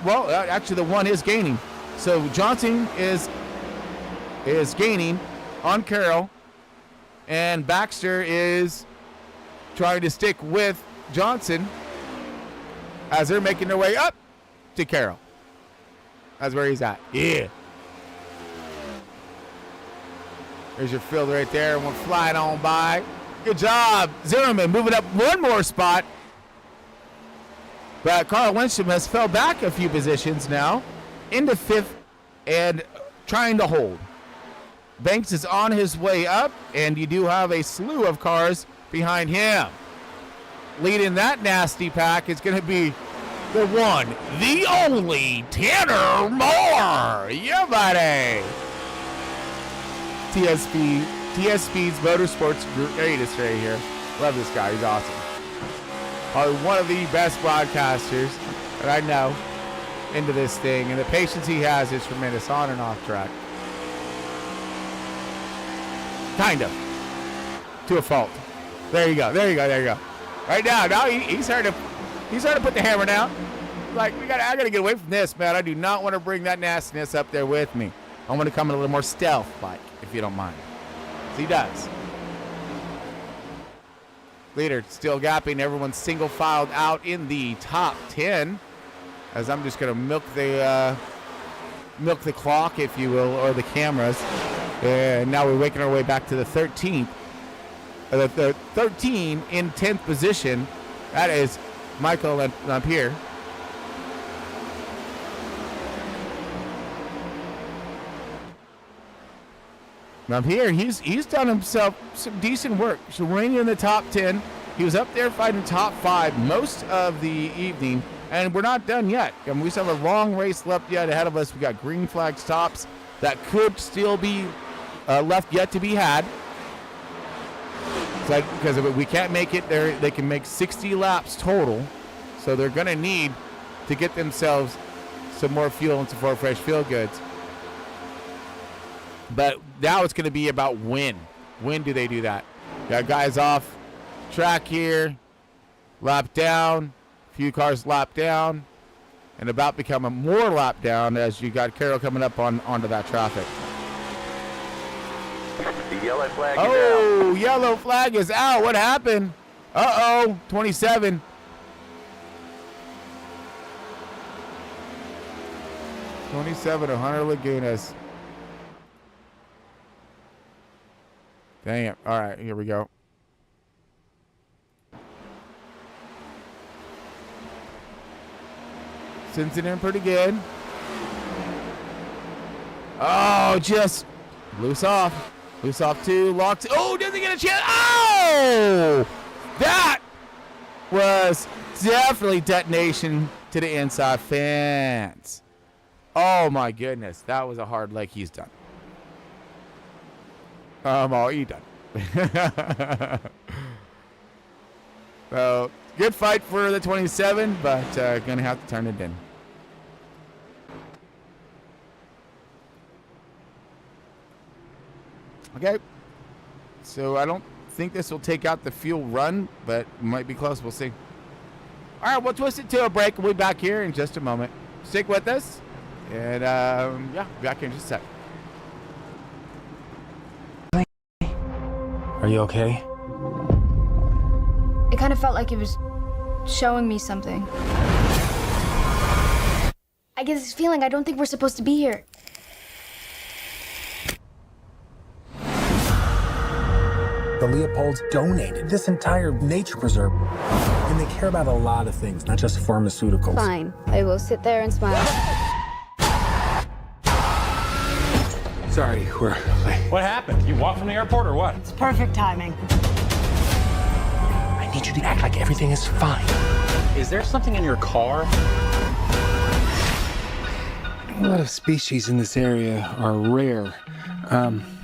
Well, actually the one is gaining. So Johnson is gaining on Carroll, and Baxter is trying to stick with Johnson as they're making their way up to Carroll. That's where he's at. Yeah. There's your field right there. One flying on by. Good job. Zimmerman moving up one more spot. But Carl Lindstrom has fell back a few positions now into 5th and trying to hold. Banks is on his way up, and you do have a slew of cars behind him. Leading that nasty pack is going to be the one, the only Tanner Moore. Yeah, buddy. TS Speed's Motorsports greatest right here. Love this guy. He's awesome. Probably one of the best broadcasters that I know into this thing, and the patience he has is tremendous on and off track. Kind of. To a fault. There you go. Right now he's starting to put the hammer down. Like, I gotta get away from this, man. I do not want to bring that nastiness up there with me. I want to come in a little more stealth-like, if you don't mind. So he does. Leader still gapping. Everyone's single filed out in the top 10. As I'm just gonna milk the clock, if you will, or the cameras. And now we're making our way back to the 13th. The 13 in 10th position. That is Michael Lampere. Lampere, he's done himself some decent work. So reigning in the top 10. He was up there fighting top 5 most of the evening, and we're not done yet. I mean, we still have a long race left yet ahead of us. We got green flag stops that could still be left yet to be had. It's like, because if we can't make it there, they can make 60 laps total, so they're going to need to get themselves some more fuel and some more fresh field goods. But now it's going to be about when. When do they do that? Got guys off track here, lap down, a few cars lap down, and about become a more lap down as you got Carroll coming up onto that traffic. The yellow flag is out. Oh, yellow flag is out. What happened? 27. of Hunter Lagunas. Dang it. All right, here we go. Sends it in pretty good. Oh, just loose off. Loose off 2, locked. Oh, doesn't get a chance. Oh! That was definitely detonation to the inside fence. Oh, my goodness. That was a hard leg. He's done. Oh, he's done. So, good fight for the 27, but going to have to turn it in. Okay. So, I don't think this will take out the fuel run, but might be close. We'll see. All right, we'll twist it to a break. We'll be back here in just a moment. Stick with us. And, yeah, back here in just a sec. Are you okay? It kind of felt like it was showing me something. I get this feeling I don't think we're supposed to be here. The Leopolds donated this entire nature preserve. And they care about a lot of things, not just pharmaceuticals. Fine. I will sit there and smile. Sorry, we're late. What happened? You walked from the airport or what? It's perfect timing. I need you to act like everything is fine. Is there something in your car? A lot of species in this area are rare.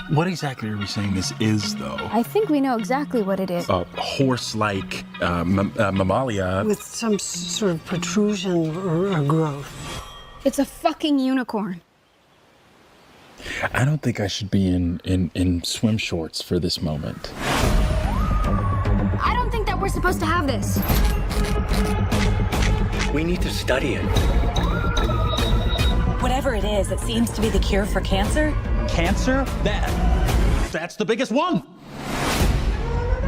What exactly are we saying this is, though? I think we know exactly what it is. A horse-like mammalia. With some sort of protrusion or growth. It's a fucking unicorn. I don't think I should be in swim shorts for this moment. I don't think that we're supposed to have this. We need to study it. Whatever it is, it seems to be the cure for cancer. Cancer? That's the biggest one.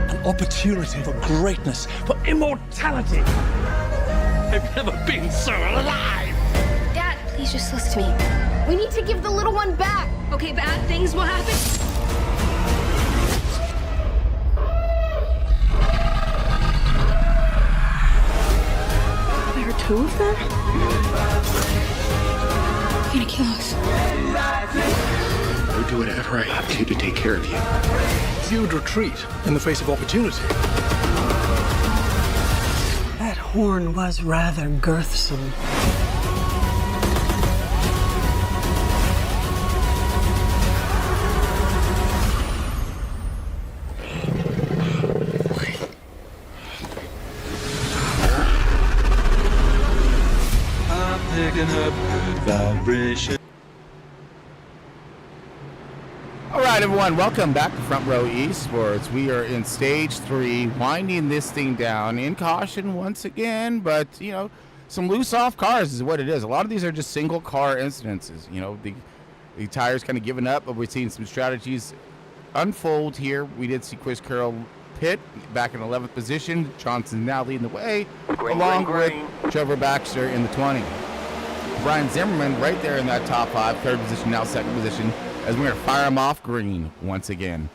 An opportunity for greatness, for immortality. I've never been so alive. Dad, please just listen to me. We need to give the little one back. Okay, bad things will happen. There are 2 of them? They're gonna kill us. I'll do whatever I have to take care of you. You'd retreat in the face of opportunity. That horn was rather girthsome. Picking up vibration. All right, everyone, welcome back to Front Row Esports. We are in stage 3, winding this thing down in caution once again, but, you know, some loose off cars is what it is. A lot of these are just single car incidences. You know, the tires kind of giving up, but we're seeing some strategies unfold here. We did see Chris Carroll pit back in 11th position. Johnson now leading the way, along with Trevor Baxter in the 20. Brian Zimmerman right there in that top 5, 3rd position, now 2nd position, as we're going to fire him off green once again.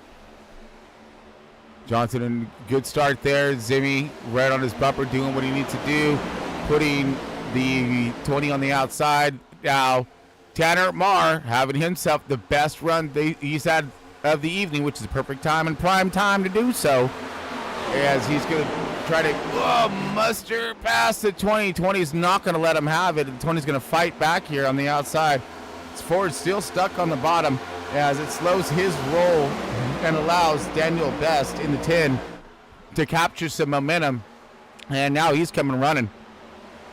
Johnson, in good start there. Zimmy right on his bumper doing what he needs to do, putting the 20 on the outside. Now, Tanner Marr having himself the best run he's had of the evening, which is a perfect time and prime time to do so, as he's going to try to muster past the 20. 20 is not going to let him have it. The 20 is going to fight back here on the outside. His Ford still stuck on the bottom as it slows his roll and allows Daniel Best in the 10 to capture some momentum. And now he's coming running.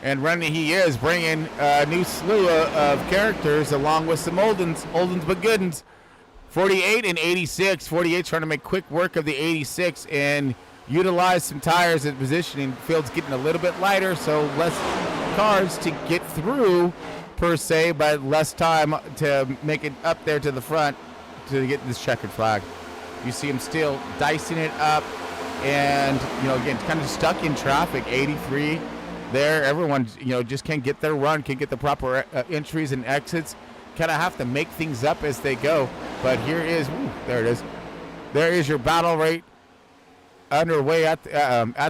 And running he is, bringing a new slew of characters along with some Oldens but Goodens. 48 and 86. 48 trying to make quick work of the 86 and utilize some tires and positioning. Field's getting a little bit lighter, so less cars to get through per se, but less time to make it up there to the front to get this checkered flag. You see him still dicing it up, and again, kind of stuck in traffic. 83 there. Everyone just can't get their run, can't get the proper entries and exits. Kind of have to make things up as they go. But here is, there it is. There is your battle rate underway at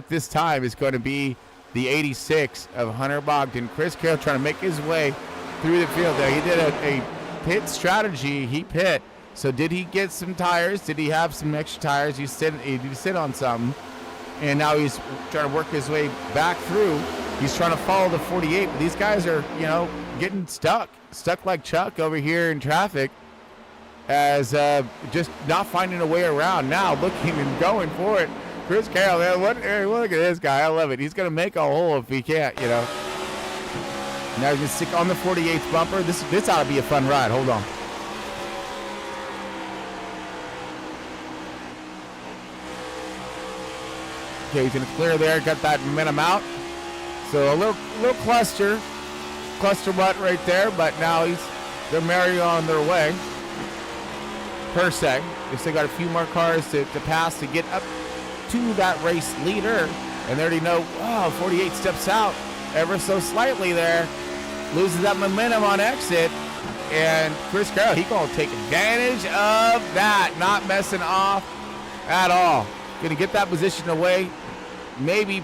this time. Is going to be the 86 of Hunter Bogdan. Chris Carroll trying to make his way through the field there. He did a pit strategy. He pit So did he get some tires? Did he have some extra tires? He sit on something, and now he's trying to work his way back through. He's trying to follow the 48, but these guys are, getting stuck like Chuck over here in traffic, as just not finding a way around. Now looking and going for it. Chris Carroll, man, look at this guy. I love it. He's going to make a hole if he can't, Now he's going to stick on the 48th bumper. This ought to be a fun ride. Hold on. Okay, he's going to clear there. Got that momentum out. So a little cluster butt right there, but now they're merry on their way, per se. They still got a few more cars to pass to get up to that race leader, and they already know, 48 steps out ever so slightly there, loses that momentum on exit, and Chris Carroll, he gonna take advantage of that, not messing off at all. Gonna get that position away, maybe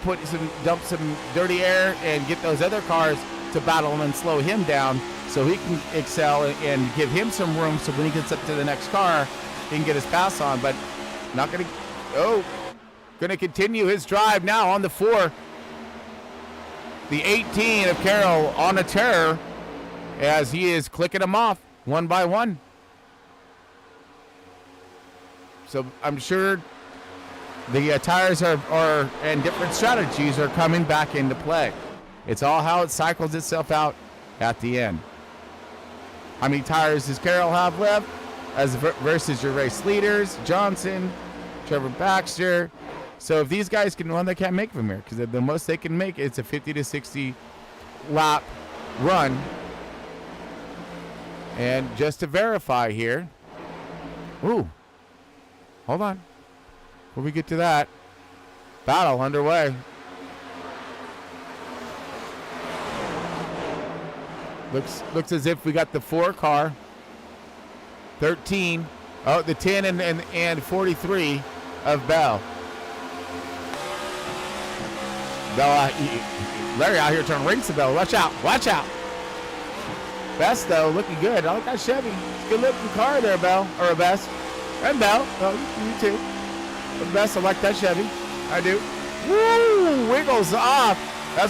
dump some dirty air and get those other cars to battle him and slow him down so he can excel and give him some room so when he gets up to the next car, he can get his pass on, but not gonna, gonna continue his drive now on the 4. The 18 of Carroll on a tear as he is clicking them off one by one. So I'm sure the tires are and different strategies are coming back into play. It's all how it cycles itself out at the end. How many tires does Carroll have left versus your race leaders, Johnson, Trevor Baxter? So if these guys can run, they can't make from here, because the most they can make, it's a 50 to 60 lap run. And just to verify here, hold on. Before we get to that, battle underway. Looks as if we got the 4 car, 13, the 10 and 43 of Bell. Larry out here trying to ring some Bell. Watch out. Best, though, looking good. I like that Chevy. It's a good-looking car there, Bell. Or Best. And Bell. Oh, you too. But Best, I like that Chevy. I do. Woo! Wiggles off.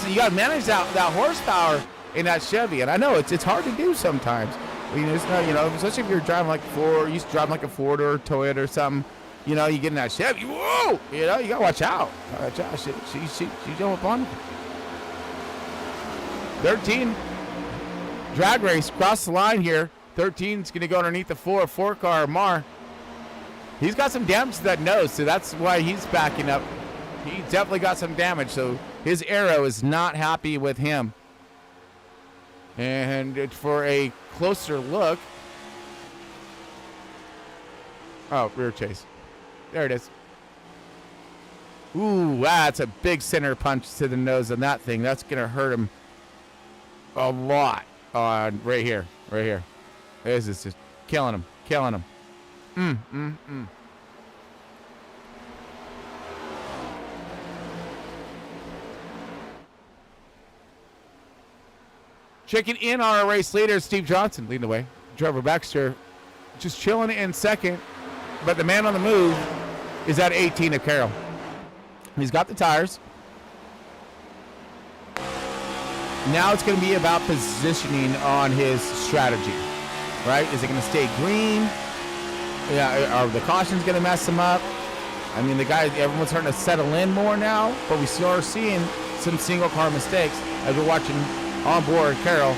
You got to manage that horsepower in that Chevy. And I know it's hard to do sometimes. It's not, especially if you're driving like you used to drive like a Ford or a Toyota or something. You get in that Chevy. Whoa! You got to watch out. She jump on. 13. Drag race. Cross the line here. 13's going to go underneath the 4 car. Mar. He's got some damage to that nose, so that's why he's backing up. He definitely got some damage, so his aero is not happy with him. And for a closer look. Oh, rear chase. There it is. Ooh, that's a big center punch to the nose on that thing. That's going to hurt him a lot. Right here. This is just killing him. Checking in on our race leader, Steve Johnson, leading the way. Trevor Baxter just chilling in second, but the man on the move is at 18 of Carroll. He's got the tires. Now it's going to be about positioning on his strategy, right? Is it going to stay green? Yeah, are the cautions going to mess him up? I mean, everyone's starting to settle in more now, but we still are seeing some single car mistakes as we're watching on board Carroll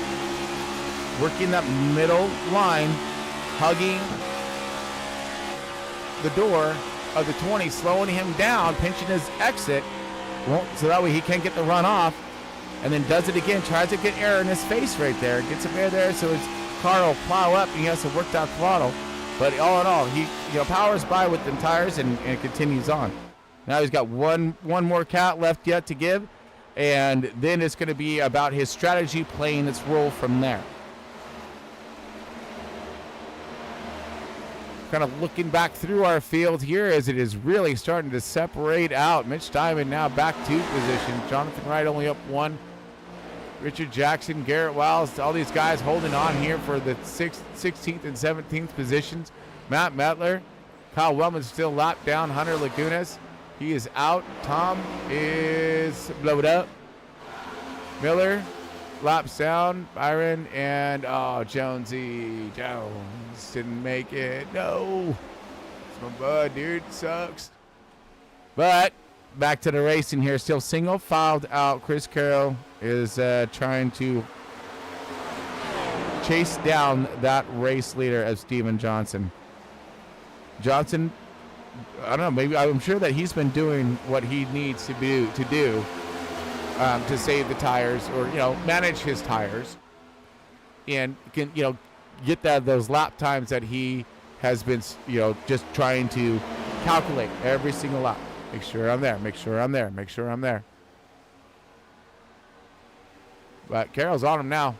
working that middle line, hugging the door of the 20, slowing him down, pinching his exit, so that way he can't get the run off, and then does it again, tries to get air in his face right there, gets some air there, so his car will plow up and he has to work that throttle. But all in all, he powers by with them tires and continues on. Now he's got one more cat left yet to give, and then it's going to be about his strategy playing its role from there. Kind of looking back through our field here as it is really starting to separate out. Mitch Diamond now back 2 positions. Jonathan Wright only up 1. Richard Jackson, Garrett Wiles, all these guys holding on here for the 16th and 17th positions. Matt Mettler. Kyle Wellman still lapped down Hunter Lagunas. He is out. Tom is blowed up. Miller laps down. Byron and Jonesy Jones didn't make it. No. It's my bud, dude. Sucks. But back to the racing here. Still single filed out. Chris Carroll is trying to chase down that race leader of Steven Johnson. Johnson, I don't know, maybe I'm sure that he's been doing what he needs to do to save the tires, or manage his tires, and can get those lap times that he has been just trying to calculate every single lap. Make sure I'm there. Make sure I'm there. Make sure I'm there. But Carroll's on him now.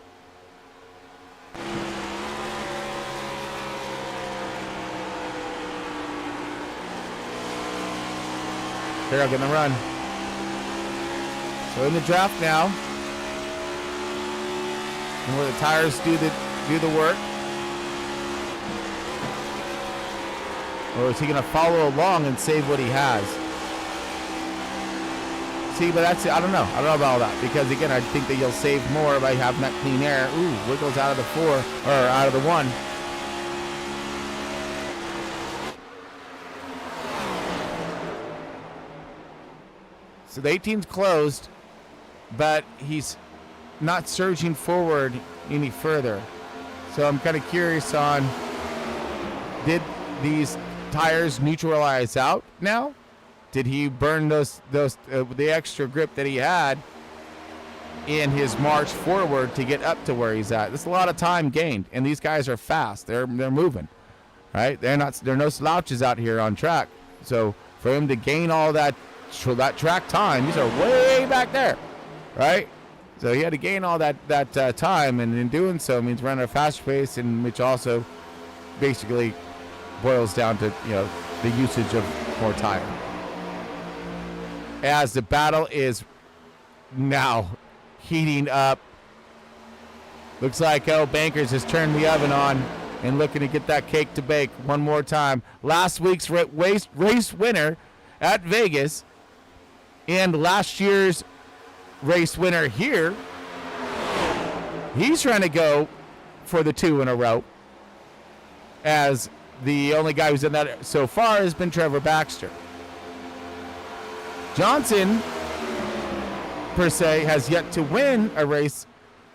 Carroll getting the run. So in the draft now, and where the tires do the work, or is he going to follow along and save what he has? See, but that's it. I don't know. I don't know about all that, because again, I think that you'll save more by having that clean air. Ooh, wiggles out of the 4 or out of the 1. So the 18's closed, but he's not surging forward any further. So I'm kind of curious on, did these tires neutralize out now? Did he burn the extra grip that he had in his march forward to get up to where he's at? There's a lot of time gained, and these guys are fast. They're moving, right? There are no slouches out here on track. So for him to gain all that track time, these are way back there, right? So he had to gain all that time, and in doing so means running at a faster pace, and which also basically boils down to the usage of more tire. As the battle is now heating up, looks like Bankers has turned the oven on and looking to get that cake to bake one more time. Last week's race winner at Vegas, and last year's race winner here, he's trying to go for the 2 in a row, as the only guy who's done that so far has been Trevor Baxter. Johnson, per se, has yet to win a race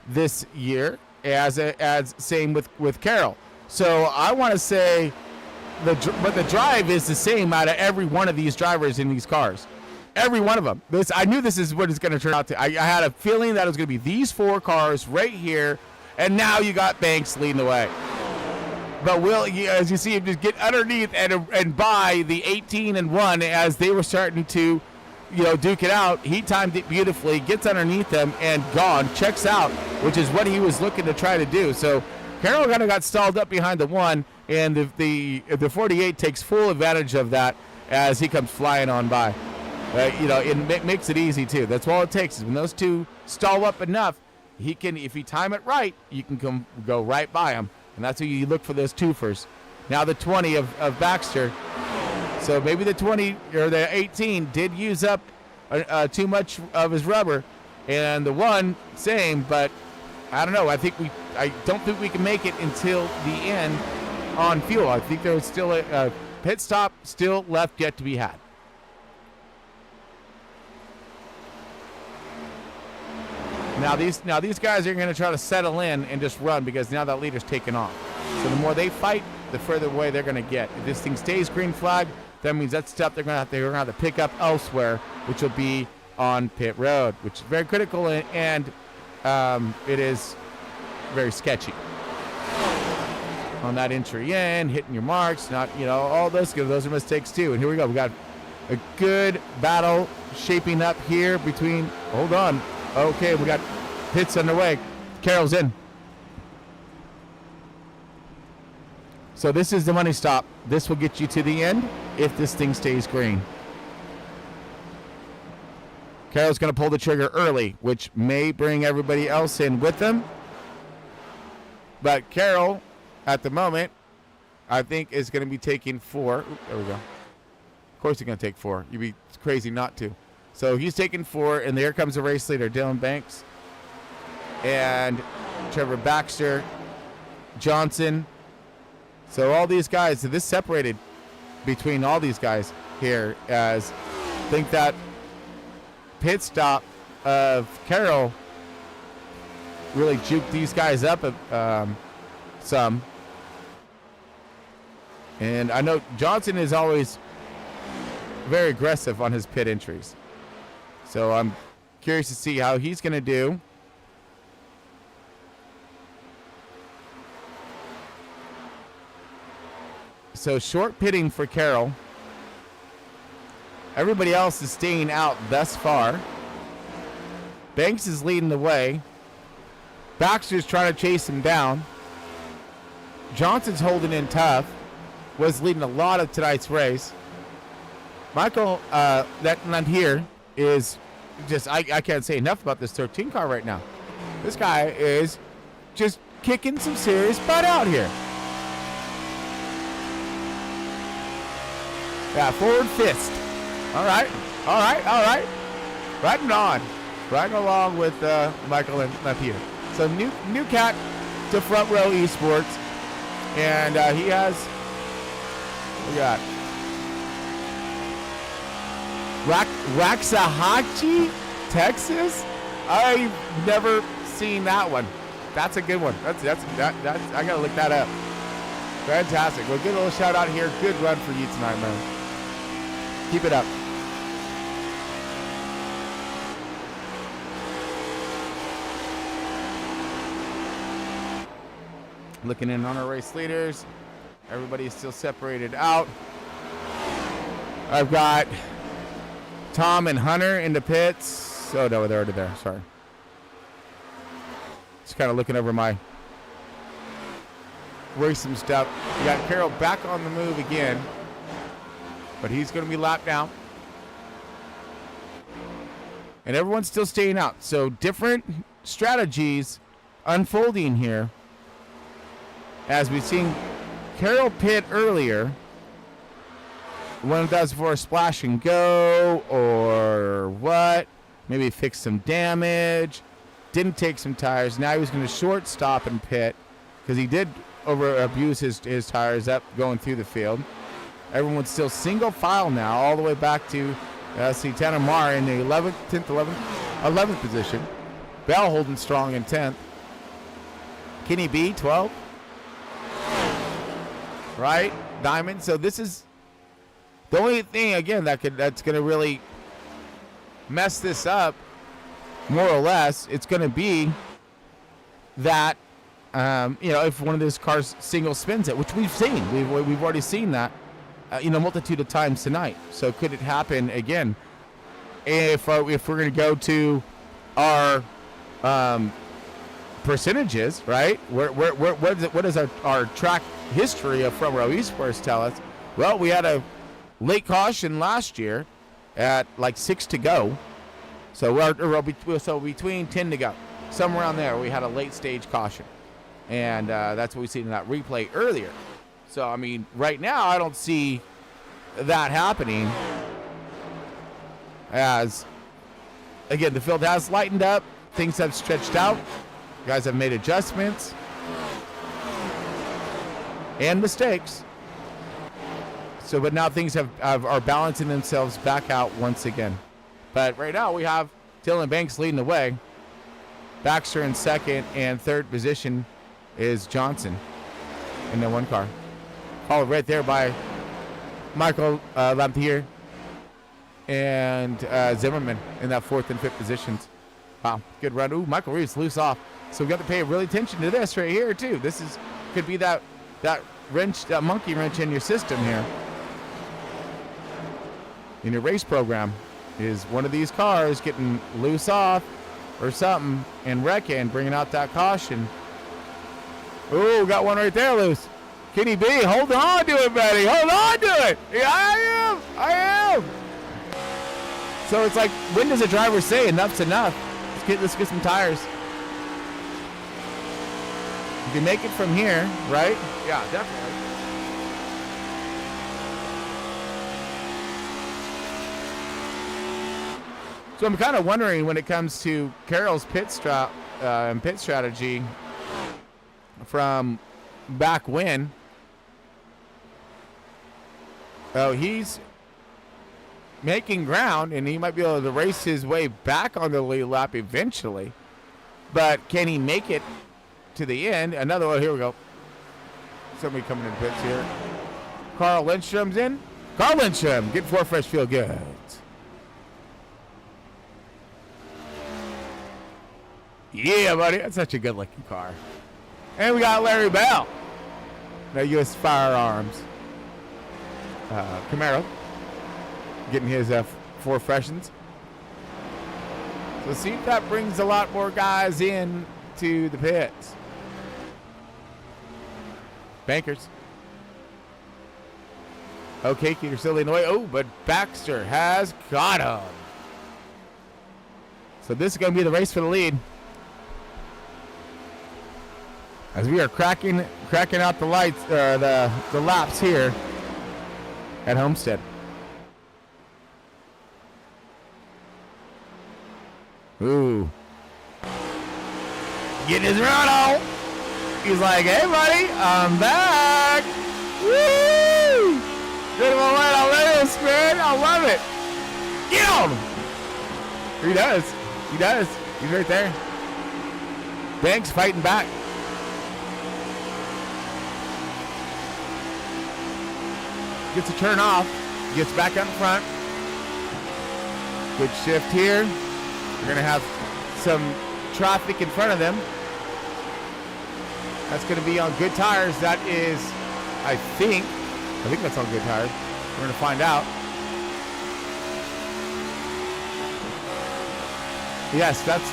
this year, as same with Carroll. So I want to say, but the drive is the same out of every one of these drivers in these cars. Every one of them. I knew this is what it's going to turn out to. I had a feeling that it was going to be these 4 cars right here, and now you got Banks leading the way. But as you see him just get underneath and by the 18 and 1 as they were starting to duke it out, he timed it beautifully, gets underneath them and gone, checks out, which is what he was looking to try to do. So Carroll kind of got stalled up behind the 1, and the 48 takes full advantage of that as he comes flying on by. It makes it easy too. That's all it takes, is when those 2 stall up enough, he can, if he time it right, you can go right by him, and that's who you look for, those 2-fers. Now the 20 of Baxter. So maybe the 20 or the 18 did use up too much of his rubber, and the 1 same. But I don't know. I don't think we can make it until the end on fuel. I think there's still a pit stop still left yet to be had. Now these guys are going to try to settle in and just run, because now that leader's taken off. So the more they fight, the further away they're going to get. If this thing stays green flag, that means that's stuff they're going to have to pick up elsewhere, which will be on pit road, which is very critical, and it is very sketchy on that entry in, hitting your marks, not all those are mistakes too. And here we go. We got a good battle shaping up here between. Hold on. Okay, we got pits underway. Carroll's in. So this is the money stop. This will get you to the end if this thing stays green. Carroll's going to pull the trigger early, which may bring everybody else in with them. But Carroll, at the moment, I think, is going to be taking 4. Oop, there we go. Of course he's going to take 4. You'd be crazy not to. So he's taking 4, and there comes the race leader, Dylan Banks, and Trevor Baxter, Johnson. So all these guys, so this separated between all these guys here, as I think that pit stop of Carroll really juked these guys up some. And I know Johnson is always very aggressive on his pit entries. So I'm curious to see how he's going to do. So short pitting for Carroll. Everybody else is staying out thus far. Banks is leading the way. Baxter's trying to chase him down. Johnson's holding in tough. Was leading a lot of tonight's race. Michael, that one here is just, I can't say enough about this 13 car right now. This guy is just kicking some serious butt out here. Yeah, forward fist. All right. Riding on. Riding along with Michael and Lapierre. So new cat to Front Row Esports. And he has, we got Waxahachie, Texas. I've never seen that one. That's a good one. That's I gotta look that up. Fantastic. Well, good little shout out here. Good run for you tonight, man. Keep it up. Looking in on our race leaders. Everybody is still separated out. I've got Tom and Hunter in the pits. Oh, no, they're already there. Sorry. Just kind of looking over my racing stuff. We got Carroll back on the move again, but he's going to be lapped down. And everyone's still staying out. So different strategies unfolding here. As we've seen Carroll pit earlier, one does for a splash and go or what, maybe fix some damage, didn't take some tires. Now he was going to short stop and pit because he did over abuse his tires up going through the field. Everyone's still single file now all the way back to see Tanner Marr in the 11th position. Bell holding strong in 10th. Kenny B 12th. Right, Diamond. So this is the only thing again that's going to really mess this up, more or less. It's going to be that if one of those cars single spins it, which we've seen, we've already seen that, multitude of times tonight. So could it happen again? If we're going to go to our percentages, right? What does our track history of Front Row Esports tell us? Well, we had a late caution last year at like 6 to go. So between 10 to go, somewhere around there, we had a late stage caution. And that's what we seen in that replay earlier. So, I mean, right now, I don't see that happening as, again, the field has lightened up. Things have stretched out. Guys have made adjustments and mistakes. So, but now things are balancing themselves back out once again. But right now we have Dylan Banks leading the way. Baxter in second, and third position is Johnson in the one car. Followed right there by Michael Lapierre and Zimmerman in that fourth and fifth positions. Wow, good run. Ooh, Michael Reeves loose off. So we got to pay really attention to this right here too. This could be that wrench, that monkey wrench in your system here. In your race program, is one of these cars getting loose off or something and wrecking, bringing out that caution. Ooh, got one right there loose. Kenny B, hold on to it, buddy. Hold on to it. Yeah, I am. So it's like, when does a driver say enough's enough? Let's get some tires. You can make it from here, right? Yeah, definitely. So I'm kind of wondering when it comes to Carroll's pit strategy from back when. Oh, he's making ground, and he might be able to race his way back on the lead lap eventually. But can he make it to the end? Another one. Here we go. Somebody coming in pits here. Carl Lindstrom's in. Carl Lindstrom, get 4 fresh feel good. Yeah, buddy. That's such a good-looking car. And we got Larry Bell. Now, U.S. Firearms. Camaro. Getting his 4 freshens. So see if that brings a lot more guys in to the pits. Bankers. Okay, Keeter still in the way. Oh, but Baxter has got him. So this is going to be the race for the lead. As we are cracking out the lights, the laps here at Homestead. Ooh. Getting his run on. He's like, hey, buddy, I'm back. Woo! Get him away. I'll let him spin. I love it. Get him. He does. He does. He's right there. Banks fighting back. Gets a turn off. Gets back up front. Good shift here. We're going to have some traffic in front of them. That's going to be on good tires. That is, I think that's on good tires. We're going to find out. Yes, that's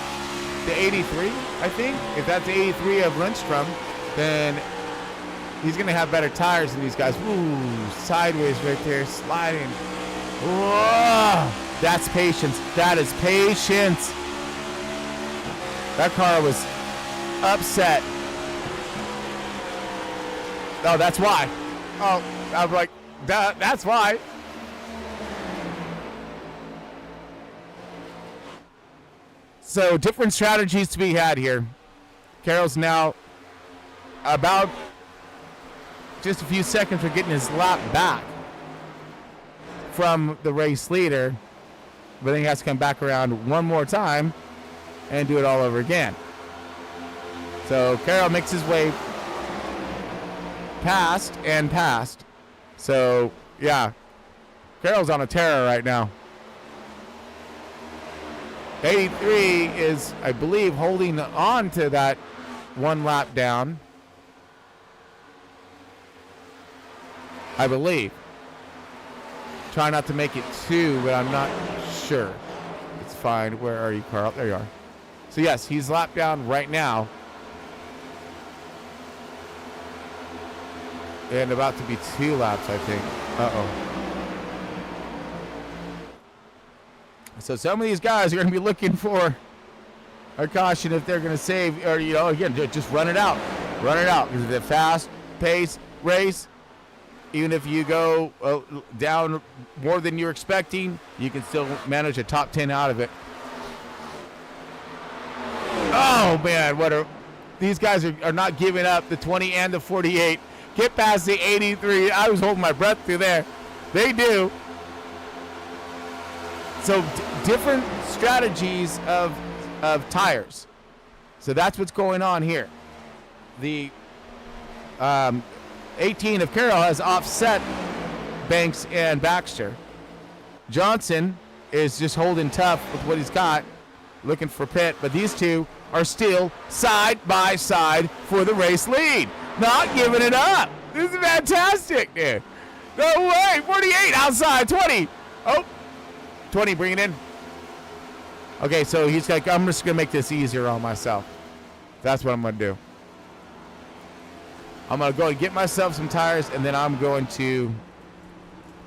the 83, I think. If that's the 83 of Lindstrom, then he's going to have better tires than these guys. Ooh, sideways right there, sliding. Whoa, that's patience. That is patience. That car was upset. Oh, that's why. Oh, I'm like, that's why. So different strategies to be had here. Carroll's now about just a few seconds for getting his lap back from the race leader, but then he has to come back around one more time and do it all over again. So Carroll makes his way past and past. So yeah, Carroll's on a tear right now. 83 is, I believe, holding on to that one lap down. I believe. Try not to make it 2, but I'm not sure. It's fine. Where are you, Carl? There you are. So yes, he's lap down right now. And about to be 2 laps, I think. Uh-oh. So some of these guys are going to be looking for a caution if they're going to save, or, you know, again, just run it out. Run it out. Because it's a fast-paced race. Even if you go down more than you're expecting, you can still manage a top 10 out of it. Oh, man, these guys are not giving up the 20 and the 48. Get past the 83. I was holding my breath through there. They do. So different strategies of tires. So that's what's going on here. The 18 of Carroll has offset Banks and Baxter. Johnson is just holding tough with what he's got, looking for pit, but these two are still side by side for the race lead. Not giving it up. This is fantastic, dude. No way. 48 outside. 20. Oh, 20, bring it in. Okay, so he's like, I'm just going to make this easier on myself. That's what I'm going to do. I'm going to go and get myself some tires, and then I'm going to,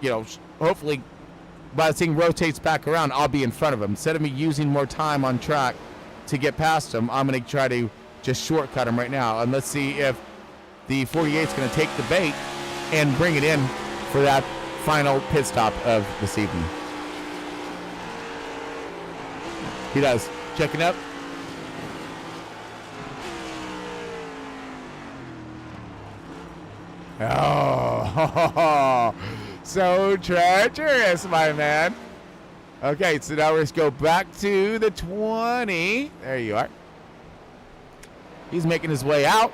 you know, hopefully by the thing rotates back around, I'll be in front of him. Instead of me using more time on track to get past him, I'm going to try to just shortcut him right now. And let's see if the 48 is going to take the bait and bring it in for that final pit stop of this evening. He does. Checking up. Oh, so treacherous, my man. Okay, so now let's go back to the 20. There you are. He's making his way out.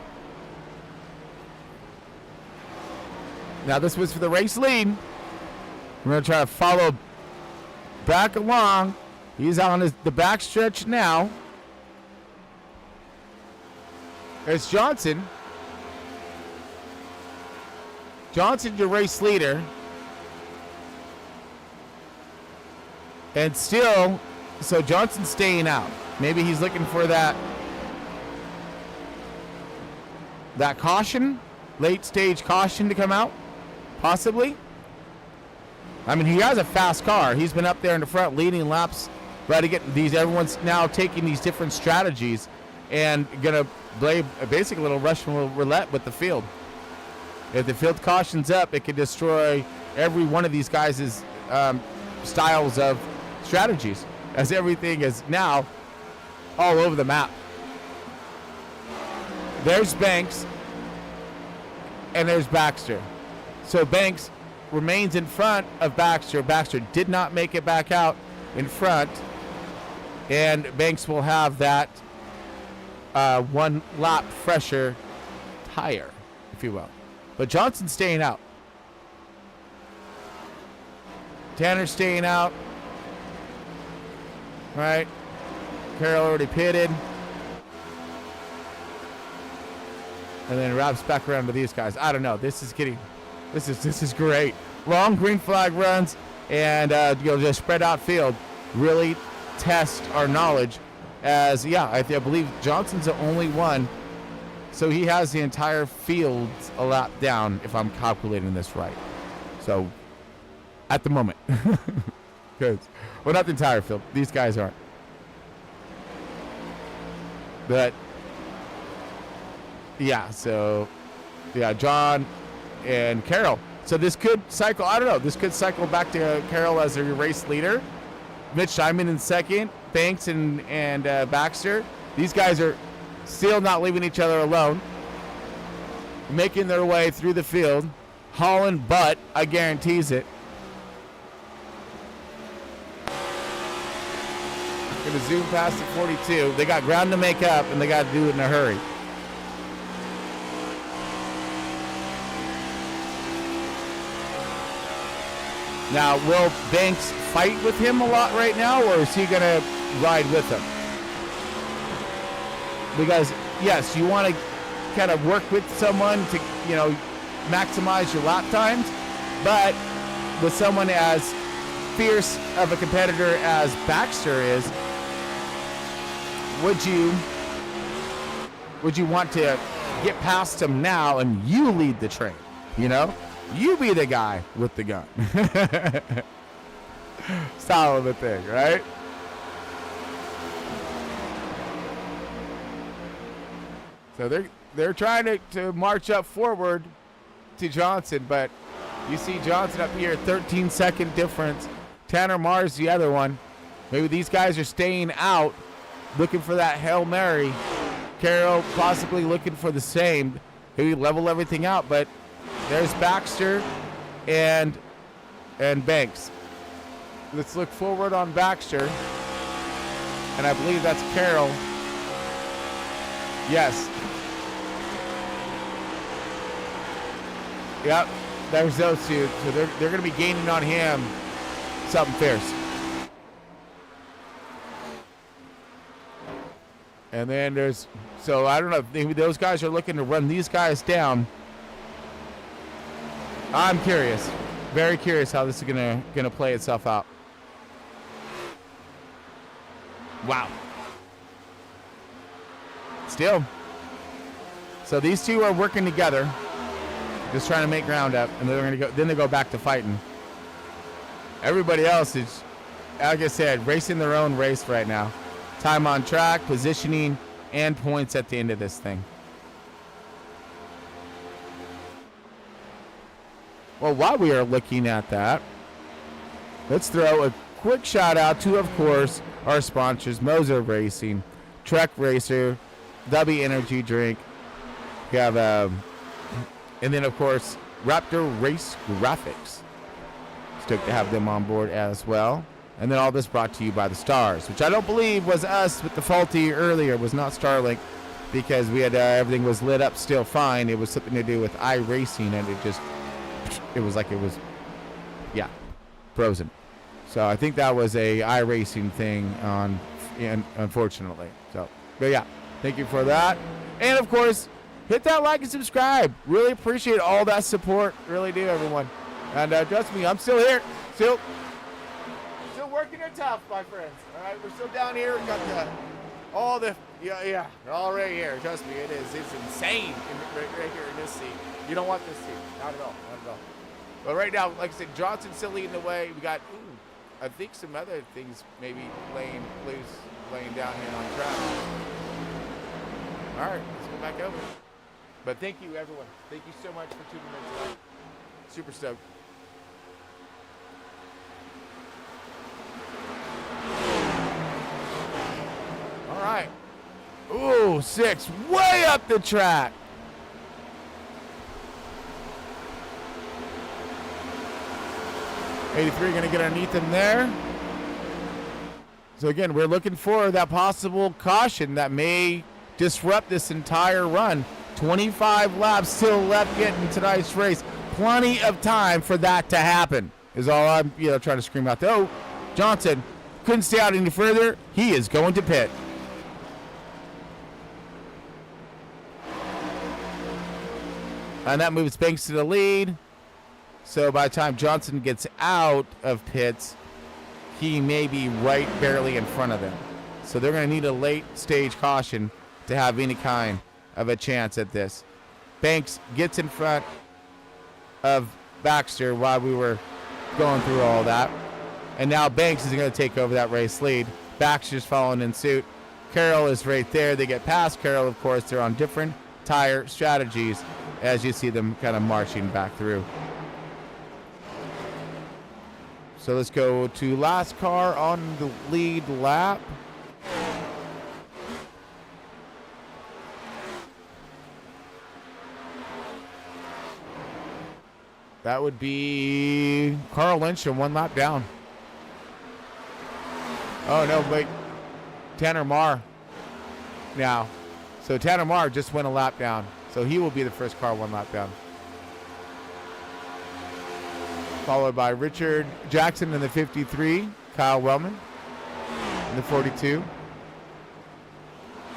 Now this was for the race lead. We're going to try to follow back along. He's on the back stretch now. There's Johnson. Johnson, your race leader. And still, so Johnson's staying out. Maybe he's looking for that caution, late stage caution to come out, possibly. I mean, he has a fast car. He's been up there in the front leading laps, right to get these. Everyone's now taking these different strategies and gonna play basically a little Russian roulette with the field. If the field cautions up, it can destroy every one of these guys' styles of strategies, as everything is now all over the map. There's Banks and there's Baxter. So Banks remains in front of Baxter. Baxter did not make it back out in front, and Banks will have that 1 lap fresher tire, if you will. But Johnson's staying out. Tanner's staying out. Right. Carroll already pitted. And then wraps back around to these guys. I don't know. This is great. Long green flag runs and just spread out field. Really test our knowledge as, I believe Johnson's the only one. So he has the entire field a lap down, if I'm calculating this right. So, at the moment. Good. Well, not the entire field. These guys aren't. But, John and Carroll. So this could cycle, I don't know, this could cycle back to Carroll as a race leader. Mitch Scheinman in second. Banks and Baxter. These guys are still not leaving each other alone. Making their way through the field. Hauling butt, I guarantees it. Gonna zoom past the 42. They got ground to make up, and they got to do it in a hurry. Now, will Banks fight with him a lot right now, or is he gonna ride with him? Because, yes, you want to kind of work with someone to, maximize your lap times, but with someone as fierce of a competitor as Baxter is, would you want to get past him now and you lead the train? You be the guy with the gun. Style of the thing, right? So they're trying to march up forward to Johnson, but you see Johnson up here, 13-second difference. Tanner Mars, the other one. Maybe these guys are staying out, looking for that Hail Mary. Carroll possibly looking for the same. Maybe level everything out, but there's Baxter and Banks. Let's look forward on Baxter. And I believe that's Carroll. Yes. Yep, there's those two. So they're going to be gaining on him something fierce. And then so I don't know, maybe those guys are looking to run these guys down. I'm curious, very curious how this is gonna play itself out. Wow. Still. So these two are working together, just trying to make ground up, and then they go back to fighting. Everybody else is, like I said, racing their own race right now. Time on track, positioning, and points at the end of this thing. Well, while we are looking at that, let's throw a quick shout out to, of course, our sponsors, Mozo Racing, Trek Racer, W Energy Drink. We have, and then, of course, Raptor Race Graphics. Stoked to have them on board as well. And then all this brought to you by the Stars, which I don't believe was us with the faulty earlier. It was not Starlink, because we had everything was lit up still fine. It was something to do with iRacing, and it was frozen. So I think that was a iRacing thing unfortunately. So, but yeah, thank you for that. And of course, hit that like and subscribe. Really appreciate all that support. Really do, everyone. And trust me, I'm still here. Still working it tough, my friends. All right, we're still down here. We got all right here. Trust me, it's insane right here in this seat. You don't want this seat. Not at all. But right now, like I said, Johnson's still leading the way. We got, I think some other things maybe laying down here on track. All right, let's go back over. But thank you, everyone. Thank you so much for tuning in tonight. Super stoked. All right. Ooh, 6, way up the track. '83 going to get underneath him there. So again, we're looking for that possible caution that may disrupt this entire run. 25 laps still left getting tonight's race. Plenty of time for that to happen is all I'm trying to scream out. Though Johnson couldn't stay out any further. He is going to pit. And that moves Banks to the lead. So by the time Johnson gets out of pits, he may be right barely in front of them. So they're going to need a late stage caution to have any kind of a chance at this. Banks gets in front of Baxter while we were going through all that. And now Banks is going to take over that race lead. Baxter's following in suit. Carroll is right there. They get past Carroll, of course. They're on different tire strategies as you see them kind of marching back through. So let's go to last car on the lead lap. That would be Carl Lynch and 1 lap down. Oh, no, wait. Tanner Marr now. So Tanner Marr just went a lap down. So he will be the first car 1 lap down. Followed by Richard Jackson in the 53, Kyle Wellman in the 42,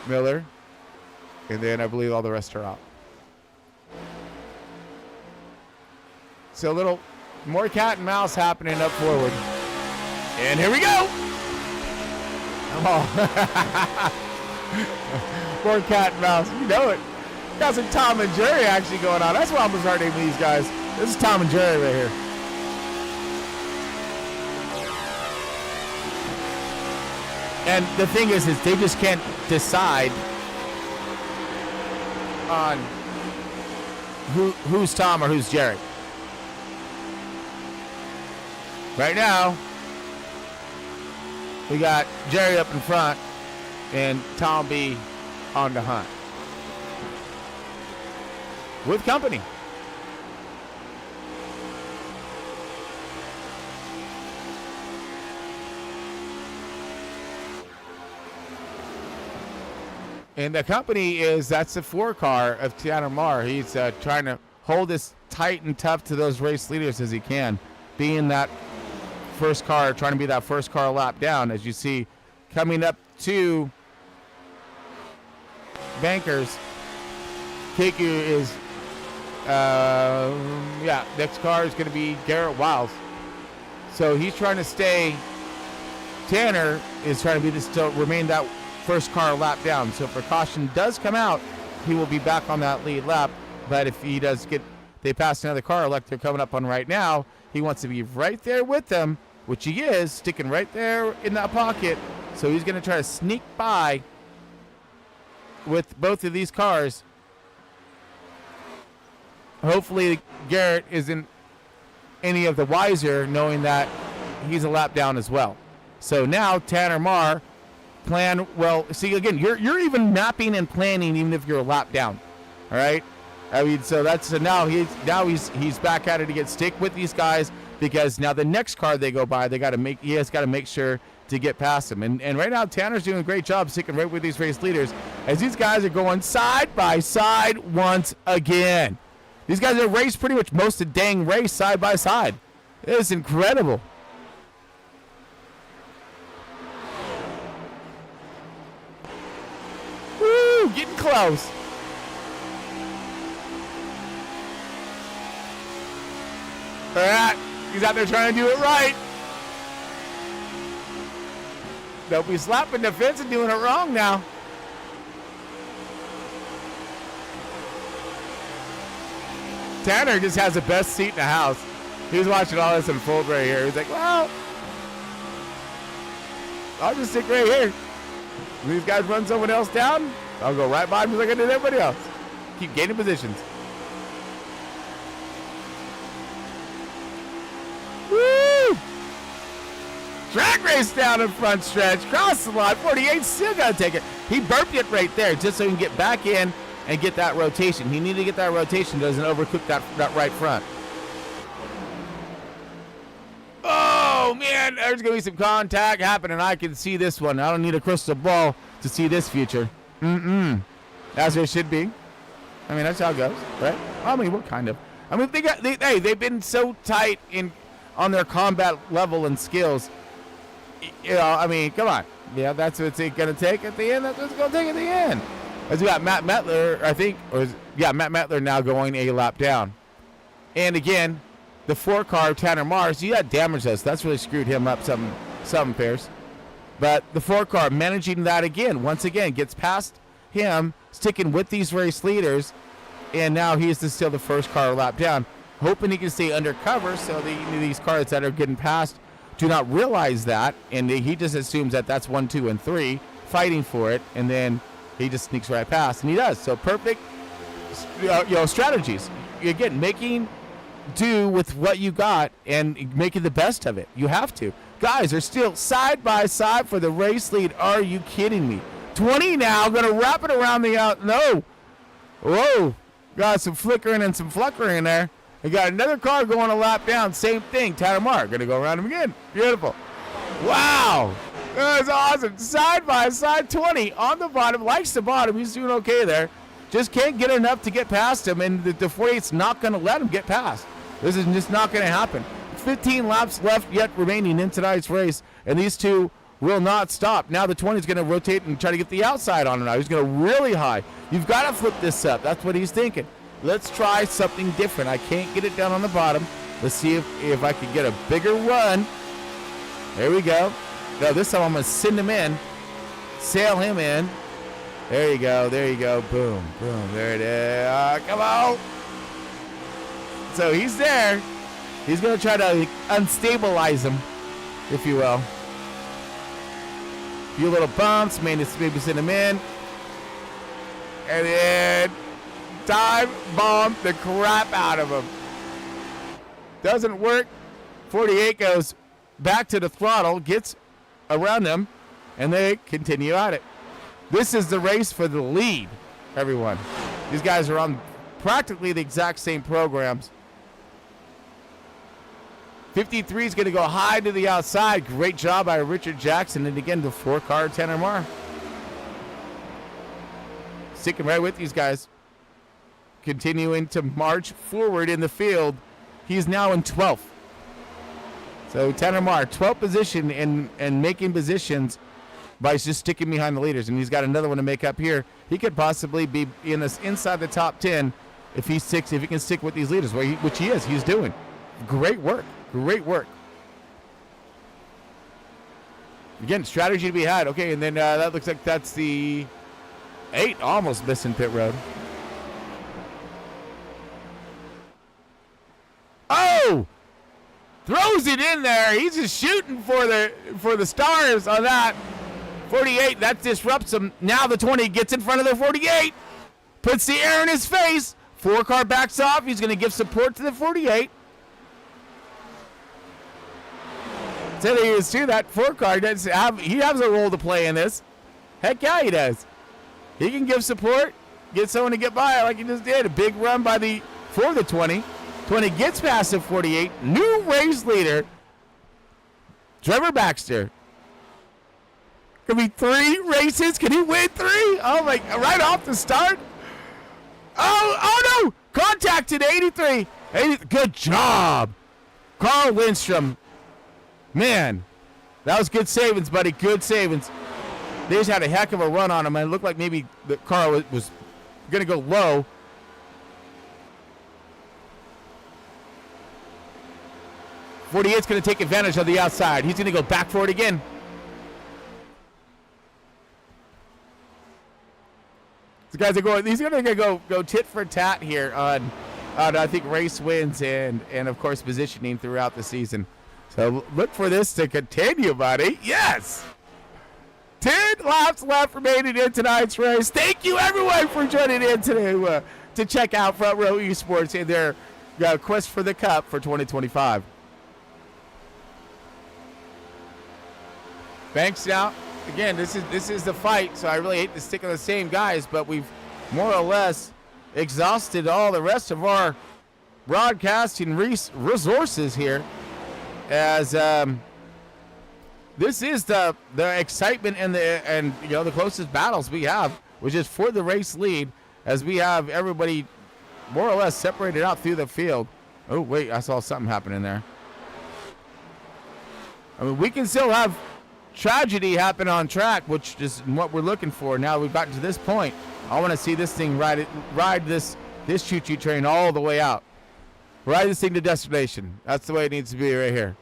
Miller, and then I believe all the rest are out. So a little more cat and mouse happening up forward. And here we go! Come on. More cat and mouse, you know it. Got some Tom and Jerry actually going on. That's why I'm going to start naming these guys. This is Tom and Jerry right here. And the thing is they just can't decide on who's Tom or who's Jerry. Right now, we got Jerry up in front and Tom B on the hunt. With company. And the company that's the 4 car of Tanner Marr. He's trying to hold as tight and tough to those race leaders as he can. Being that first car, trying to be that first car lap down, as you see coming up to Bankers. KQ is, next car is going to be Garrett Wiles. So he's trying to stay, Tanner is trying to be still remain that first car lap down. So if precaution does come out, he will be back on that lead lap. But if he does they pass another car like they're coming up on right now, he wants to be right there with them, which he is, sticking right there in that pocket. So he's going to try to sneak by with both of these cars. Hopefully Garrett isn't any of the wiser, knowing that he's a lap down as well. So now Tanner Marr plan, well, see, again, you're even mapping and planning even if you're a lap down. All right? I mean, so now he's back at it to get stick with these guys, because now the next car they go by, he has got to make sure to get past them. And right now Tanner's doing a great job sticking right with these race leaders as these guys are going side by side once again. These guys have raced pretty much most of the dang race side by side. It is incredible. Woo, getting close. All right, he's out there trying to do it right. Don't be slapping the fence and doing it wrong now. Tanner just has the best seat in the house. He's watching all this unfold right here. He's like, well, I'll just stick right here. When these guys run someone else down, I'll go right by him like I did everybody else. Keep gaining positions. Woo! Drag race down in front stretch. Cross the line. 48 still got to take it. He burped it right there just so he can get back in and get that rotation. He needed to get that rotation. Doesn't overcook that right front. Oh, man. There's going to be some contact happening. I can see this one. I don't need a crystal ball to see this future. As it should be. I mean, that's how it goes, right? I mean, what kind of? I mean, they've been so tight on their combat level and skills. You know, I mean, come on. Yeah, that's what it's going to take at the end. That's what it's going to take at the end. As we got Matt Metler, I think, Matt Metler now going a lap down. And again, the 4-car Tanner Marr, see, that damaged us. That's really screwed him up some pairs. But the 4-car managing that again, once again, gets past him, sticking with these race leaders, and now he's still the first car lap down, hoping he can stay undercover so these cars that are getting past do not realize that, and he just assumes that that's 1, 2, and 3 fighting for it, and then he just sneaks right past, and he does. So perfect, strategies. Again, making do with what you got and making the best of it. You have to. Guys are still side by side for the race lead. Are you kidding me? 20 now, going to wrap it around the out. No. Whoa. Got some flickering and some fluckering there. We got another car going a lap down. Same thing. Tanner Marr going to go around him again. Beautiful. Wow. That's awesome. Side by side, 20 on the bottom. Likes the bottom. He's doing okay there. Just can't get enough to get past him, and the 48's not going to let him get past. This is just not going to happen. 15 laps left yet remaining in tonight's race, and these two will not stop. Now the 20 is going to rotate and try to get the outside on him now. He's going to really high. You've got to flip this up. That's what he's thinking. Let's try something different. I can't get it down on the bottom. Let's see if I can get a bigger run. There we go. No, this time I'm going to send him in. Sail him in. There you go. There you go. Boom. Boom. There it is. Come on. So he's there. He's going to try to unstabilize him, if you will. A few little bumps. Maybe send him in. And then dive bomb the crap out of him. Doesn't work. 48 goes back to the throttle, gets around him, and they continue at it. This is the race for the lead, everyone. These guys are on practically the exact same programs. 53 is going to go high to the outside. Great job by Richard Jackson. And again, the 4-car Tanner Marr. Sticking right with these guys. Continuing to march forward in the field. He's now in 12th. So Tanner Marr, 12th position and making positions by just sticking behind the leaders. And he's got another one to make up here. He could possibly be inside the top 10 if he can stick with these leaders, which he is. He's doing great work. Great work. Again, strategy to be had. Okay, and then that looks like that's the 8, almost missing pit road. Oh! Throws it in there. He's just shooting for the stars on that. 48, that disrupts him. Now the 20 gets in front of the 48. Puts the air in his face. 4-car backs off. He's going to give support to the 48. So he is too. That 4 car does have, he has a role to play in this. Heck yeah, he does. He can give support, get someone to get by like he just did. A big run for the 20. 20 gets past the 48. New race leader, Trevor Baxter. Could be 3 races. Can he win 3? Oh my! Right off the start. Oh no! Contacted 83. Good job, Carl Lindstrom. Man, that was good savings, buddy. Good savings. They just had a heck of a run on him, and it looked like maybe the car was going to go low. .48's going to take advantage of the outside. He's going to go back for it again. The guys are going. He's going to go tit for tat here on I think race wins and of course positioning throughout the season. So look for this to continue, buddy. Yes. 10 laps left remaining in tonight's race. Thank you, everyone, for joining in today to check out Front Row Esports and their quest for the Cup for 2025. Banks now. Again, this is the fight, so I really hate to stick on the same guys, but we've more or less exhausted all the rest of our broadcasting resources here. As this is the excitement and the closest battles we have, which is for the race lead, as we have everybody more or less separated out through the field. Oh wait, I saw something happening there. I mean, we can still have tragedy happen on track, which is what we're looking for. Now we've gotten to this point. I want to see this thing ride this choo-choo train all the way out. Ride this thing to destination. That's the way it needs to be right here.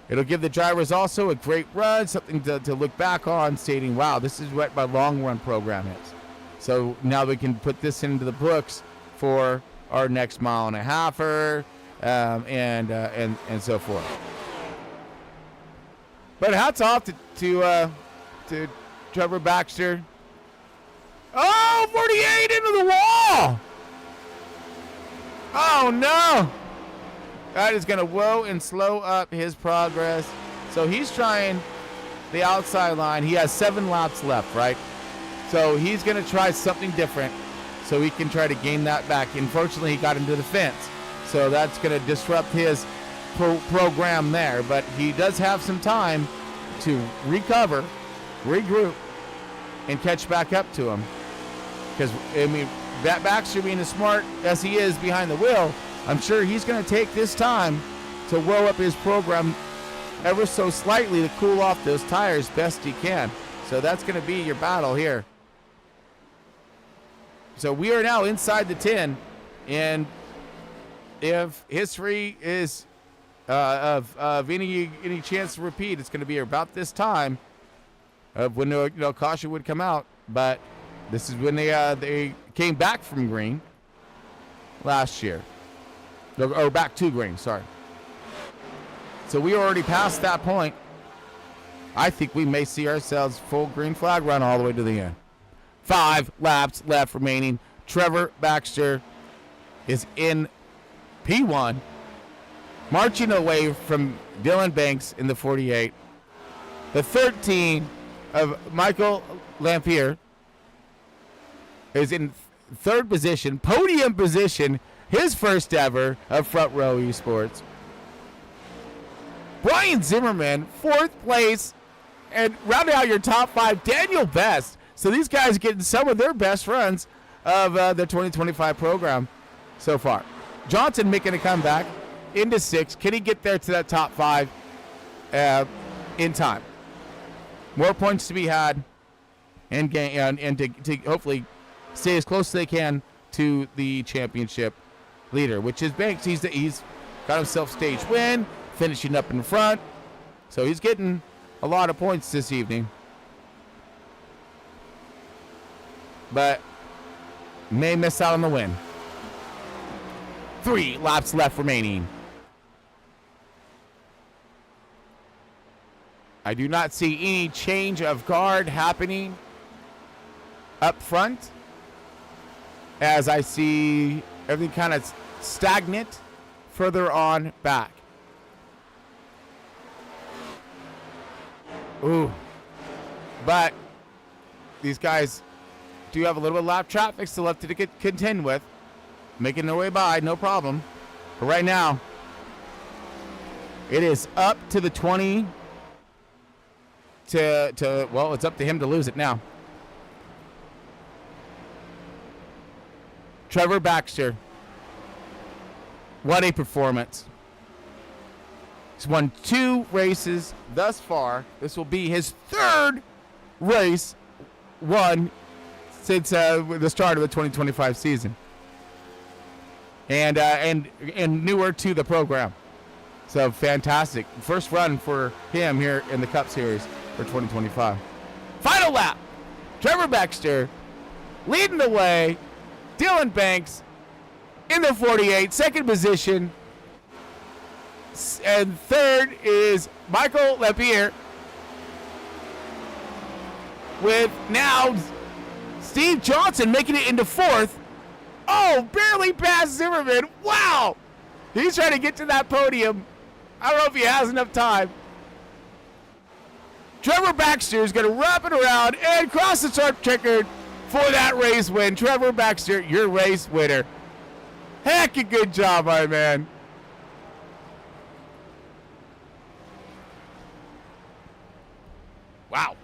It'll give the drivers also a great run, something to look back on, stating, wow, this is what my long-run program is. So now we can put this into the books for our next mile and a halfer, and so forth. But hats off to Trevor Baxter. Oh, 48 into the wall! Oh no! That is going to whoa and slow up his progress. So he's trying the outside line. He has 7 laps left, right? So he's going to try something different so he can try to gain that back. Unfortunately, he got into the fence. So that's going to disrupt his program there. But he does have some time to recover, regroup, and catch back up to him. Because, I mean, that Baxter being as smart as he is behind the wheel, I'm sure he's going to take this time to roll up his program ever so slightly to cool off those tires best he can. So that's going to be your battle here. So we are now inside the 10, and if history is of any chance to repeat, it's going to be about this time of when caution would come out. But this is when they came back from green last year, or back to green. Sorry. So we are already past that point. I think we may see ourselves full green flag run all the way to the end. 5 laps left remaining. Trevor Baxter is in P1, marching away from Dylan Banks in the 48. The 13 of Michael Lampier is in 3rd position, podium position, his first ever of Front Row Esports. Brian Zimmerman, 4th place, and rounding out your top 5, Daniel Best. So these guys are getting some of their best runs of the 2025 program so far. Johnson making a comeback into 6th. Can he get there to that top 5 in time? More points to be had, and to hopefully stay as close as they can to the championship leader, which is Banks. He's got himself stage win, finishing up in front. So he's getting a lot of points this evening. But may miss out on the win. 3 laps left remaining. I do not see any change of guard happening up front, as I see everything kind of stagnant further on back. Ooh. But these guys do have a little bit of lap traffic still left to contend with. Making their way by, no problem. But right now, it is up to the 20 well, it's up to him to lose it now. Trevor Baxter. What a performance. He's won 2 races thus far. This will be his 3rd race won since the start of the 2025 season. And newer to the program. So fantastic. First run for him here in the Cup Series for 2025. Final lap. Trevor Baxter leading the way. Dylan Banks in the 48, second position. And third is Michael Lapierre. With now Steve Johnson making it into 4th. Oh, barely past Zimmerman. Wow. He's trying to get to that podium. I don't know if he has enough time. Trevor Baxter is going to wrap it around and cross the start checkered for that race win. Trevor Baxter, your race winner. Heck, a good job, my man. Wow.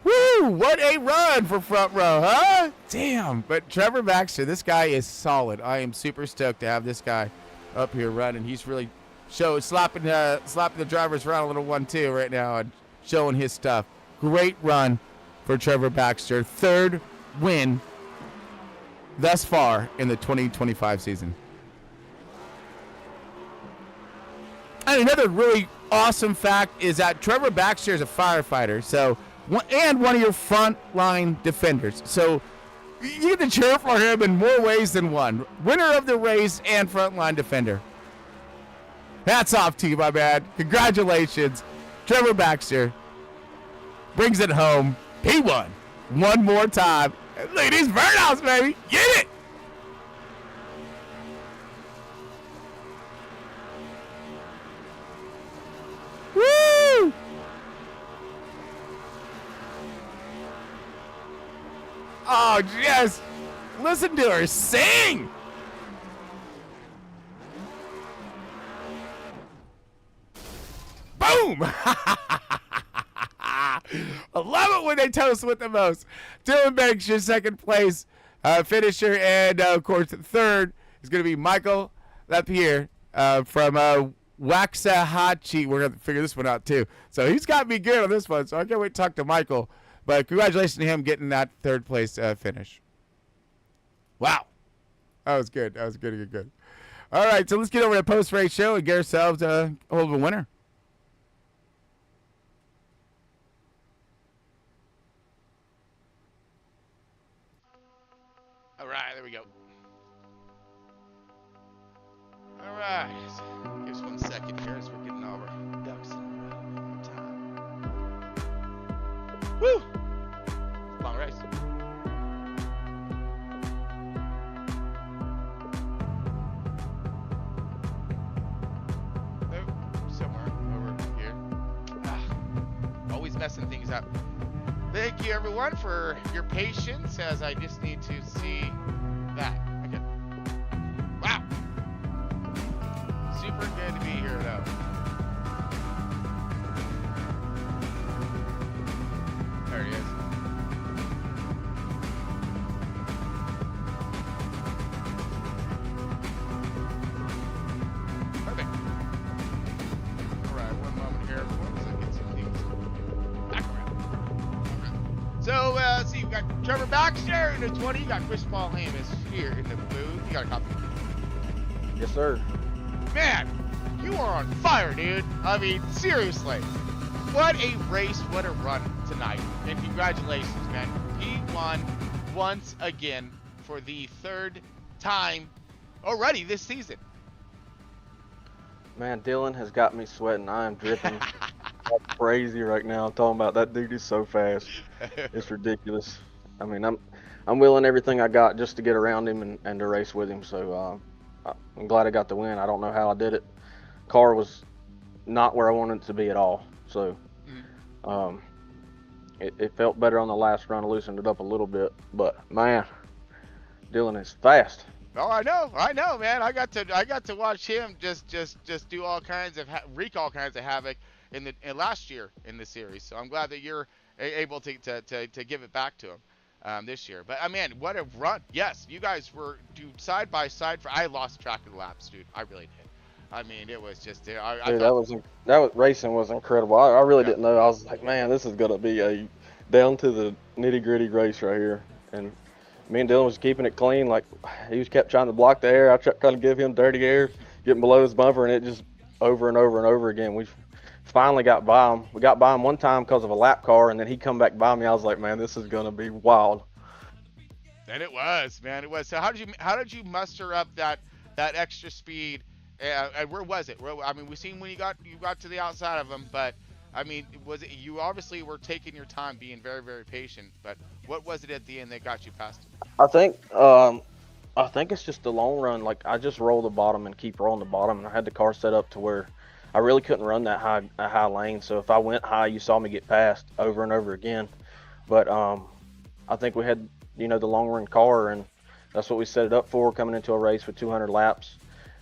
Woo, what a run for front row, huh? Damn, but Trevor Baxter, this guy is solid. I am super stoked to have this guy up here running. He's really slapping the drivers around a little 1-2 right now and showing his stuff. Great run for Trevor Baxter. 3rd win thus far in the 2025 season. And another really awesome fact is that Trevor Baxter is a firefighter, and one of your front line defenders. So you get to cheer for him in more ways than one. Winner of the race and front line defender. Hats off to you, my man. Congratulations. Trevor Baxter brings it home. He won one more time. Look at these burnouts, baby. Get it. Woo! Oh, yes. Listen to her sing. Boom. I love it when they toast with the most. Dylan Banks, your 2nd place finisher. And, of course, 3rd is going to be Michael Lapierre from Waxahachie. We're going to figure this one out, too. So he's got me good on this one, so I can't wait to talk to Michael. But congratulations to him getting that 3rd place finish. Wow. That was good. That was good. All right, so let's get over to the post-race show and get ourselves a hold of a winner. All right, there we go. All right. Give us 1 second here as we're getting all our ducks in a row. Time. Woo! Long race. Somewhere over here. Always messing things up. Thank you, everyone, for your patience as I just need to see that. Okay. Wow. Super good to be here, though. There he is. Perfect. All right, 1 moment here, everyone, so I get some things back around. So, see, you've got Trevor Baxter in the 20. You got Chris Paul Hamus here in the booth. You got a copy. Yes, sir. Man, you are on fire, dude. I mean, seriously. What a race, what a run tonight. And congratulations, man. He won once again for the 3rd time already this season. Man, Dylan has got me sweating. I am dripping like crazy right now. I'm talking about that dude is so fast. It's ridiculous. I mean, I'm willing everything I got just to get around him and to race with him. So I'm glad I got the win. I don't know how I did it. Car was not where I wanted it to be at all. So, it felt better on the last run. I loosened it up a little bit, but man, Dylan is fast. Oh, I know, man. I got to watch him just do all kinds of wreak all kinds of havoc in last year in the series. So I'm glad that you're able to give it back to him this year. But man, what a run! Yes, you guys were side by side. I lost track of the laps, dude. I really did. I mean, it was just Dude, that was racing was incredible. I really didn't know. I was like, man, this is gonna be a down to the nitty gritty race right here. And me and Dylan was keeping it clean. Like he kept trying to block the air. I tried to give him dirty air, getting below his bumper, and it just over and over and over again. We finally got by him. We got by him one time because of a lap car, and then he come back by me. I was like, man, this is gonna be wild. And it was, man, it was. So how did you muster up that extra speed? And where was it? I mean, we seen when you got to the outside of him, but I mean, you obviously were taking your time, being very, very patient. But what was it at the end that got you past him? I think it's just the long run. Like I just roll the bottom and keep rolling the bottom, and I had the car set up to where I really couldn't run that high lane. So if I went high, you saw me get past over and over again. But I think we had the long run car, and that's what we set it up for, coming into a race with 200 laps.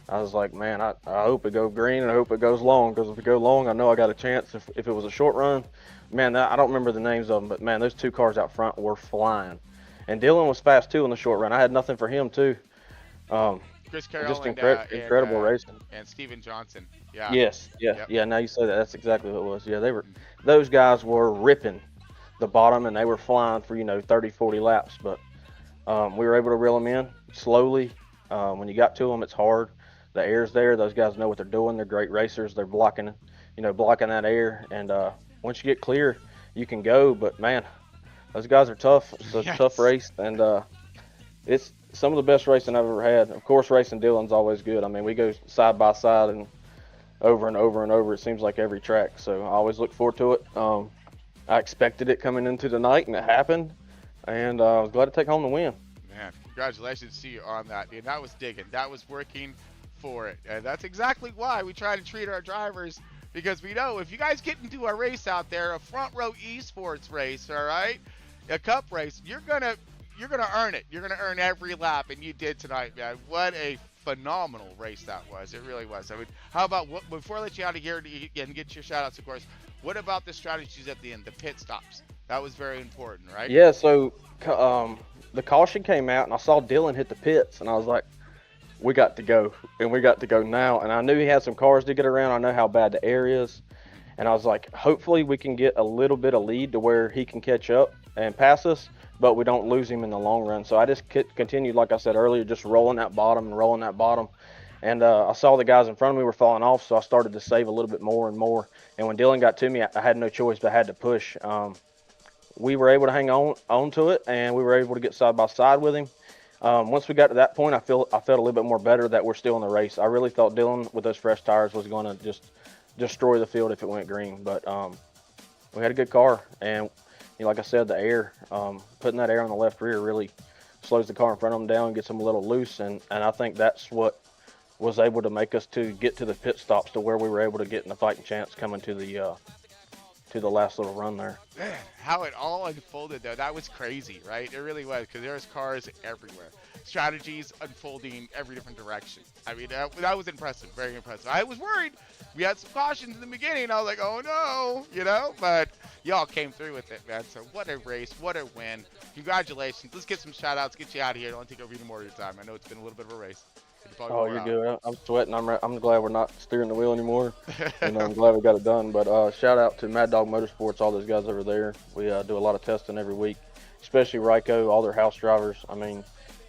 I was like, man, I hope it goes green, and I hope it goes long, because if it goes long, I know I got a chance. If it was a short run, man, I don't remember the names of them, but man, those two cars out front were flying. And Dylan was fast too in the short run. I had nothing for him too. Chris Carroll just incredible racing. And Steven Johnson. Yeah. Yes, yeah, yeah. Now you say that, that's exactly what it was. Yeah, those guys were ripping the bottom, and they were flying for 30, 40 laps. But we were able to reel them in slowly. When you got to them, it's hard. The air's there. Those guys know what they're doing. They're great racers. They're blocking that air. And once you get clear, you can go. But man, those guys are tough. It's a tough race, and it's some of the best racing I've ever had. Of course, racing Dylan's always good. I mean, we go side by side and over and over and over. It seems like every track. So I always look forward to it. I expected it coming into the night, and it happened. And I was glad to take home the win. Man, congratulations to you on that, dude. That was digging. That was working for it. And that's exactly why we try to treat our drivers, because we know if you guys get into a race out there, a front row esports race, all right, a cup race, you're gonna earn it. You're gonna earn every lap, and you did tonight, man. What a phenomenal race that was. It really was. I mean, how about before I let you out of here and get your shout outs, of course, what about the strategies at the end, the pit stops? That was very important, right? Yeah, so the caution came out, and I saw Dylan hit the pits, and I was like, we got to go, and we got to go now. And I knew he had some cars to get around. I know how bad the air is. And I was like, hopefully we can get a little bit of lead to where he can catch up and pass us, but we don't lose him in the long run. So I just continued, like I said earlier, just rolling that bottom and rolling that bottom. And I saw the guys in front of me were falling off, so I started to save a little bit more and more. And when Dylan got to me, I had no choice but I had to push. We were able to hang on to it, and we were able to get side by side with him. Once we got to that point, I felt a little bit more better that we're still in the race. I really thought Dylan, with those fresh tires, was going to just destroy the field if it went green. But we had a good car, and like I said, the air, putting that air on the left rear really slows the car in front of them down and gets them a little loose. And I think that's what was able to make us to get to the pit stops to where we were able to get in the fighting chance coming to the last little run there. Man, how it all unfolded though, that was crazy, right? It really was, because there's cars everywhere. Strategies unfolding every different direction. I mean, that was impressive, very impressive. I was worried. We had some cautions in the beginning. I was like, oh no, but y'all came through with it, man. So what a race, what a win. Congratulations. Let's get some shout outs, get you out of here. Don't want to take over any more of your time. I know it's been a little bit of a race. Oh, you're good. I'm sweating. I'm glad we're not steering the wheel anymore. And I'm glad we got it done. But shout out to Mad Dog Motorsports, all those guys over there. We do a lot of testing every week, especially Ryko, all their house drivers. I mean,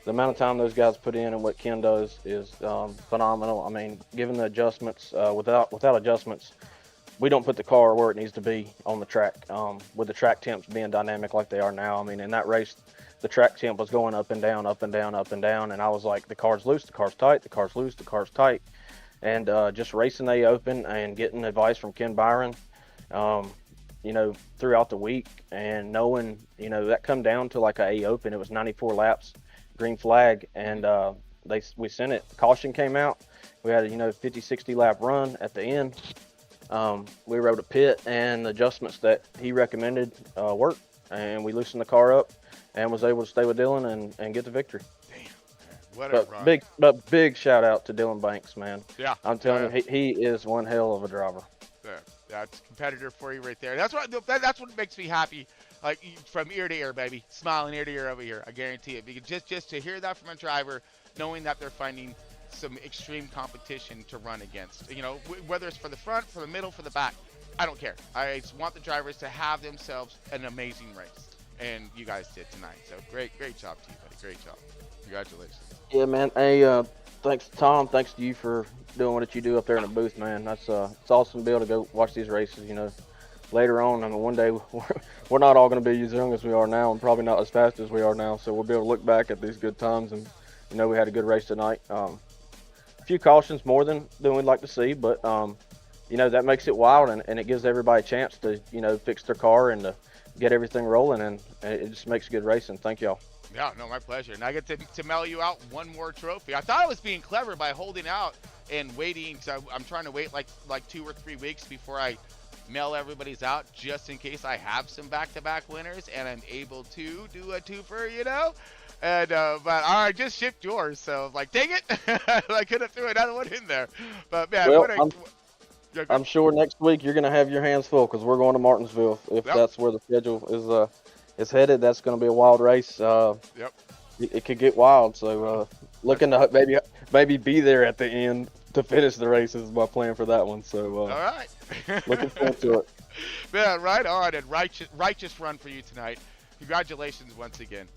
the amount of time those guys put in and what Ken does is phenomenal. I mean, given the adjustments, without adjustments, we don't put the car where it needs to be on the track. With the track temps being dynamic like they are now, I mean, in that race, the track temp was going up and down, up and down, up and down, and I was like, the car's loose, the car's tight, the car's loose, the car's tight. And just racing the Open and getting advice from Ken Byron, throughout the week, and knowing, that come down to like a Open, it was 94 laps, green flag, and we sent it. Caution came out. We had a 50, 60 lap run at the end, We rode a pit, and the adjustments that he recommended worked, and we loosened the car up and was able to stay with Dylan and get the victory. What a run. Big shout out to Dylan Banks, man. Yeah. I'm telling you, he is one hell of a driver. Yeah, that's a competitor for you right there. That's what makes me happy, like from ear to ear, baby, smiling ear to ear over here. I guarantee it. Because just to hear that from a driver, knowing that they're finding some extreme competition to run against, you know, whether it's for the front, for the middle, for the back, I don't care. I just want the drivers to have themselves an amazing race, and you guys did tonight. So great job to you, buddy. Great job. Congratulations. Yeah, man. Hey, thanks, Tom. Thanks to you for doing what you do up there in the booth, man. That's it's awesome to be able to go watch these races. You know, later on, I mean, one day we're not all going to be as young as we are now, and probably not as fast as we are now. So we'll be able to look back at these good times, and you know, we had a good race tonight. A few cautions more than we'd like to see, but you know, that makes it wild, and it gives everybody a chance to, you know, fix their car and to get everything rolling, and it just makes good racing. Thank y'all. Yeah, no, my pleasure. And I get to mail you out one more trophy. I thought I was being clever by holding out and waiting. So I'm trying to wait like 2 or 3 weeks before I mail everybody's out, just in case I have some back-to-back winners and I'm able to do a twofer, you know. And but I just shipped yours, so like, dang it, I could have threw another one in there. But man, well, I'm sure next week you're gonna have your hands full because we're going to Martinsville if that's where the schedule is headed. That's going to be a wild race. Yep. It could get wild. So looking to maybe be there at the end to finish the race is my plan for that one. So all right. Looking forward to it. Yeah, right on. And righteous run for you tonight. Congratulations once again.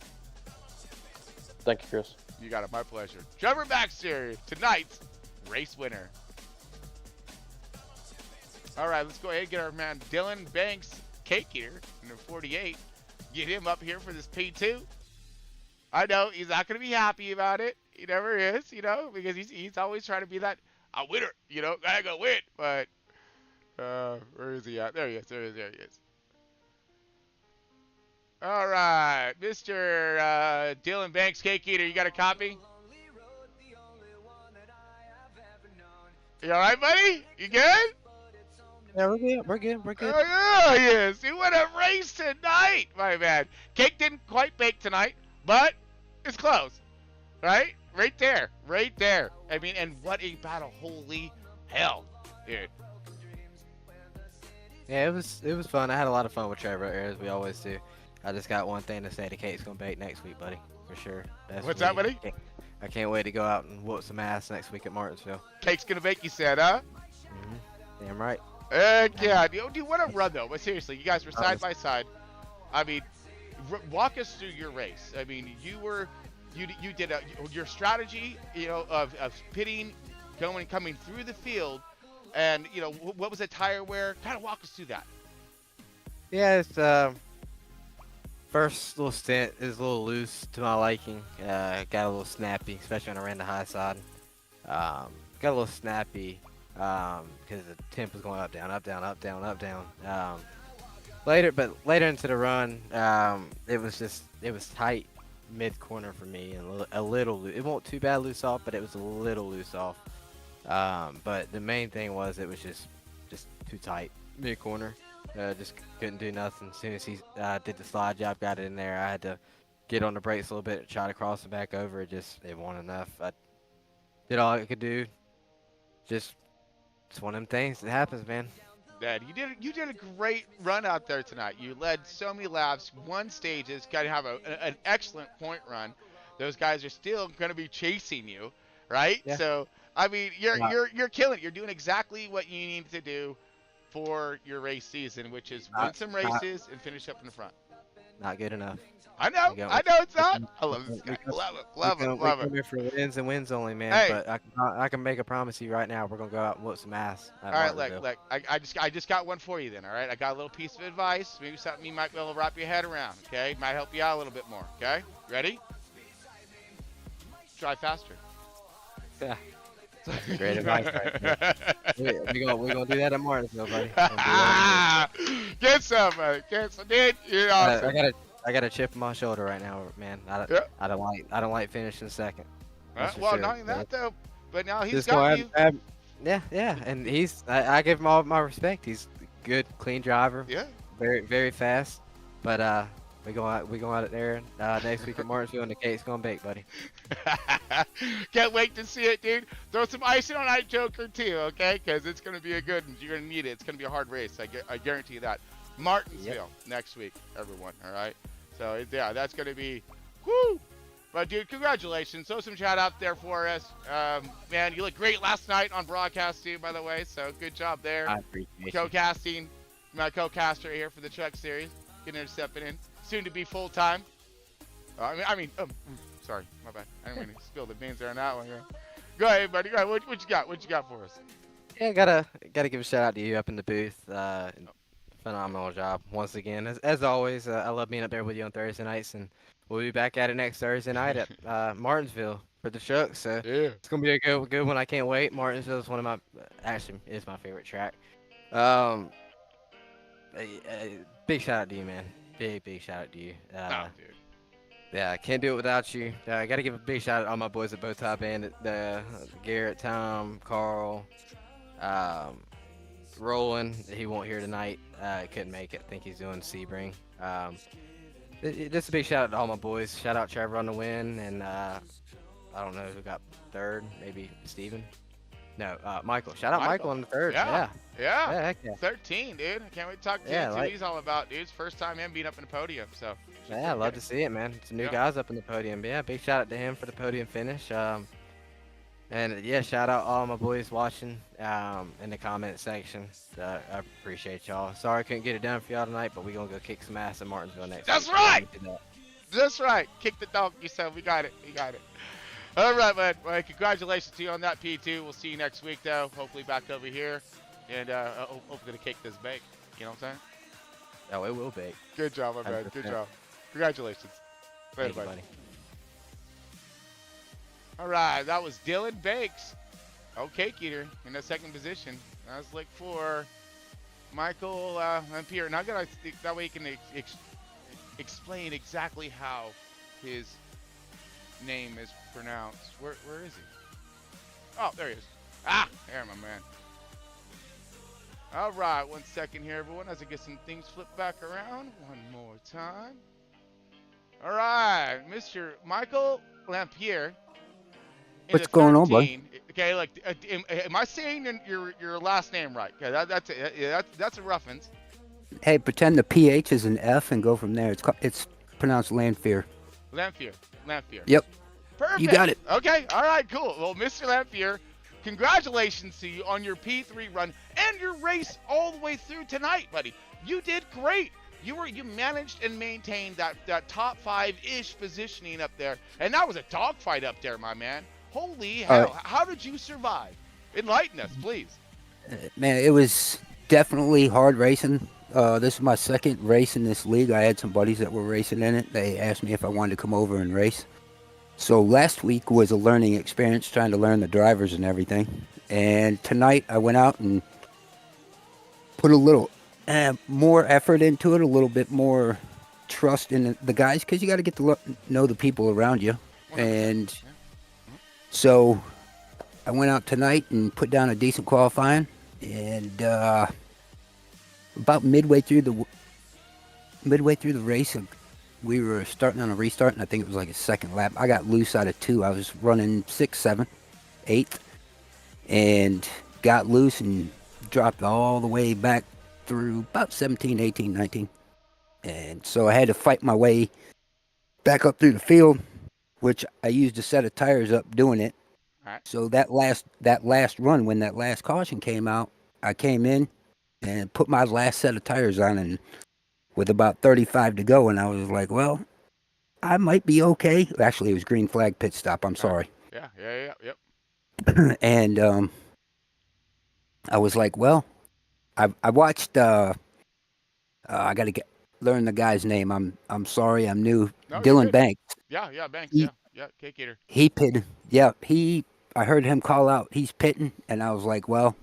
Thank you, Chris. You got it. My pleasure. Trevor Baxter, tonight's race winner. All right, let's go ahead and get our man Dylan Banks, Cake Eater, number 48. Get him up here for this P2. I know he's not going to be happy about it. He never is, you know, because he's always trying to be that a winner, you know, gotta go win. But where is he at? There he is. There he is. All right, Mr. Dylan Banks, Cake Eater, you got a copy? You all right, buddy? You good? Yeah, we're good. Oh, yeah, yes. He won a race tonight, my man. Cake didn't quite bake tonight, but it's close. Right? Right there. I mean, and what a battle. Holy hell, dude. Yeah, it was fun. I had a lot of fun with Trevor, as we always do. I just got one thing to say. The Cake's going to bake next week, buddy. For sure. What's that, buddy? I can't wait to go out and whoop some ass next week at Martinsville. Cake's going to bake, you said, huh? Mm-hmm. Damn right. Yeah, dude, what a run though. But seriously, you guys were side by side. I mean, walk us through your race. I mean, you did your strategy, you know, of pitting, coming through the field, and you know, what was the tire wear? Kind of walk us through that. Yeah, it's first little stint is a little loose to my liking. Got a little snappy, especially when I ran the high side. Got a little snappy. Because the temp was going up, down. Later into the run, it was tight mid corner for me and a little loose. It wasn't too bad loose off, but it was a little loose off. But the main thing was it was just too tight mid corner. Just couldn't do nothing. As soon as he did the slide job, got it in there, I had to get on the brakes a little bit, try to cross it back over. It wasn't enough. I did all I could do. It's one of them things that happens, man. Dad, you did a great run out there tonight. You led so many laps, won stages, got to have an excellent point run. Those guys are still going to be chasing you, right? Yeah. So I mean, you're killing it. You're doing exactly what you need to do for your race season, which is win some races and finish up in the front. Not good enough. I know it's not. I love this guy. Love it. We're here for wins and wins only, man. Hey. But I can make a promise to you right now. We're gonna go out and whoop some ass. All right, look. I just got one for you then. All right, I got a little piece of advice. Maybe something you might be able to wrap your head around. Okay, might help you out a little bit more. Okay, ready? Drive faster. Yeah. Great advice, right? We're gonna do that at Martinsville, buddy. Get some, buddy. Get some. Dude, you're awesome. I got a chip on my shoulder right now, man. I don't like finishing second. Well, not even that though. But now he's got you. Yeah, and I give him all my respect. He's a good, clean driver. Yeah. Very, very fast. But we go out there next week at Martinsville, and the cake's gonna bake, buddy. Can't wait to see it, dude. Throw some icing on that Joker too, okay? Because it's gonna be a good one. You're gonna need it. It's gonna be a hard race. I guarantee you that. Martinsville next week, everyone. All right. So yeah, that's gonna be, whoo. But dude, congratulations. Throw some shout out there for us. Man, you looked great last night on broadcast too, by the way. So good job there. I appreciate you. Co-casting, my co-caster here for the Truck Series, getting her stepping in, soon to be full time. Sorry, my bad. I didn't mean to spill the beans there on that one. Yeah. Go ahead, buddy. Go ahead. What you got? What you got for us? Yeah, gotta give a shout out to you up in the booth. Phenomenal job once again. As always, I love being up there with you on Thursday nights, and we'll be back at it next Thursday night at Martinsville for the truck. So it's gonna be a good one. I can't wait. Martinsville is one of my actually is my favorite track. Big shout out to you, man. Big shout out to you. Dude. Yeah, I can't do it without you. I got to give a big shout out to all my boys at Bow Tie Band, Garrett, Tom, Carl, Roland. He won't here tonight. Couldn't make it. I think he's doing Sebring. Just a big shout out to all my boys. Shout out Trevor on the win, and I don't know who got third. Maybe Steven. No, Michael. Shout out Michael on the third. Yeah. Heck yeah. 13, dude. I can't wait to talk to him. See what he's all about, dude. It's first time him being up in the podium, so. Yeah, I love to see it, man. Some new guys up in the podium. But yeah, big shout out to him for the podium finish. And yeah, shout out all my boys watching in the comment section. I appreciate y'all. Sorry I couldn't get it done for y'all tonight, but we're going to go kick some ass in Martinsville next week. That's right! That's right. Kick the dog, you said. We got it. All right, man. Well, congratulations to you on that, P2. We'll see you next week, though. Hopefully back over here. And hopefully the cake does bake. You know what I'm saying? Oh, it will bake. Good job, my man. Good job. Congratulations. Thank you, buddy. All right, that was Dylan Bakes. Oh, Cake Eater in the second position. Let's look for Michael Lampere. Now, that way you can explain exactly how his name is pronounced. Where is he? Oh, there he is. There, my man. All right, 1 second here, everyone, as I get some things flipped back around. One more time. All right, Mr. Michael Lampere. What's going on, buddy? Okay, like, am I saying your last name right? Okay, that's a roughins. Hey, pretend the PH is an F and go from there. It's pronounced Lamphere. Lamphere. Yep. Perfect. You got it. Okay, all right, cool. Well, Mr. Lamphere, congratulations to you on your P3 run and your race all the way through tonight, buddy. You did great. You managed and maintained that top 5-ish positioning up there, and that was a dogfight up there, my man. Holy hell! How did you survive? Enlighten us, please. Man, it was definitely hard racing. This is my second race in this league. I had some buddies that were racing in it. They asked me if I wanted to come over and race. So last week was a learning experience, trying to learn the drivers and everything. And tonight I went out and put a little more effort into it, a little bit more trust in the guys, because you got to get to know the people around you. And so I went out tonight and put down a decent qualifying, and about midway through the race, we were starting on a restart, and I think it was like a second lap. I got loose out of 2. I was running 6th, 7th, 8th, and got loose and dropped all the way back through about 17, 18, 19. And so I had to fight my way back up through the field, which I used a set of tires up doing it. Right. So that last run, when that last caution came out, I came in and put my last set of tires on, and with about 35 to go, and I was like, well, I might be okay. Actually, it was green flag pit stop. I'm sorry. Yep. And I was like, well, I watched. I got to learn the guy's name. I'm sorry, I'm new. No, Dylan Banks. Yeah, Banks. Yeah, Cake Eater. He pitted. Yeah, I heard him call out, he's pitting, and I was like, well,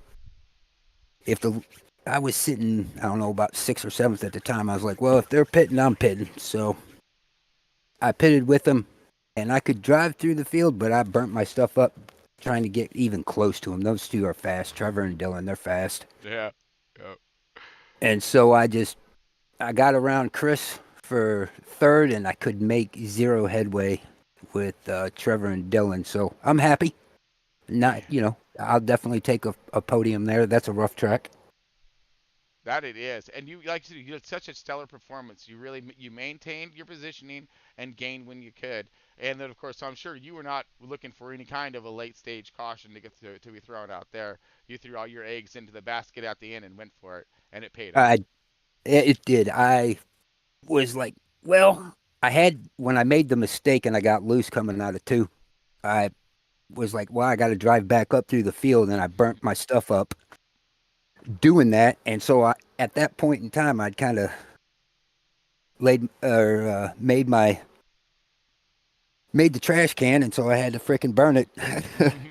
I was sitting, I don't know, about 6th or 7th at the time. I was like, well, if they're pitting, I'm pitting. So I pitted with them, and I could drive through the field, but I burnt my stuff up trying to get even close to them. Those two are fast. Trevor and Dylan, they're fast. Yeah. Yep. And so I got around Chris for third, and I could make zero headway with Trevor and Dylan. So I'm happy. I'll definitely take a podium there. That's a rough track. That it is, and you like you had such a stellar performance. You maintained your positioning and gained when you could, and then of course I'm sure you were not looking for any kind of a late stage caution to be thrown out there. You threw all your eggs into the basket at the end and went for it, and it paid off. It did. I was like, well, when I made the mistake and I got loose coming out of two, I was like, well, I got to drive back up through the field, and I burnt my stuff up doing that. And so at that point in time, I'd kind of made the trash can, and so I had to frickin' burn it,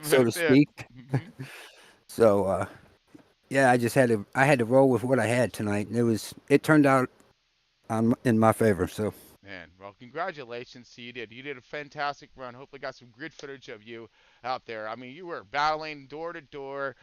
so to speak. So yeah, I had to roll with what I had tonight, and it turned out in my favor. So. Man, well, congratulations to you. You did a fantastic run. Hopefully got some good footage of you out there. I mean, you were battling door to door,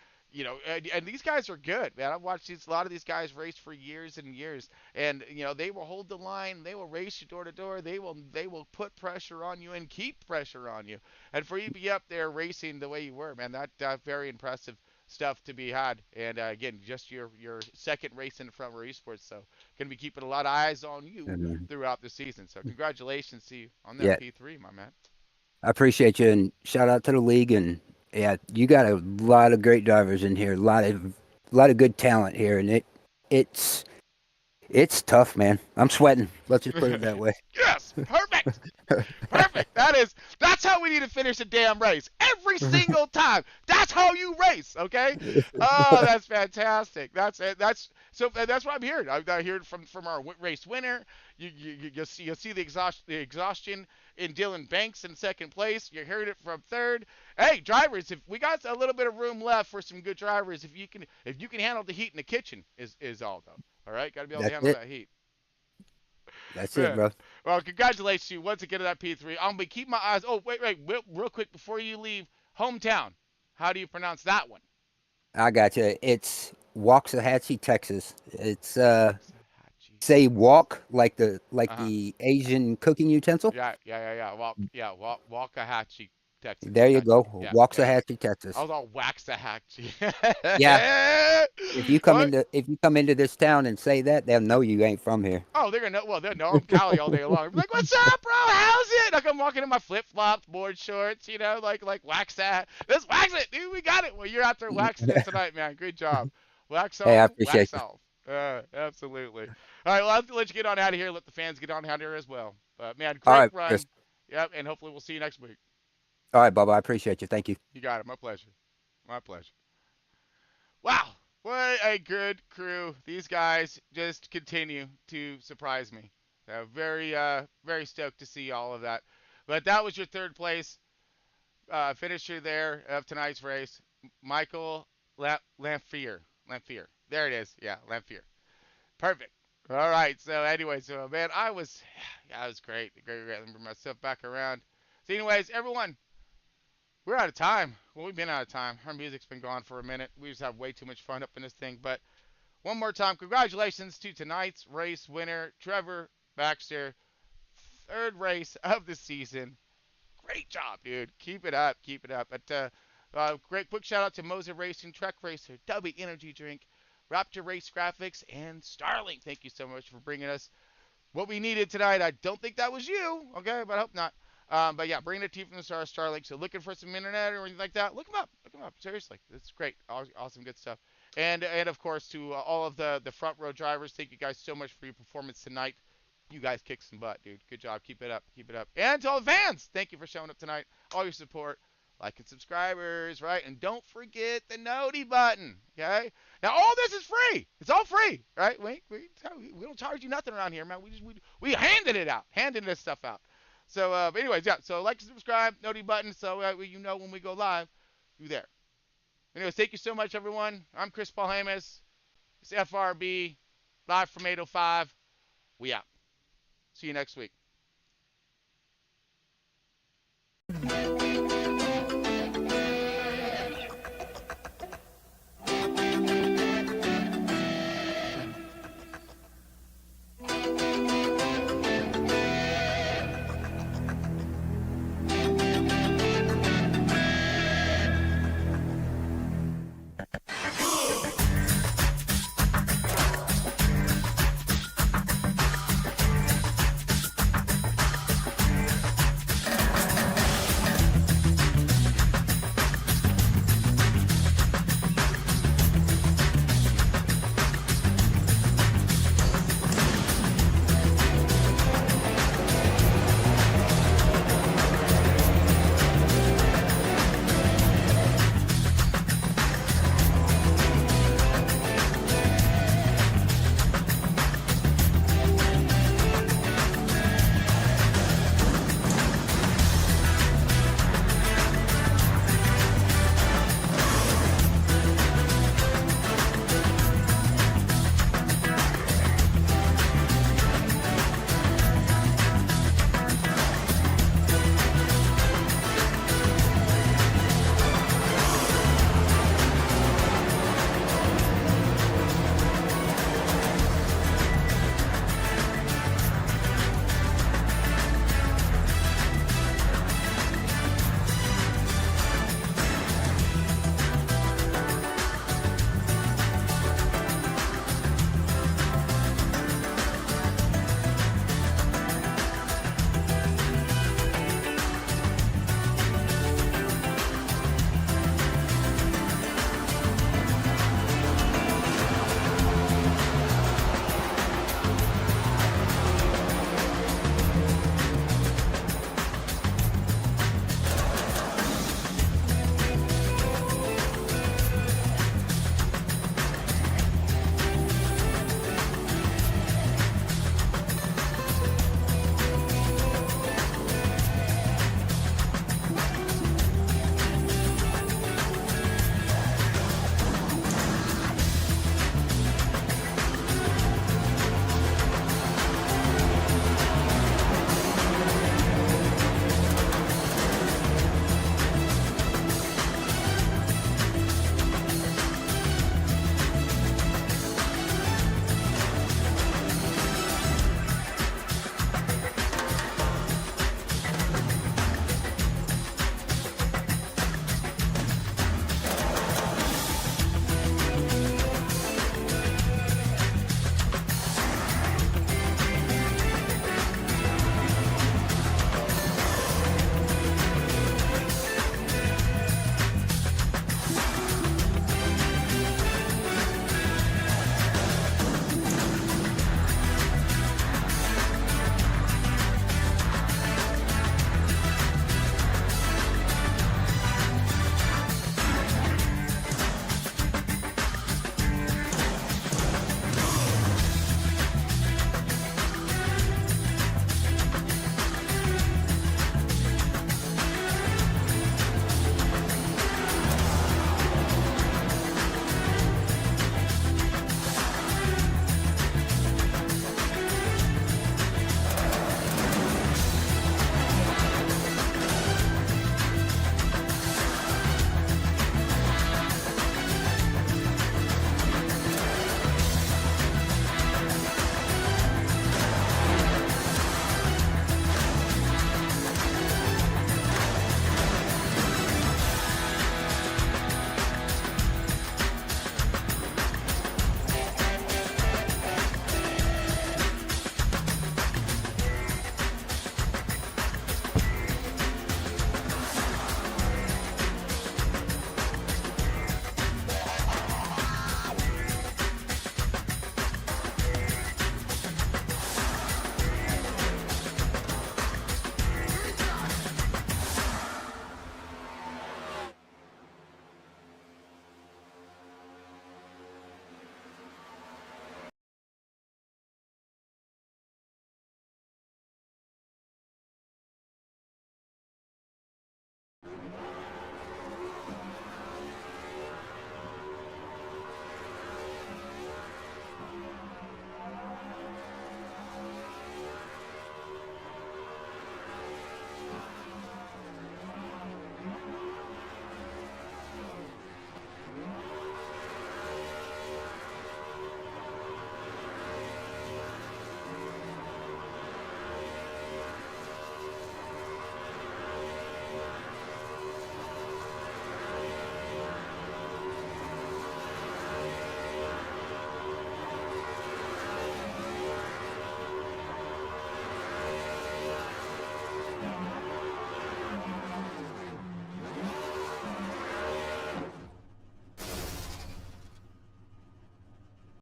and these guys are good, man. I've watched a lot of these guys race for years and years, and they will hold the line. They will race you door to door. They will put pressure on you and keep pressure on you. And for you to be up there racing the way you were, man, that very impressive stuff to be had. And again, just your second race in front row esports, so going to be keeping a lot of eyes on you throughout the season. So congratulations to you on that P3, my man. I appreciate you, and shout out to the league. And yeah, you got a lot of great drivers in here, a lot of good talent here, and it's tough, man. I'm sweating. Let's just put it that way. Yes, perfect. Perfect. That's how we need to finish a damn race. Every single time. That's how you race, okay? Oh, that's fantastic. That's what I'm hearing. I'm hearing from our race winner. You'll see the exhaustion in Dylan Banks in second place. You're hearing it from third. Hey, drivers, if we got a little bit of room left for some good drivers, if you can handle the heat in the kitchen is all though. All right, got to be able to handle that heat. That's it, bro. Well, congratulations to you once again to that P3. I'm going to keep my eyes. Oh, wait, real quick before you leave. Hometown. How do you pronounce that one? I got you. It's Waxahachie, Texas. It's say walk like the Asian cooking utensil. Yeah. Waxahachie, Texas. There you go. Yeah, Waxahachie, Texas. I was all Waxahachie. Yeah. If you come into this town and say that, they'll know you ain't from here. Oh, they'll know I'm Cali all day long. I'm like, what's up, bro? How's it? Like I'm walking in my flip flops, board shorts, like wax that. Let's wax it, dude. We got it. Well, you're out there waxing it tonight, man. Good job. Wax on, hey, I appreciate wax off. Absolutely. All right, well, I'll have to let you get on out of here. Let the fans get on out of here as well. But man, great run. Chris. Yep, and hopefully we'll see you next week. All right, Bubba. I appreciate you. Thank you. You got it. My pleasure. My pleasure. Wow. What a good crew. These guys just continue to surprise me. Very stoked to see all of that. But that was your third place finisher there of tonight's race. Michael Lamphere. There it is. Yeah, Lamphere. Perfect. All right. So anyway, man, it was great. Great. I remember myself back around. So anyways, everyone, we're out of time. Well, we've been out of time. Our music's been gone for a minute. We just have way too much fun up in this thing. But one more time, congratulations to tonight's race winner, Trevor Baxter. Third race of the season. Great job, dude. Keep it up. But great quick shout out to Moser Racing, Trek Racer, W Energy Drink, Raptor Race Graphics, and Starlink. Thank you so much for bringing us what we needed tonight. I don't think that was you, okay, but I hope not. But yeah, bringing it to you from the Starlink. So looking for some internet or anything like that, look them up. Seriously, it's great. Awesome, good stuff. And of course to all of the front row drivers, thank you guys so much for your performance tonight. You guys kicked some butt, dude. Good job. Keep it up. And to all the fans, thank you for showing up tonight. All your support. Like and subscribers, right? And don't forget the noti button, okay? Now all this is free. It's all free, right? We don't charge you nothing around here, man. We handed it out, handing this stuff out. So, but anyways, yeah. So like and subscribe, noti button, so you know when we go live, you're there. Anyways, thank you so much, everyone. I'm Chris Paul Hamas. It's FRB, live from 805. We out. See you next week.